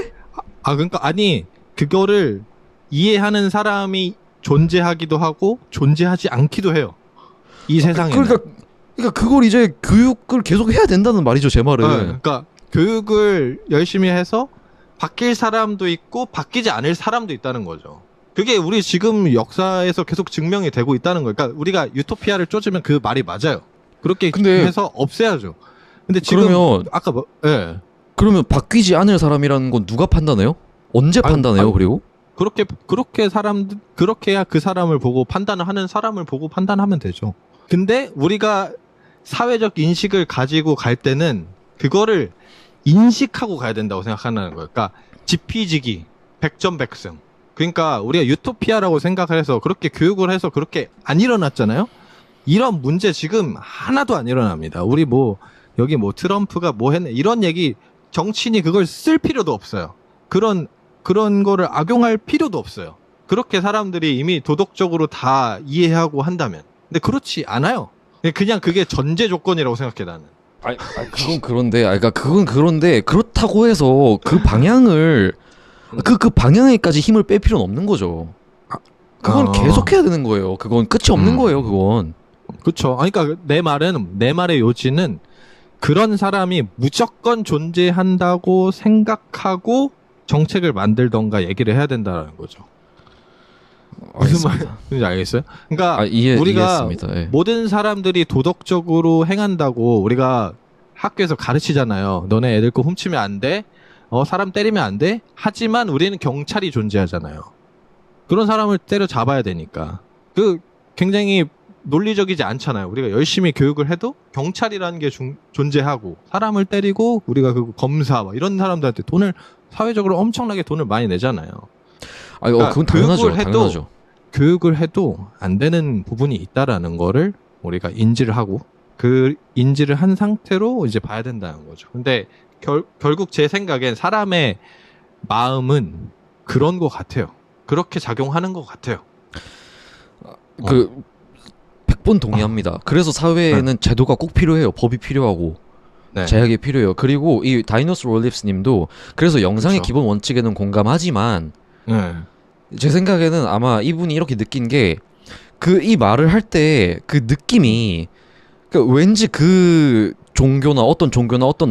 그러니까 아니 그거를 이해하는 사람이 존재하기도 하고 존재하지 않기도 해요. 이 세상에는. 그러니까 그걸 이제 교육을 계속 해야 된다는 말이죠, 제 말은. 그러니까 교육을 열심히 해서 바뀔 사람도 있고 바뀌지 않을 사람도 있다는 거죠. 그게 우리 지금 역사에서 계속 증명이 되고 있다는 거예요. 그러니까 우리가 유토피아를 쫓으면 그 말이 맞아요. 그렇게 해서 없애야죠. 근데 지금 그러면 아까 그러면 바뀌지 않을 사람이라는 건 누가 판단해요? 언제 판단해요? 그리고 그렇게 해야 그 사람을 보고 판단을 하는 사람을 보고 판단하면 되죠. 근데 우리가 사회적 인식을 가지고 갈 때는 그거를 인식하고 가야 된다고 생각하는 거예요. 그러니까 지피지기, 백전백승. 그러니까 우리가 유토피아라고 생각을 해서 그렇게 교육을 해서 그렇게 안 일어났잖아요. 이런 문제 지금 하나도 안 일어납니다. 우리 여기 트럼프가 뭐 했네 이런 얘기 정치인이 그걸 쓸 필요도 없어요. 그런 거를 악용할 필요도 없어요. 그렇게 사람들이 이미 도덕적으로 다 이해하고 한다면. 근데 그렇지 않아요. 그냥 그게 전제 조건이라고 생각해 나는. 그건 그런데 그렇다고 해서 그 방향을 그 방향에까지 힘을 뺄 필요는 없는 거죠. 그건 계속 해야 되는 거예요. 그건 끝이 없는 거예요. 그건. 그렇죠. 그러니까 내 말의 요지는 그런 사람이 무조건 존재한다고 생각하고 정책을 만들던가 얘기를 해야 된다는 거죠. 무슨 말인지 알겠어요? 그러니까 우리가 이해했습니다. 예. 모든 사람들이 도덕적으로 행한다고 우리가 학교에서 가르치잖아요. 너네 애들 거 훔치면 안 돼. 사람 때리면 안 돼. 하지만 우리는 경찰이 존재하잖아요. 그런 사람을 때려 잡아야 되니까. 굉장히 논리적이지 않잖아요. 우리가 열심히 교육을 해도 경찰이라는 게 존재하고 사람을 때리고 우리가 그 검사 막 이런 사람들한테 돈을 사회적으로 엄청나게 돈을 많이 내잖아요. 그러니까 그건 당연하죠. 교육을 해도 당연하죠. 교육을 해도 안 되는 부분이 있다라는 거를 우리가 인지를 하고 그 인지를 한 상태로 이제 봐야 된다는 거죠. 근데 결국 제 생각엔 사람의 마음은 그런 것 같아요. 그렇게 작용하는 것 같아요. 그 100번 동의합니다. 그래서 사회에는 제도가 꼭 필요해요. 법이 필요하고 네. 제약이 필요해요. 그리고 이 다이노스 롤립스님도 그래서 영상의 그쵸. 기본 원칙에는 공감하지만 네. 제 생각에는 아마 이분이 이렇게 느낀 게 이 말을 할 때 그 느낌이 왠지 그 종교나 어떤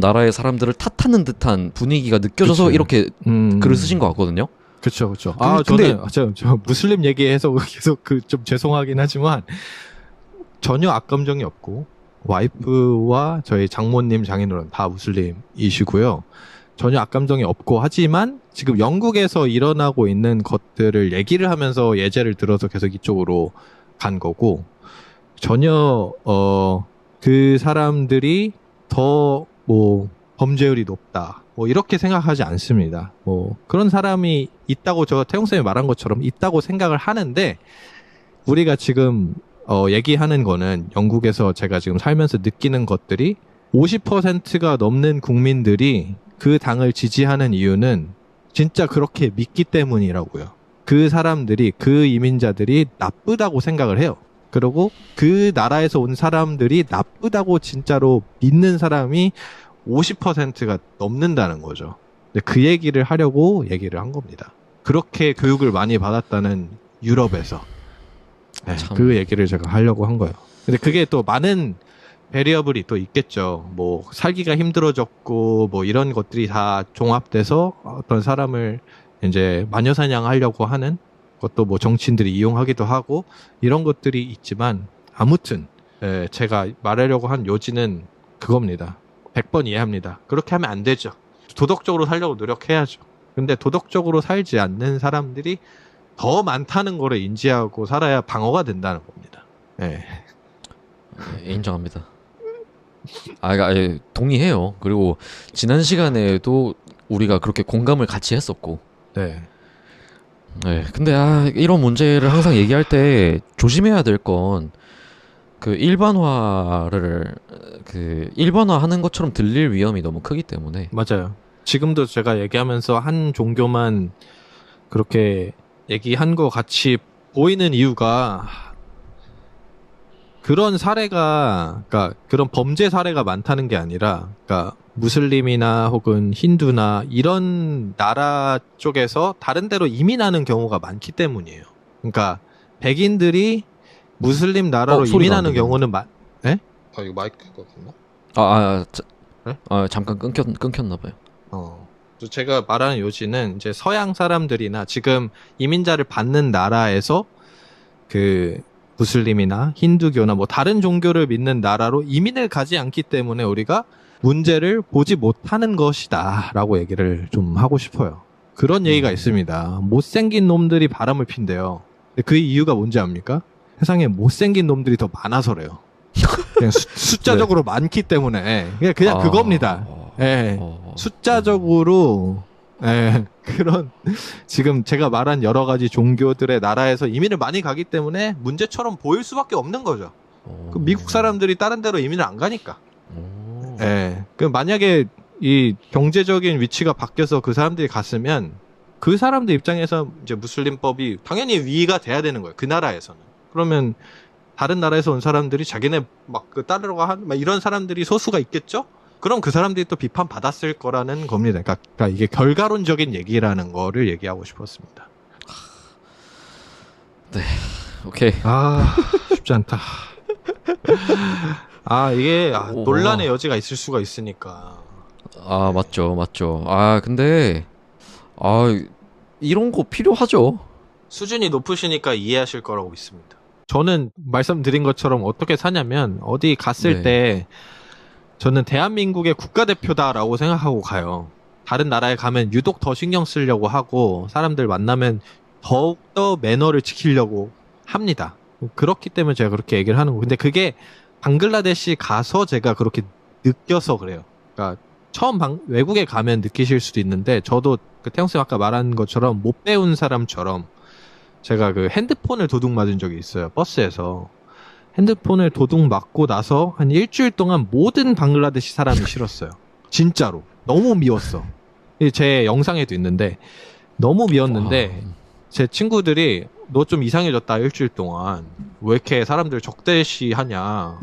나라의 사람들을 탓하는 듯한 분위기가 느껴져서 그치. 이렇게 글을 쓰신 것 같거든요. 그렇죠, 그렇죠. 근데- 저는 저 무슬림 얘기해서 계속 좀 죄송하긴 하지만 전혀 악감정이 없고 와이프와 저희 장모님, 장인어른 다 무슬림이시고요. 전혀 악감정이 없고 하지만 지금 영국에서 일어나고 있는 것들을 얘기를 하면서 예제를 들어서 계속 이쪽으로 간 거고 전혀 그 사람들이 더 뭐 범죄율이 높다 뭐 이렇게 생각하지 않습니다. 뭐 그런 사람이 있다고 저 태용 쌤이 말한 것처럼 있다고 생각을 하는데 우리가 지금 얘기하는 거는 영국에서 제가 지금 살면서 느끼는 것들이 50%가 넘는 국민들이 그 당을 지지하는 이유는 진짜 그렇게 믿기 때문이라고요. 그 사람들이, 그 이민자들이 나쁘다고 생각을 해요. 그리고 그 나라에서 온 사람들이 나쁘다고 진짜로 믿는 사람이 50%가 넘는다는 거죠. 근데 그 얘기를 하려고 얘기를 한 겁니다. 그렇게 교육을 많이 받았다는 유럽에서. 네, 참. 그 얘기를 제가 하려고 한 거예요. 근데 그게 또 많은 베리어블이 또 있겠죠. 뭐 살기가 힘들어졌고 뭐 이런 것들이 다 종합돼서 어떤 사람을 이제 마녀사냥하려고 하는 것도 뭐 정치인들이 이용하기도 하고 이런 것들이 있지만 아무튼 제가 말하려고 한 요지는 그겁니다. 100번 이해합니다. 그렇게 하면 안 되죠. 도덕적으로 살려고 노력해야죠. 근데 도덕적으로 살지 않는 사람들이 더 많다는 거를 인지하고 살아야 방어가 된다는 겁니다. 네. 인정합니다. 동의해요. 그리고 지난 시간에도 우리가 그렇게 공감을 같이 했었고. 네. 네. 근데 이런 문제를 항상 얘기할 때 조심해야 될 건 그 일반화하는 것처럼 들릴 위험이 너무 크기 때문에. 맞아요. 지금도 제가 얘기하면서 한 종교만 그렇게 얘기한 거 같이 보이는 이유가 그런 사례가, 그러니까 그런 범죄 사례가 많다는 게 아니라, 그러니까 무슬림이나 혹은 힌두나 이런 나라 쪽에서 다른 데로 이민하는 경우가 많기 때문이에요. 그러니까 백인들이 무슬림 나라로 소리가 이민하는 안 들리네. 경우는 예? 이거 마이크거든요. 네? 잠깐 끊겼나 봐요. 그래서 제가 말하는 요지는 이제 서양 사람들이나 지금 이민자를 받는 나라에서 그 무슬림이나 힌두교나 뭐 다른 종교를 믿는 나라로 이민을 가지 않기 때문에 우리가 문제를 보지 못하는 것이다 라고 얘기를 좀 하고 싶어요. 그런 얘기가 있습니다. 못생긴 놈들이 바람을 핀대요. 근데 그 이유가 뭔지 압니까? 세상에 못생긴 놈들이 더 많아서래요. 그냥 숫자적으로 많기 때문에 그냥 그겁니다. 예. 숫자적으로 그런 지금 제가 말한 여러 가지 종교들의 나라에서 이민을 많이 가기 때문에 문제처럼 보일 수밖에 없는 거죠. 그 미국 사람들이 다른 데로 이민을 안 가니까. 그 만약에 이 경제적인 위치가 바뀌어서 그 사람들이 갔으면 그 사람들 입장에서 이제 무슬림법이 당연히 위가 돼야 되는 거예요. 그 나라에서는. 그러면 다른 나라에서 온 사람들이 자기네 막 그 따르러 막 이런 사람들이 소수가 있겠죠? 그럼 그 사람들이 또 비판 받았을 거라는 겁니다. 그러니까 이게 결과론적인 얘기라는 거를 얘기하고 싶었습니다. 네. 오케이. 쉽지 않다. 이게 오. 논란의 여지가 있을 수가 있으니까. 맞죠. 근데 이런 거 필요하죠. 수준이 높으시니까 이해하실 거라고 믿습니다. 저는 말씀드린 것처럼 어떻게 사냐면 어디 갔을 네. 때 저는 대한민국의 국가대표다라고 생각하고 가요. 다른 나라에 가면 유독 더 신경 쓰려고 하고 사람들 만나면 더욱더 매너를 지키려고 합니다. 그렇기 때문에 제가 그렇게 얘기를 하는 거. 근데 그게 방글라데시 가서 제가 그렇게 느껴서 그래요. 그러니까 처음 외국에 가면 느끼실 수도 있는데 저도 그 태영 쌤 아까 말한 것처럼 못 배운 사람처럼 제가 그 핸드폰을 도둑 맞은 적이 있어요. 버스에서. 핸드폰을 도둑 맞고 나서 한 일주일 동안 모든 방글라데시 사람이 싫었어요. 진짜로. 너무 미웠어. 제 영상에도 있는데 너무 미웠는데 제 친구들이 너 좀 이상해졌다 일주일 동안 왜 이렇게 사람들 적대시하냐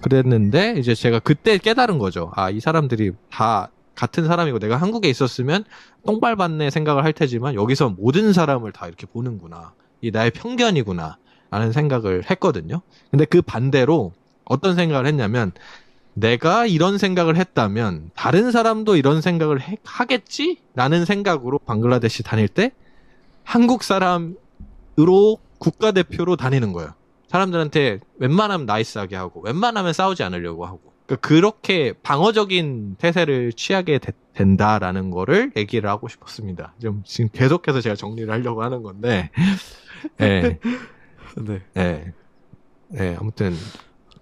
그랬는데 이제 제가 그때 깨달은 거죠. 아, 이 사람들이 다 같은 사람이고 내가 한국에 있었으면 똥밟았네 생각을 할 테지만 여기서 모든 사람을 다 이렇게 보는구나. 이 나의 편견이구나 라는 생각을 했거든요. 근데 그 반대로 어떤 생각을 했냐면 내가 이런 생각을 했다면 다른 사람도 이런 생각을 하겠지? 라는 생각으로 방글라데시 다닐 때 한국 사람으로 국가대표로 다니는 거예요. 사람들한테 웬만하면 나이스하게 하고 웬만하면 싸우지 않으려고 하고 그러니까 그렇게 방어적인 태세를 취하게 된다라는 거를 얘기를 하고 싶었습니다. 지금 계속해서 제가 정리를 하려고 하는 건데 예. 네. 예. 예, 아무튼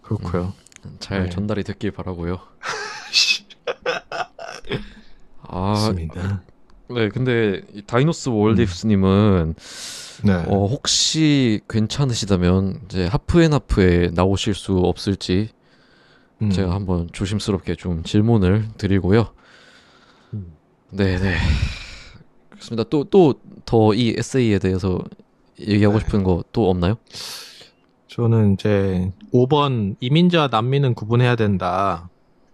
그렇고요. 잘 네. 전달이 됐길 바라고요. 맞습니다. 네, 근데 이 다이노스 월드입스님은 네. 혹시 괜찮으시다면 이제 하프앤하프에 나오실 수 없을지 제가 한번 조심스럽게 좀 질문을 드리고요. 네네. 그렇습니다. 또 더 이 에세이에 대해서 얘기하고 싶은 거 또 없나요? 저는 이제 5번 이민자와 난민은 구분해야 된다.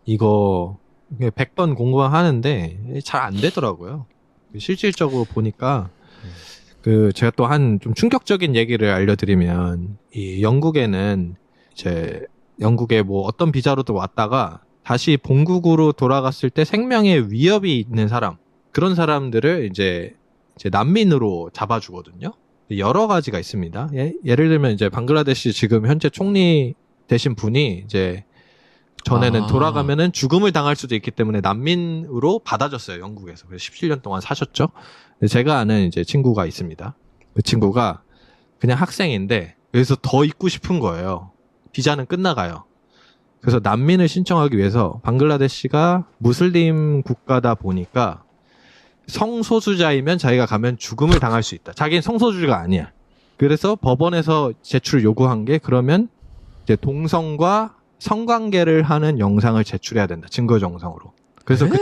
이거 100번 공부하는데 잘 안 되더라고요. 실질적으로 보니까 그 제가 또 한 좀 충격적인 얘기를 알려드리면 이 영국에는 이제 영국에 뭐 어떤 비자로도 왔다가 다시 본국으로 돌아갔을 때 생명의 위협이 있는 사람 그런 사람들을 이제 난민으로 잡아주거든요. 여러 가지가 있습니다. 예를 들면 이제 방글라데시 지금 현재 총리 되신 분이 이제 전에는 돌아가면은 죽음을 당할 수도 있기 때문에 난민으로 받아줬어요, 영국에서. 그래서 17년 동안 사셨죠. 제가 아는 이제 친구가 있습니다. 그 친구가 그냥 학생인데 여기서 더 있고 싶은 거예요. 비자는 끝나가요. 그래서 난민을 신청하기 위해서 방글라데시가 무슬림 국가다 보니까 성소수자이면 자기가 가면 죽음을 당할 수 있다. 자기는 성소수자가 아니야. 그래서 법원에서 제출 요구한 게 그러면 이제 동성과 성관계를 하는 영상을 제출해야 된다. 증거 정성으로. 그래서 그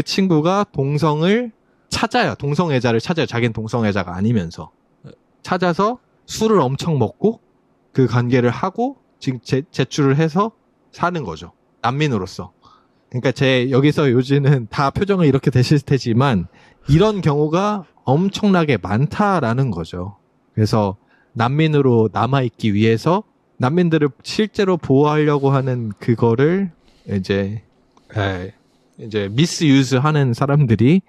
친구가 동성을 찾아요. 동성애자를 찾아요. 자기는 동성애자가 아니면서. 찾아서 술을 엄청 먹고 그 관계를 하고 지금 제출을 해서 사는 거죠. 난민으로서. 그러니까 여기서 요즘은 다 표정을 이렇게 되실 테지만 이런 경우가 엄청나게 많다라는 거죠. 그래서 난민으로 남아있기 위해서 난민들을 실제로 보호하려고 하는 그거를 이제 미스유즈 하는 사람들이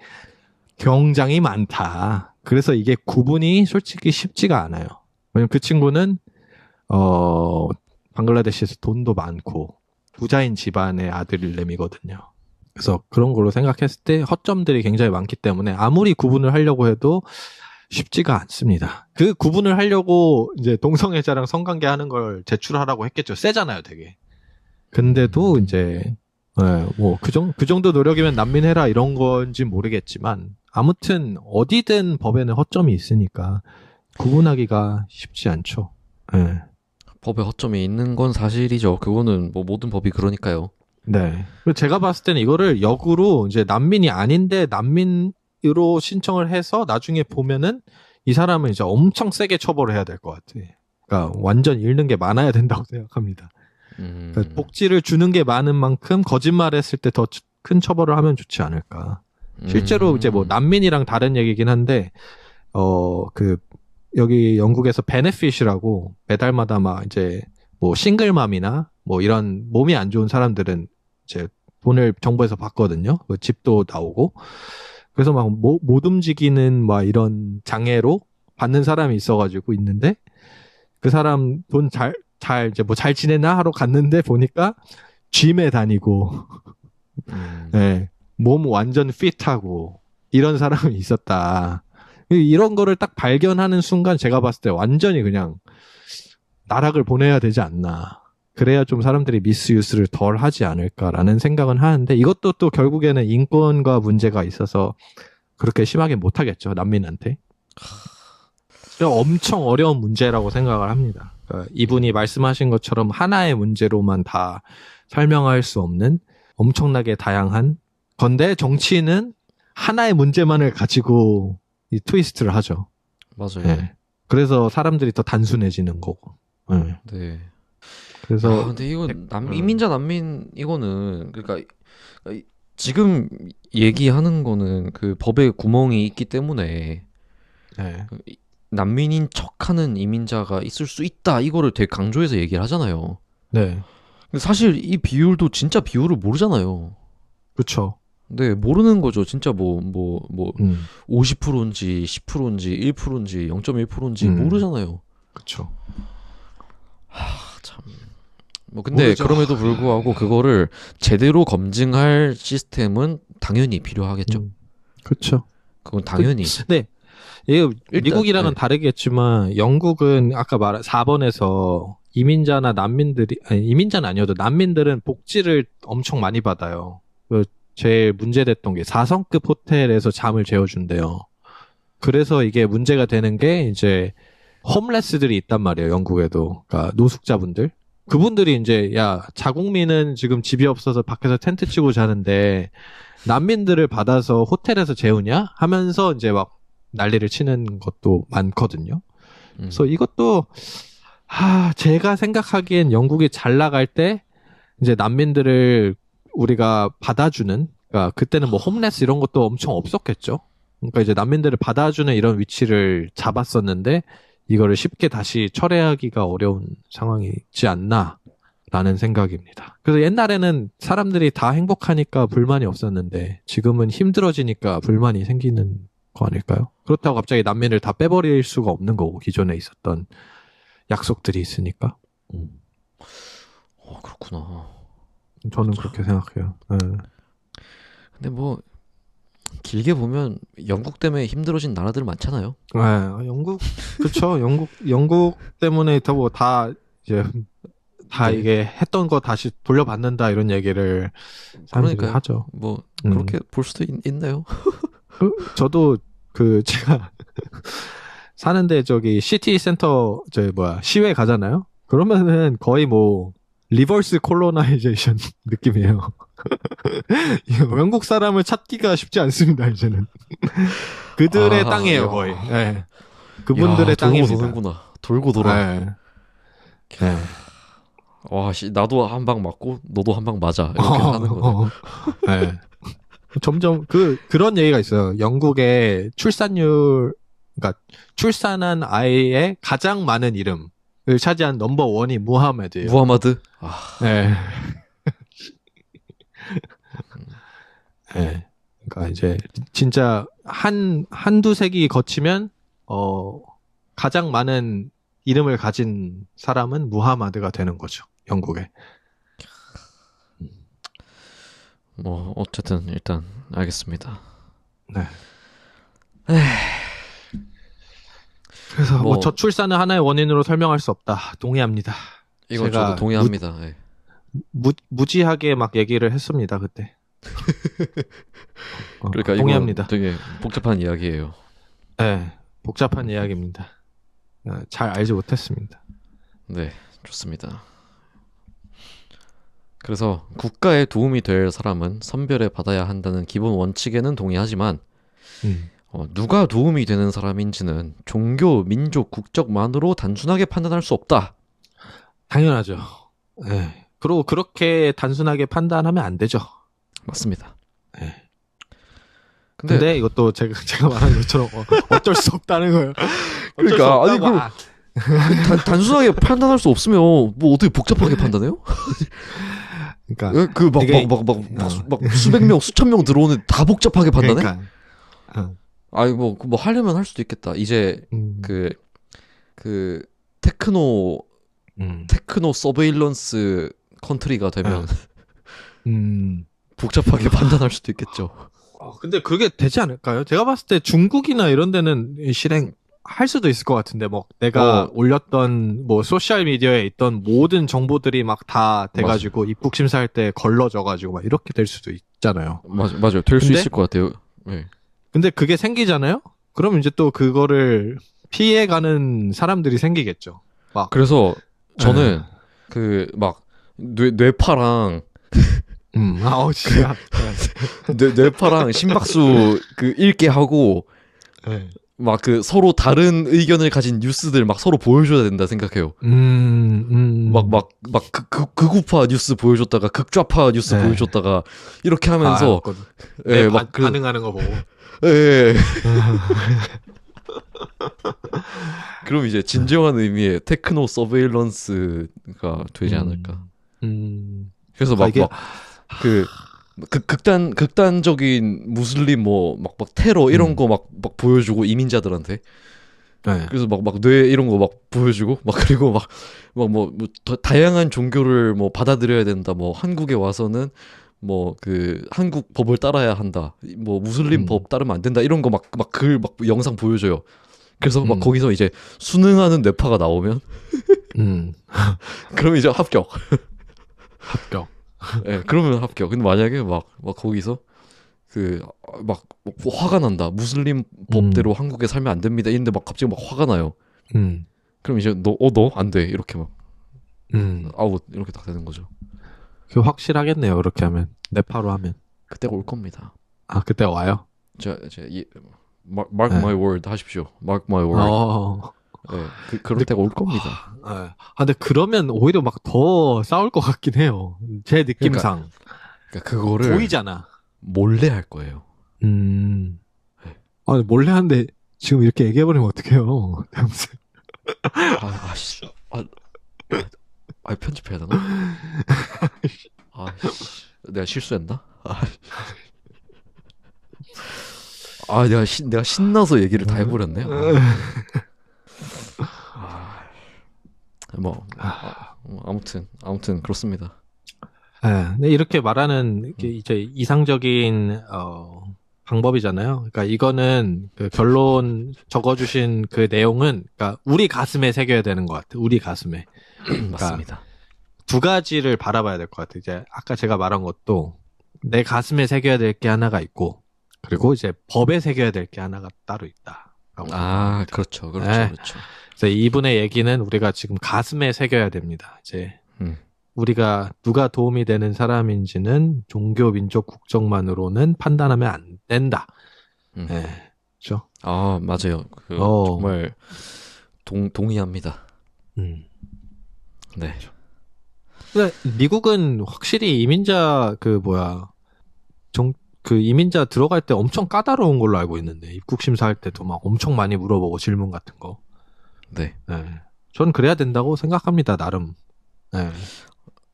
굉장히 많다. 그래서 이게 구분이 솔직히 쉽지가 않아요. 왜냐면 그 친구는 방글라데시에서 돈도 많고 부자인 집안의 아들내미거든요. 그래서 그런 걸로 생각했을 때 허점들이 굉장히 많기 때문에 아무리 구분을 하려고 해도 쉽지가 않습니다. 그 구분을 하려고 이제 동성애자랑 성관계 하는 걸 제출하라고 했겠죠. 세잖아요, 되게. 근데도 이제 뭐 그 정도 노력이면 난민해라 이런 건지 모르겠지만 아무튼 어디든 법에는 허점이 있으니까 구분하기가 쉽지 않죠. 네. 법에 허점이 있는 건 사실이죠. 그거는 뭐 모든 법이 그러니까요. 네. 그리고 제가 봤을 때는 이거를 역으로 이제 난민이 아닌데 난민으로 신청을 해서 나중에 보면은 이 사람은 이제 엄청 세게 처벌을 해야 될 것 같아. 그러니까 완전 잃는 게 많아야 된다고 생각합니다. 그러니까 복지를 주는 게 많은 만큼 거짓말했을 때 더 큰 처벌을 하면 좋지 않을까. 실제로 이제 뭐 난민이랑 다른 얘기긴 한데 여기 영국에서 베네핏이라고 매달마다 막 이제 뭐 싱글맘이나 뭐 이런 몸이 안 좋은 사람들은 이제 돈을 정부에서 받거든요. 그 집도 나오고. 그래서 막 못 움직이는 막 이런 장애로 받는 사람이 있어가지고 있는데 그 사람 돈 이제 뭐 잘 지내나 하러 갔는데 보니까 짐에 다니고 네, 몸 완전 핏하고 이런 사람이 있었다. 이런 거를 딱 발견하는 순간 제가 봤을 때 완전히 그냥 나락을 보내야 되지 않나. 그래야 좀 사람들이 미스유스를 덜 하지 않을까라는 생각은 하는데 이것도 또 결국에는 인권과 문제가 있어서 그렇게 심하게 못하겠죠. 난민한테. 엄청 어려운 문제라고 생각을 합니다. 그러니까 이분이 말씀하신 것처럼 하나의 문제로만 다 설명할 수 없는 엄청나게 다양한 건데 정치인은 하나의 문제만을 가지고 이 트위스트를 하죠. 맞아요. 네. 그래서 사람들이 더 단순해지는 거고. 네. 네. 그래서 근데 이거 이민자 난민 이거는 그러니까 지금 얘기하는 거는 그 법에 구멍이 있기 때문에 네. 난민인 척하는 이민자가 있을 수 있다 이거를 되게 강조해서 얘기를 하잖아요. 네. 근데 사실 이 비율도 진짜 비율을 모르잖아요. 그렇죠. 네, 모르는 거죠. 진짜 50%인지 10%인지 1%인지 0.1%인지 모르잖아요. 그렇죠. 참. 뭐 근데 모르죠. 그럼에도 불구하고 그거를 제대로 검증할 시스템은 당연히 필요하겠죠. 그렇죠. 그건 당연히. 네. 이게 일단, 미국이랑은 네. 다르겠지만 영국은 아까 말한 4번에서 이민자나 난민들이 아니 이민자는 아니어도 난민들은 복지를 엄청 많이 받아요. 제일 문제됐던 게 4성급 호텔에서 잠을 재워준대요. 그래서 이게 문제가 되는 게 이제 홈레스들이 있단 말이에요. 영국에도. 그러니까 노숙자분들. 그분들이 이제 야 자국민은 지금 집이 없어서 밖에서 텐트 치고 자는데 난민들을 받아서 호텔에서 재우냐 하면서 이제 막 난리를 치는 것도 많거든요. 그래서 이것도 제가 생각하기엔 영국이 잘 나갈 때 이제 난민들을 우리가 받아주는, 그러니까 그때는 뭐 홈레스 이런 것도 엄청 없었겠죠. 그러니까 이제 난민들을 받아주는 이런 위치를 잡았었는데 이거를 쉽게 다시 철회하기가 어려운 상황이 있지 않나라는 생각입니다. 그래서 옛날에는 사람들이 다 행복하니까 불만이 없었는데 지금은 힘들어지니까 불만이 생기는 거 아닐까요? 그렇다고 갑자기 난민을 다 빼버릴 수가 없는 거고 기존에 있었던 약속들이 있으니까. 그렇구나. 저는 그렇게 생각해요. 네. 근데 뭐 길게 보면 영국 때문에 힘들어진 나라들 많잖아요. 네, 영국 그렇죠. 영국 때문에 다 이제 다 네. 이게 했던 거 다시 돌려받는다 이런 얘기를 사람들이 그러니까요. 하죠. 뭐 그렇게 볼 수도 있나요? 저도 제가 사는데 저기 시티 센터 시외 가잖아요. 그러면은 거의 뭐 리버스 콜로나이제이션 느낌이에요. 영국 사람을 찾기가 쉽지 않습니다, 이제는. 그들의 땅이에요, 야. 거의. 네. 그분들의 땅입니다. 돌고 도는구나. 돌고 돌아. 네. 네. 와, 나도 한 방 맞고 너도 한 방 맞아. 이렇게 하는 거네. 네. 점점 그런 얘기가 있어요. 영국의 그러니까 출산한 아이의 가장 많은 이름을 차지한 넘버 원이 무하메드예요. 무하마드? 네. 네. 그러니까 이제 진짜 한두 세기 거치면 가장 많은 이름을 가진 사람은 무하마드가 되는 거죠. 영국에. 뭐 어쨌든 일단 알겠습니다. 네. 그래서 뭐 저출산은 하나의 원인으로 설명할 수 없다. 동의합니다. 이건 제가 저도 동의합니다. 예. 무지하게 막 얘기를 했습니다. 그때. 그러니까 동의합니다. 이건 되게 복잡한 이야기예요. 네, 복잡한 이야기입니다. 잘 알지 못했습니다. 네, 좋습니다. 그래서 국가에 도움이 될 사람은 선별해 받아야 한다는 기본 원칙에는 동의하지만 누가 도움이 되는 사람인지는 종교, 민족, 국적만으로 단순하게 판단할 수 없다. 당연하죠. 네. 그리고 그렇게 단순하게 판단하면 안 되죠. 맞습니다. 네. 근데 이것도 제가 말한 것처럼 어쩔 수 없다는 거예요. 그러니까 아니 그럼 단순하게 판단할 수 없으면 뭐 어떻게 복잡하게 판단해요? 그러니까 그 막 수백 명 수천 명 들어오는 다 복잡하게 판단해? 그러니까, 아니 뭐 하려면 할 수도 있겠다. 이제 그 테크노 서베일런스 컨트리가 되면 복잡하게 판단할 수도 있겠죠. 근데 그게 되지 않을까요? 제가 봤을 때 중국이나 이런 데는 실행 할 수도 있을 것 같은데, 뭐, 내가 올렸던, 뭐, 소셜미디어에 있던 모든 정보들이 막 다 돼가지고, 입국 심사할 때 걸러져가지고, 막 이렇게 될 수도 있잖아요. 맞아요. 될 수 근데? 있을 것 같아요. 네. 근데 그게 생기잖아요? 그럼 이제 또 그거를 피해가는 사람들이 생기겠죠. 막, 그래서 저는 그 막 뇌파랑 진짜. 뇌파랑 심박수 그 읽게 하고 네. 막 그 서로 다른 의견을 가진 뉴스들 막 서로 보여줘야 된다 생각해요. 막 극우파 뉴스 보여줬다가 극좌파 뉴스 네. 보여줬다가 이렇게 하면서 네, 막 반응하는 거 보고. 예. 그럼 이제 진정한 의미의 테크노 서베일런스가 되지 않을까. 그래서 막 그 극단적인 무슬림 뭐 막 테러 이런 거 막 보여주고 이민자들한테. 네. 그래서 막 뇌 이런 거 막 보여주고 막 그리고 막 뭐 다양한 종교를 뭐 받아들여야 된다. 뭐 한국에 와서는 뭐 그 한국 법을 따라야 한다. 뭐 무슬림 법 따르면 안 된다. 이런 거 막 글 막 영상 보여줘요. 그래서 막 거기서 이제 순응하는 뇌파가 나오면 그러면 이제 합격. 예, 그러면 합격. 근데 만약에 막 거기서 그 막 화가 난다. 무슬림 법대로 한국에 살면 안 됩니다. 이런데 막 갑자기 막 화가 나요. 그럼 이제 너 안 돼. 이렇게 막 아웃 이렇게 딱 되는 거죠. 그 확실하겠네요. 그렇게 하면 네파로 하면 그때가 올 겁니다. 아 그때 와요? mark my word 하십시오. mark my word. 네, 그럴 때가 올 겁니다. 근데 그러면 오히려 막 더 싸울 것 같긴 해요. 제 느낌상. 그러니까 그거를 보이잖아. 몰래 할 거예요. 아니 몰래 하는데 지금 이렇게 얘기해버리면 어떡해요. 편집해야 되나? 내가 실수했나? 내가 신나서 얘기를 다 해버렸네. 아무튼 그렇습니다. 네, 이렇게 말하는 게 이제 이상적인 방법이잖아요. 그러니까 이거는 그 결론 적어주신 그 내용은 그러니까 우리 가슴에 새겨야 되는 것 같아요. 우리 가슴에. 그러니까 맞습니다. 두 가지를 바라봐야 될 것 같아요. 이제 아까 제가 말한 것도 내 가슴에 새겨야 될 게 하나가 있고 그리고 이제 법에 새겨야 될 게 하나가 따로 있다. 그렇죠. 네. 그래서 이분의 얘기는 우리가 지금 가슴에 새겨야 됩니다. 이제 우리가 누가 도움이 되는 사람인지는 종교, 민족, 국적만으로는 판단하면 안 된다. 네, 그렇죠? 맞아요. 정말 동의합니다. 네. 근데 미국은 확실히 이민자 이민자 들어갈 때 엄청 까다로운 걸로 알고 있는데 입국 심사할 때도 막 엄청 많이 물어보고 질문 같은 거. 네. 전 그래야 된다고 생각합니다. 나름. 네.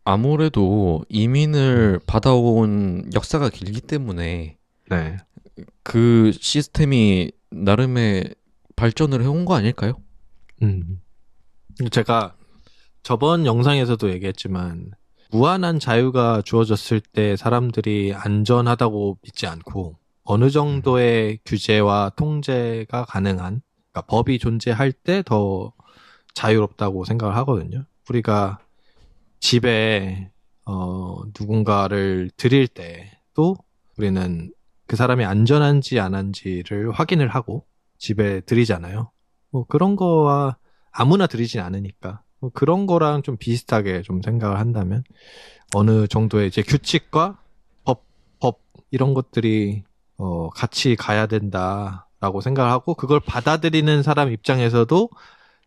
아무래도 이민을 받아온 역사가 길기 때문에 그 시스템이 나름의 발전을 해온 거 아닐까요? 제가 저번 영상에서도 얘기했지만 무한한 자유가 주어졌을 때 사람들이 안전하다고 믿지 않고 어느 정도의 규제와 통제가 가능한 그러니까 법이 존재할 때 더 자유롭다고 생각을 하거든요. 우리가 집에 누군가를 들일 때도 우리는 그 사람이 안전한지 안 한지를 확인을 하고 집에 들이잖아요. 뭐 그런 거와 아무나 들이진 않으니까 뭐 그런 거랑 좀 비슷하게 좀 생각을 한다면 어느 정도의 이제 규칙과 법 이런 것들이 같이 가야 된다라고 생각을 하고 그걸 받아들이는 사람 입장에서도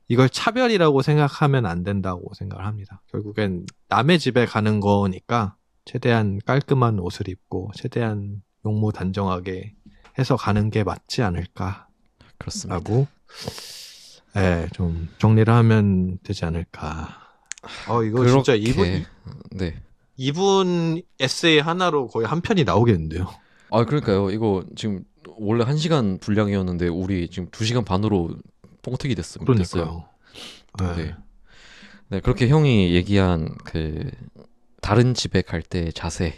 이걸 차별이라고 생각하면 안 된다고 생각을 합니다. 결국엔 남의 집에 가는 거니까 최대한 깔끔한 옷을 입고 최대한 용모단정하게 해서 가는 게 맞지 않을까. 그렇습니다. 라고 좀 정리를 하면 되지 않을까. 이거 진짜 이분 에세이 하나로 거의 한 편이 나오겠는데요. 그러니까요. 이거 지금 원래 1시간 분량이었는데 우리 지금 2시간 반으로 뻥튀기 됐어요. 네, 그렇게 형이 얘기한 그 다른 집에 갈 때 자세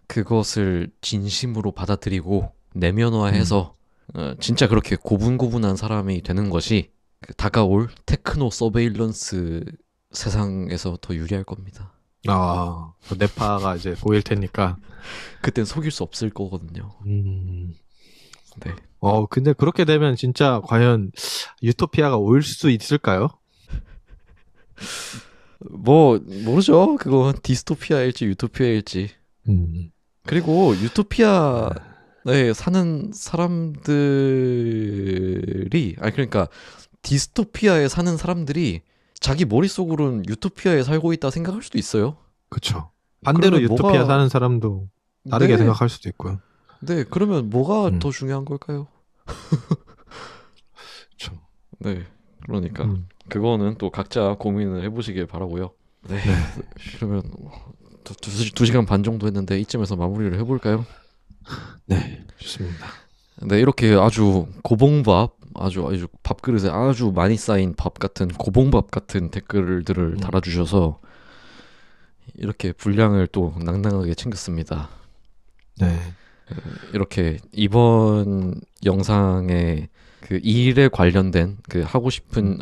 그것을 진심으로 받아들이고 내면화해서 진짜 그렇게 고분고분한 사람이 되는 것이 그 다가올 테크노 서베일런스 세상에서 더 유리할 겁니다. 뇌파가 이제 보일 테니까. 그땐 속일 수 없을 거거든요. 네. 근데 그렇게 되면 진짜 과연 유토피아가 올 수 있을까요? 뭐 모르죠. 그건 디스토피아일지 유토피아일지. 그리고 유토피아에 사는 사람들이 그러니까 디스토피아에 사는 사람들이 자기 머릿속으로는 유토피아에 살고 있다 생각할 수도 있어요. 그쵸. 반대로 그러면 유토피아 사는 사람도 다르게 네. 생각할 수도 있고요. 네, 그러면 뭐가 음. 더 중요한 걸까요? 그쵸. 네, 그러니까 그거는 또 각자 고민을 해보시길 바라고요. 네, 그러면 두 시간 반 정도 했는데 이쯤에서 마무리를 해볼까요? 네, 좋습니다. 네, 이렇게 아주 고봉밥, 아주 밥그릇에 아주 많이 쌓인 밥 같은 고봉밥 같은 댓글들을 달아주셔서 이렇게 분량을 또 낭낭하게 챙겼습니다. 네. 이렇게 이번 영상에 그 일에 관련된 그 하고 싶은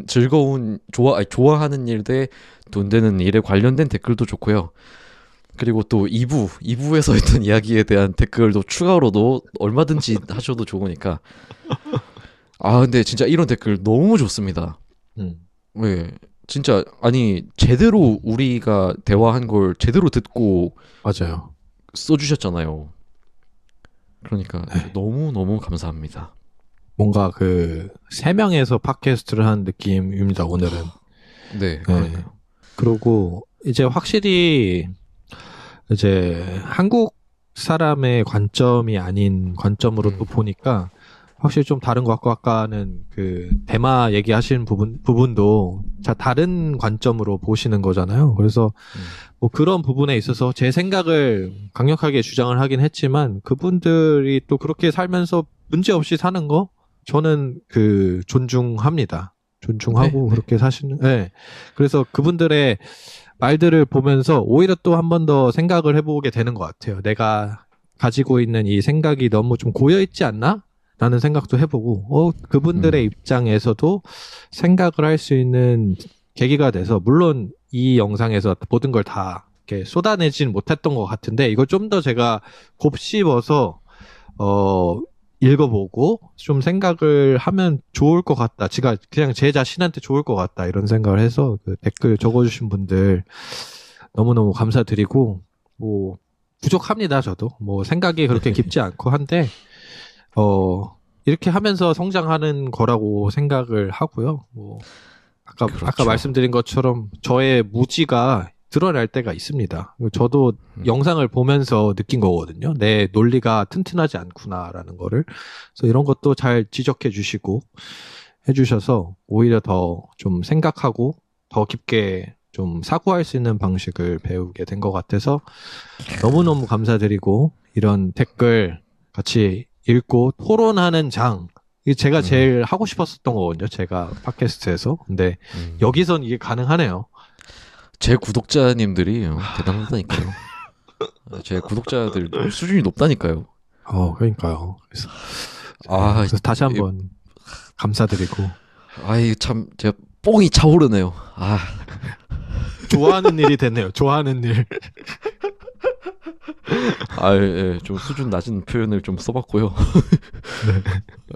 즐거운 좋아하는 일 대 돈 되는 일에 관련된 댓글도 좋고요. 그리고 또 2부에서 했던 이야기에 대한 댓글도 추가로도 얼마든지 하셔도 좋으니까. 근데 진짜 이런 댓글 너무 좋습니다. 네, 진짜 제대로 우리가 대화한 걸 제대로 듣고 맞아요. 써주셨잖아요. 그러니까 네. 너무 감사합니다. 뭔가 세 명에서 팟캐스트를 한 느낌입니다, 오늘은. 네, 그러니까요. 그리고 이제 확실히 이제 한국 사람의 관점이 아닌 관점으로 또 보니까 확실히 좀 다른 것 같고, 아까는 대마 얘기하시는 부분도 다른 관점으로 보시는 거잖아요. 그래서 뭐 그런 부분에 있어서 제 생각을 강력하게 주장을 하긴 했지만, 그분들이 또 그렇게 살면서 문제 없이 사는 거 저는 존중합니다. 존중하고 네. 그렇게 사시는. 네. 그래서 그분들의 말들을 보면서 오히려 또 한 번 더 생각을 해보게 되는 것 같아요. 내가 가지고 있는 이 생각이 너무 좀 고여있지 않나? 라는 생각도 해보고, 그분들의 입장에서도 생각을 할 수 있는 계기가 돼서, 물론 이 영상에서 모든 걸 다 이렇게 쏟아내진 못했던 것 같은데, 이걸 좀 더 제가 곱씹어서, 읽어보고, 좀 생각을 하면 좋을 것 같다. 제가 그냥 제 자신한테 좋을 것 같다. 이런 생각을 해서 댓글 적어주신 분들 너무너무 감사드리고, 뭐, 부족합니다, 저도. 뭐, 생각이 그렇게 깊지 않고 한데, 이렇게 하면서 성장하는 거라고 생각을 하고요. 뭐, 아까 그렇죠. 말씀드린 것처럼 저의 무지가 드러날 때가 있습니다. 저도 영상을 보면서 느낀 거거든요. 내 논리가 튼튼하지 않구나라는 거를. 그래서 이런 것도 잘 지적해 주시고 해주셔서 오히려 더 좀 생각하고 더 깊게 좀 사고할 수 있는 방식을 배우게 된 것 같아서 너무너무 감사드리고, 이런 댓글 같이 읽고 토론하는 장, 이게 제가 제일 하고 싶었었던 거거든요. 제가 팟캐스트에서. 근데 여기선 이게 가능하네요. 제 구독자님들이 대단하다니까요. 제 구독자들 수준이 높다니까요. 그러니까요. 그래서 다시 한번 감사드리고. 참 제가 뽕이 차오르네요. 좋아하는 일이 됐네요. 좋아하는 일. 예, 좀 수준 낮은 표현을 좀 써봤고요.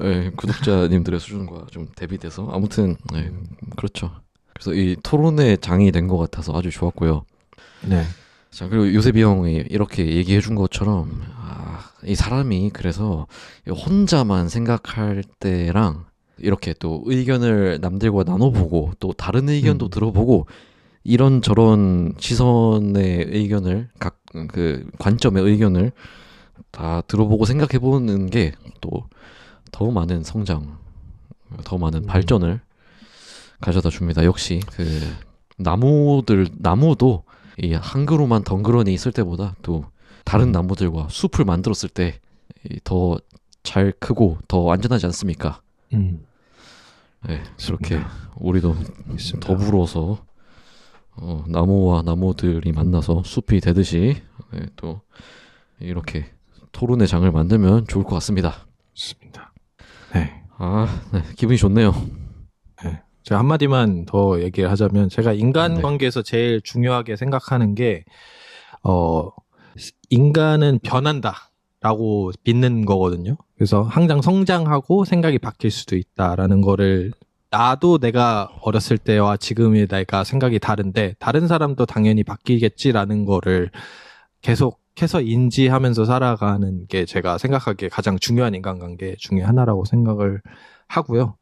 예, 구독자님들의 수준과 좀 대비돼서 아무튼 그렇죠. 그래서 이 토론의 장이 된 것 같아서 아주 좋았고요. 네. 자, 그리고 요셉이 형이 이렇게 얘기해 준 것처럼 이 사람이 그래서 혼자만 생각할 때랑 이렇게 또 의견을 남들과 나눠보고 또 다른 의견도 들어보고 이런저런 시선의 의견을 각 관점의 의견을 다 들어보고 생각해보는 게 또 더 많은 성장, 더 많은 발전을 가져다 줍니다. 역시 나무도 이 한 그루만 덩그러니 있을 때보다 또 다른 나무들과 숲을 만들었을 때 더 잘 크고 더 안전하지 않습니까? 네, 그렇게 우리도 더불어서 나무와 나무들이 만나서 숲이 되듯이 또 이렇게 토론의 장을 만들면 좋을 것 같습니다. 좋습니다. 네. 네, 기분이 좋네요. 네. 제가 한마디만 더 얘기를 하자면 제가 인간관계에서 제일 중요하게 생각하는 게 인간은 변한다라고 믿는 거거든요. 그래서 항상 성장하고 생각이 바뀔 수도 있다라는 거를 나도 내가 어렸을 때와 지금의 내가 생각이 다른데 다른 사람도 당연히 바뀌겠지라는 거를 계속해서 인지하면서 살아가는 게 제가 생각하기에 가장 중요한 인간관계 중에 하나라고 생각을 하고요.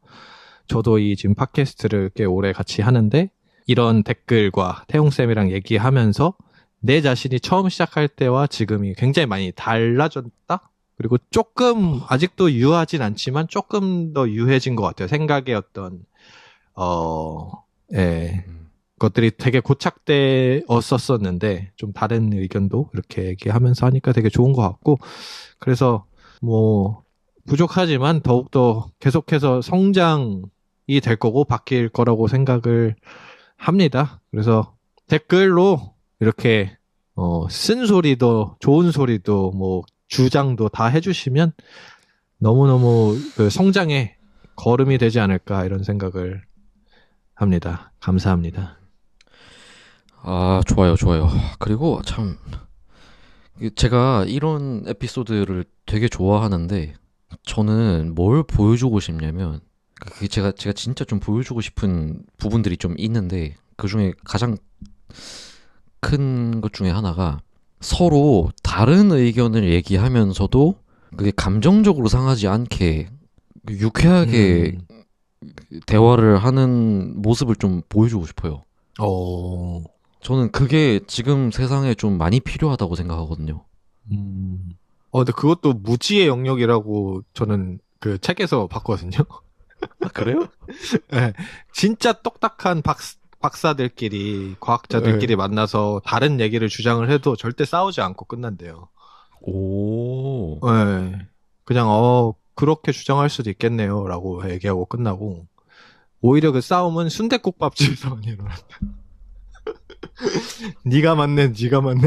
저도 이 지금 팟캐스트를 꽤 오래 같이 하는데 이런 댓글과 태용쌤이랑 얘기하면서 내 자신이 처음 시작할 때와 지금이 굉장히 많이 달라졌다? 그리고 조금 아직도 유하진 않지만 조금 더 유해진 것 같아요. 생각의 어떤 것들이 되게 고착되었었는데 좀 다른 의견도 이렇게 얘기하면서 하니까 되게 좋은 것 같고 그래서 뭐 부족하지만 더욱더 계속해서 성장이 될 거고 바뀔 거라고 생각을 합니다. 그래서 댓글로 이렇게 쓴소리도 좋은 소리도 뭐 주장도 다 해주시면 너무너무 그 성장의 걸음이 되지 않을까 이런 생각을 합니다. 감사합니다. 좋아요. 그리고 참 제가 이런 에피소드를 되게 좋아하는데 저는 뭘 보여주고 싶냐면 그게 제가 진짜 좀 보여주고 싶은 부분들이 좀 있는데 그 중에 가장 큰 것 중에 하나가 서로 다른 의견을 얘기하면서도 그게 감정적으로 상하지 않게 유쾌하게 대화를 하는 모습을 좀 보여주고 싶어요. 저는 그게 지금 세상에 좀 많이 필요하다고 생각하거든요. 근데 그것도 무지의 영역이라고 저는 그 책에서 봤거든요. 그래요? 네, 진짜 똑딱한 박사들끼리, 과학자들끼리 만나서 다른 얘기를 주장을 해도 절대 싸우지 않고 끝난대요. 오. 네, 그냥, 그렇게 주장할 수도 있겠네요. 라고 얘기하고 끝나고, 오히려 그 싸움은 순댓국밥집에서만 일어난다. 네가 맞네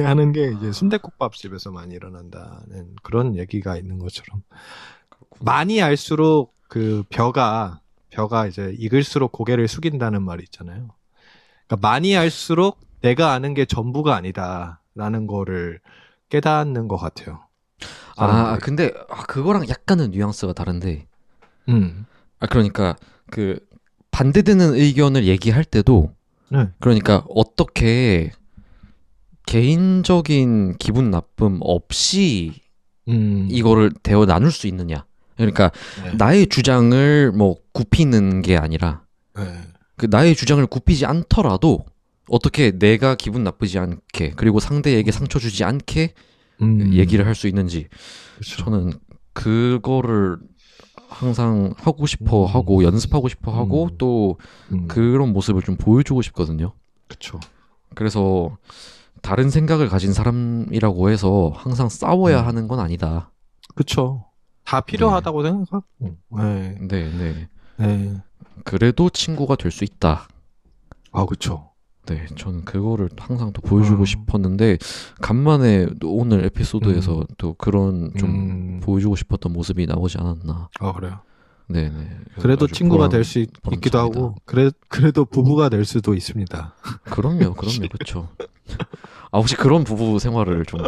하는 게 이제 순댓국밥집에서만 일어난다는 그런 얘기가 있는 것처럼. 많이 알수록 그 벼가 이제 익을수록 고개를 숙인다는 말이 있잖아요. 그러니까 많이 알수록 내가 아는 게 전부가 아니다라는 거를 깨닫는 것 같아요. 사람들이. 근데 그거랑 약간은 뉘앙스가 다른데. 그러니까 그 반대되는 의견을 얘기할 때도 네. 그러니까 어떻게 개인적인 기분 나쁨 없이 이거를 대화 나눌 수 있느냐. 그러니까 네. 나의 주장을 뭐 굽히는 게 아니라 그 나의 주장을 굽히지 않더라도 어떻게 내가 기분 나쁘지 않게 그리고 상대에게 상처 주지 않게 얘기를 할 수 있는지 그쵸. 저는 그거를 항상 하고 싶어 하고 연습하고 싶어 하고 또 그런 모습을 좀 보여주고 싶거든요. 그쵸. 그래서 다른 생각을 가진 사람이라고 해서 항상 싸워야 하는 건 아니다. 그쵸. 다 필요하다고 생각하고. 네. 네. 그래도 친구가 될 수 있다. 그쵸. 네, 저는 그거를 항상 또 보여주고 싶었는데 간만에 오늘 에피소드에서 또 그런 좀 보여주고 싶었던 모습이 나오지 않았나. 그래요? 네네. 그래도 친구가 될 수 있기도 하고 그래도 부부가 될 수도 있습니다. 그럼요, 그렇죠. 혹시 그런 부부 생활을 좀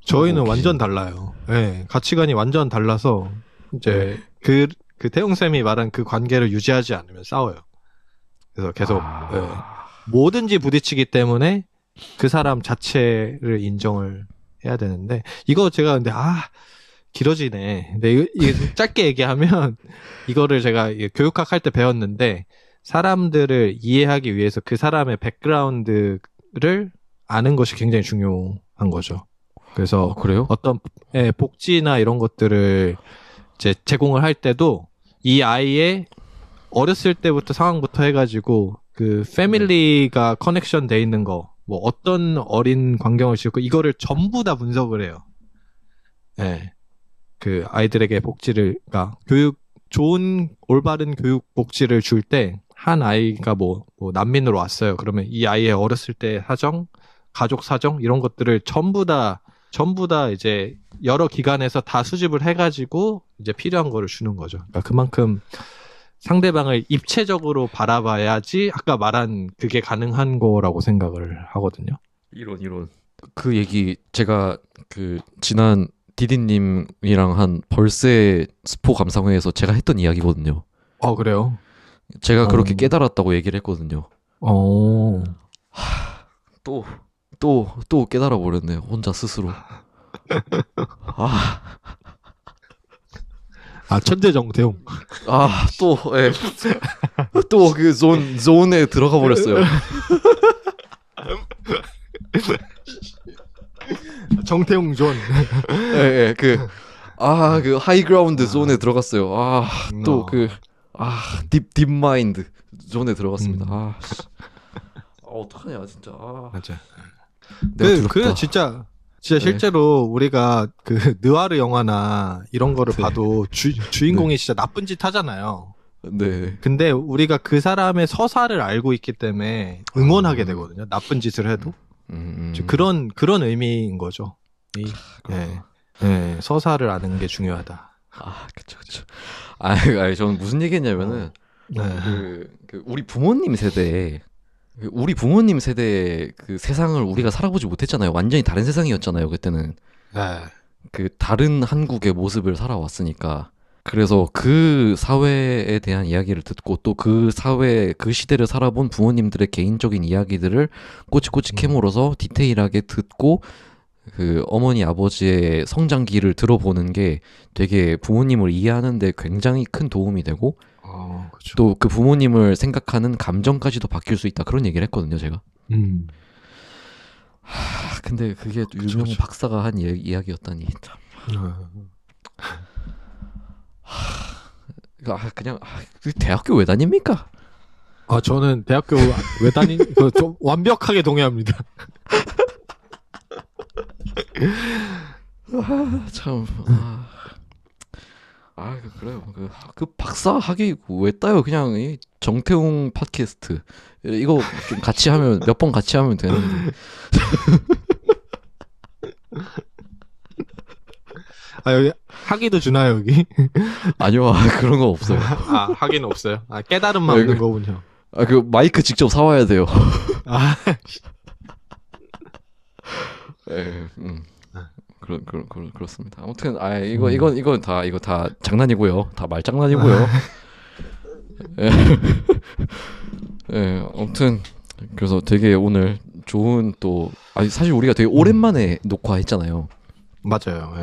저희는 완전 달라요. 네, 가치관이 완전 달라서 이제 그 태용쌤이 말한 그 관계를 유지하지 않으면 싸워요. 그래서 계속 뭐든지 부딪히기 때문에 그 사람 자체를 인정을 해야 되는데 이거 제가 근데 길어지네. 근데 이거 짧게 얘기하면 이거를 제가 교육학 할 때 배웠는데 사람들을 이해하기 위해서 그 사람의 백그라운드를 아는 것이 굉장히 중요한 거죠. 그래서 그래요? 어떤 복지나 이런 것들을 이제 제공을 할 때도 이 아이의 어렸을 때부터 상황부터 해가지고 그 패밀리가 커넥션 돼 있는 거, 뭐 어떤 어린 광경을 지었고 이거를 전부 다 분석을 해요. 네. 그 아이들에게 복지를, 그러니까 좋은 올바른 교육 복지를 줄 때 한 아이가 뭐 난민으로 왔어요. 그러면 이 아이의 어렸을 때 사정, 가족 사정 이런 것들을 전부 다 전부 다 이제 여러 기관에서 다 수집을 해가지고 이제 필요한 거를 주는 거죠. 그러니까 그만큼 상대방을 입체적으로 바라봐야지 아까 말한 그게 가능한 거라고 생각을 하거든요. 이론. 그 얘기 제가 그 지난 디디님이랑 한 벌새 스포 감상회에서 제가 했던 이야기거든요. 그래요? 제가 그렇게 깨달았다고 얘기를 했거든요. 또 깨달아 버렸네요. 혼자 스스로. 천재 정태웅. 예. 또 그 존에 들어가 버렸어요. 정태웅 존. 예, 그 하이그라운드 존에 들어갔어요. 딥 마인드 존에 들어갔습니다. 어떡하냐, 진짜. 맞아. 내가 그 두렵다. 진짜 네. 실제로 우리가 그 느와르 영화나 이런 거를 봐도 주인공이 진짜 나쁜 짓 하잖아요. 네. 근데 우리가 그 사람의 서사를 알고 있기 때문에 응원하게 되거든요. 나쁜 짓을 해도. 그런 의미인 거죠. 서사를 아는 게 중요하다. 그쵸. 저는 무슨 얘기했냐면은, 우리 부모님 세대에, 그 세상을 우리가 살아보지 못했잖아요. 완전히 다른 세상이었잖아요, 그때는. 그 다른 한국의 모습을 살아왔으니까. 그래서 그 사회에 대한 이야기를 듣고 또 그 사회, 그 시대를 살아본 부모님들의 개인적인 이야기들을 꼬치꼬치 캐물어서 디테일하게 듣고 그 어머니 아버지의 성장기를 들어보는 게 되게 부모님을 이해하는 데 굉장히 큰 도움이 되고 그쵸. 또 그 부모님을 생각하는 감정까지도 바뀔 수 있다 그런 얘기를 했거든요, 제가. 근데 그게 유명 그쵸. 박사가 한 이야기였다니 참. 그 대학교 왜 다닙니까? 저는 대학교 왜 좀 완벽하게 동의합니다. 그래요. 그 박사 학위 왜 따요? 그냥 이 정태웅 팟캐스트 이거 좀 같이 하면 몇 번 같이 하면 되는데. 여기 학위도 주나요, 여기? 아니요, 그런 거 없어요. 학위는 없어요. 깨달음만 네, 없는 거군요. 그 마이크 직접 사와야 돼요. 그렇습니다. 아무튼 이건 다 장난이고요. 다 말장난이고요. 아무튼 그래서 되게 오늘 좋은 사실 우리가 되게 오랜만에 녹화했잖아요. 맞아요.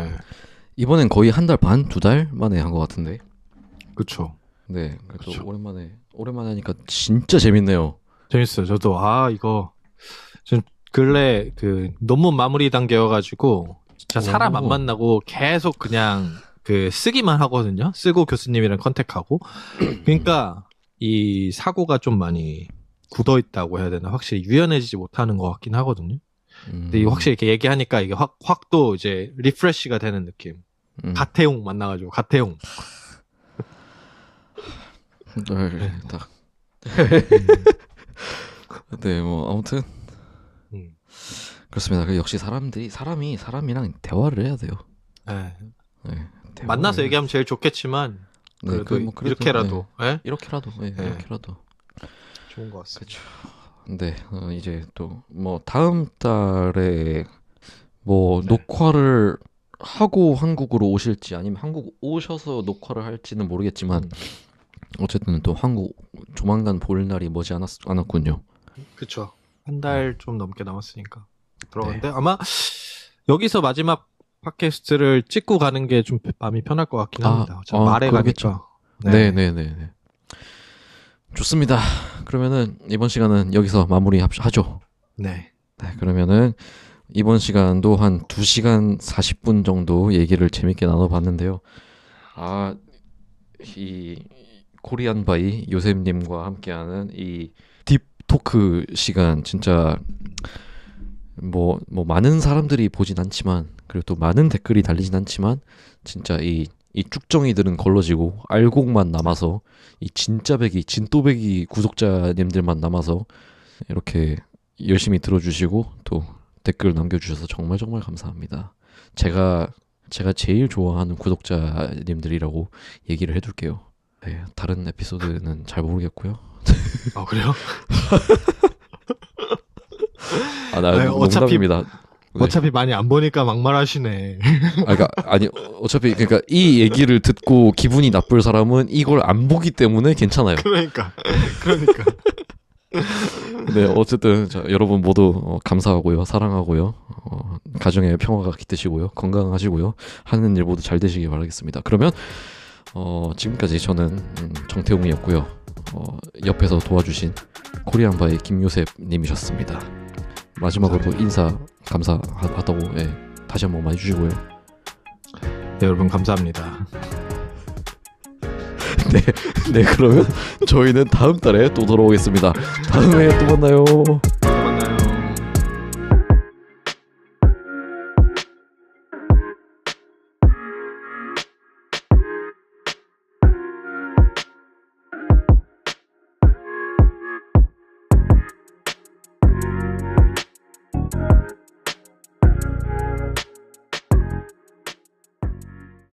이번엔 거의 한 달 반, 2달 만에 한 것 같은데. 그쵸. 네, 그래서 그쵸. 오랜만에 하니까 진짜 재밌네요. 재밌어요. 저도 이거 좀 근래 그 논문 마무리 단계여가지고 진짜 사람 안 만나고 계속 그냥 그 쓰기만 하거든요. 쓰고 교수님이랑 컨택하고. 그러니까 이 사고가 좀 많이 굳어 있다고 해야 되나, 확실히 유연해지지 못하는 것 같긴 하거든요. 근데 이거 확실히 이렇게 얘기하니까 이게 확 또 이제 리프레시가 되는 느낌. 가태용 만나가지고 가태용. 네, 뭐 아무튼 그렇습니다. 역시 사람이랑 대화를 해야 돼요. 네. 네, 만나서 얘기하면 제일 좋겠지만 그래도 이렇게라도 이렇게라도 좋은 것 같습니다. 그렇죠. 네, 이제 또 뭐 다음 달에 뭐 녹화를 하고 한국으로 오실지 아니면 한국 오셔서 녹화를 할지는 모르겠지만 어쨌든 또 한국 조만간 볼 날이 머지 않았군요. 그렇죠. 한 달 좀 넘게 남았으니까 들어갔는데 아마 여기서 마지막 팟캐스트를 찍고 가는 게 좀 마음이 편할 것 같긴 합니다. 말해 가겠죠. 네. 좋습니다. 그러면은 이번 시간은 여기서 마무리하죠. 네. 그러면은 이번 시간도 한 2시간 40분 정도 얘기를 재밌게 나눠봤는데요. 이 코리안 바이 요셉님과 함께하는 이 딥 토크 시간 진짜 뭐 많은 사람들이 보진 않지만 그리고 또 많은 댓글이 달리진 않지만 진짜 이 쭉정이들은 걸러지고 알곡만 남아서 이 진또배기 구독자님들만 남아서 이렇게 열심히 들어주시고 또 댓글 남겨주셔서 정말 정말 감사합니다. 제가 제일 좋아하는 구독자님들이라고 얘기를 해둘게요. 네, 다른 에피소드는 잘 모르겠고요. 아, 그래요? 아, 나 아니, 농담입니다. 네. 어차피 많이 안 보니까 막말하시네. 아니 어차피 그러니까 이 얘기를 듣고 기분이 나쁠 사람은 이걸 안 보기 때문에 괜찮아요. 그러니까. 네, 어쨌든 자, 여러분 모두 감사하고요, 사랑하고요, 가정의 평화가 깃드시고요, 건강하시고요, 하는 일 모두 잘 되시길 바라겠습니다. 그러면 지금까지 저는 정태웅이었고요. 옆에서 도와주신 코리안바의 김요셉님이셨습니다. 마지막으로 감사합니다. 인사 감사하다고 다시 한번 많이 주시고요. 네, 여러분 감사합니다. 네, 그러면 저희는 다음 달에 또 돌아오겠습니다. 다음에 또 만나요.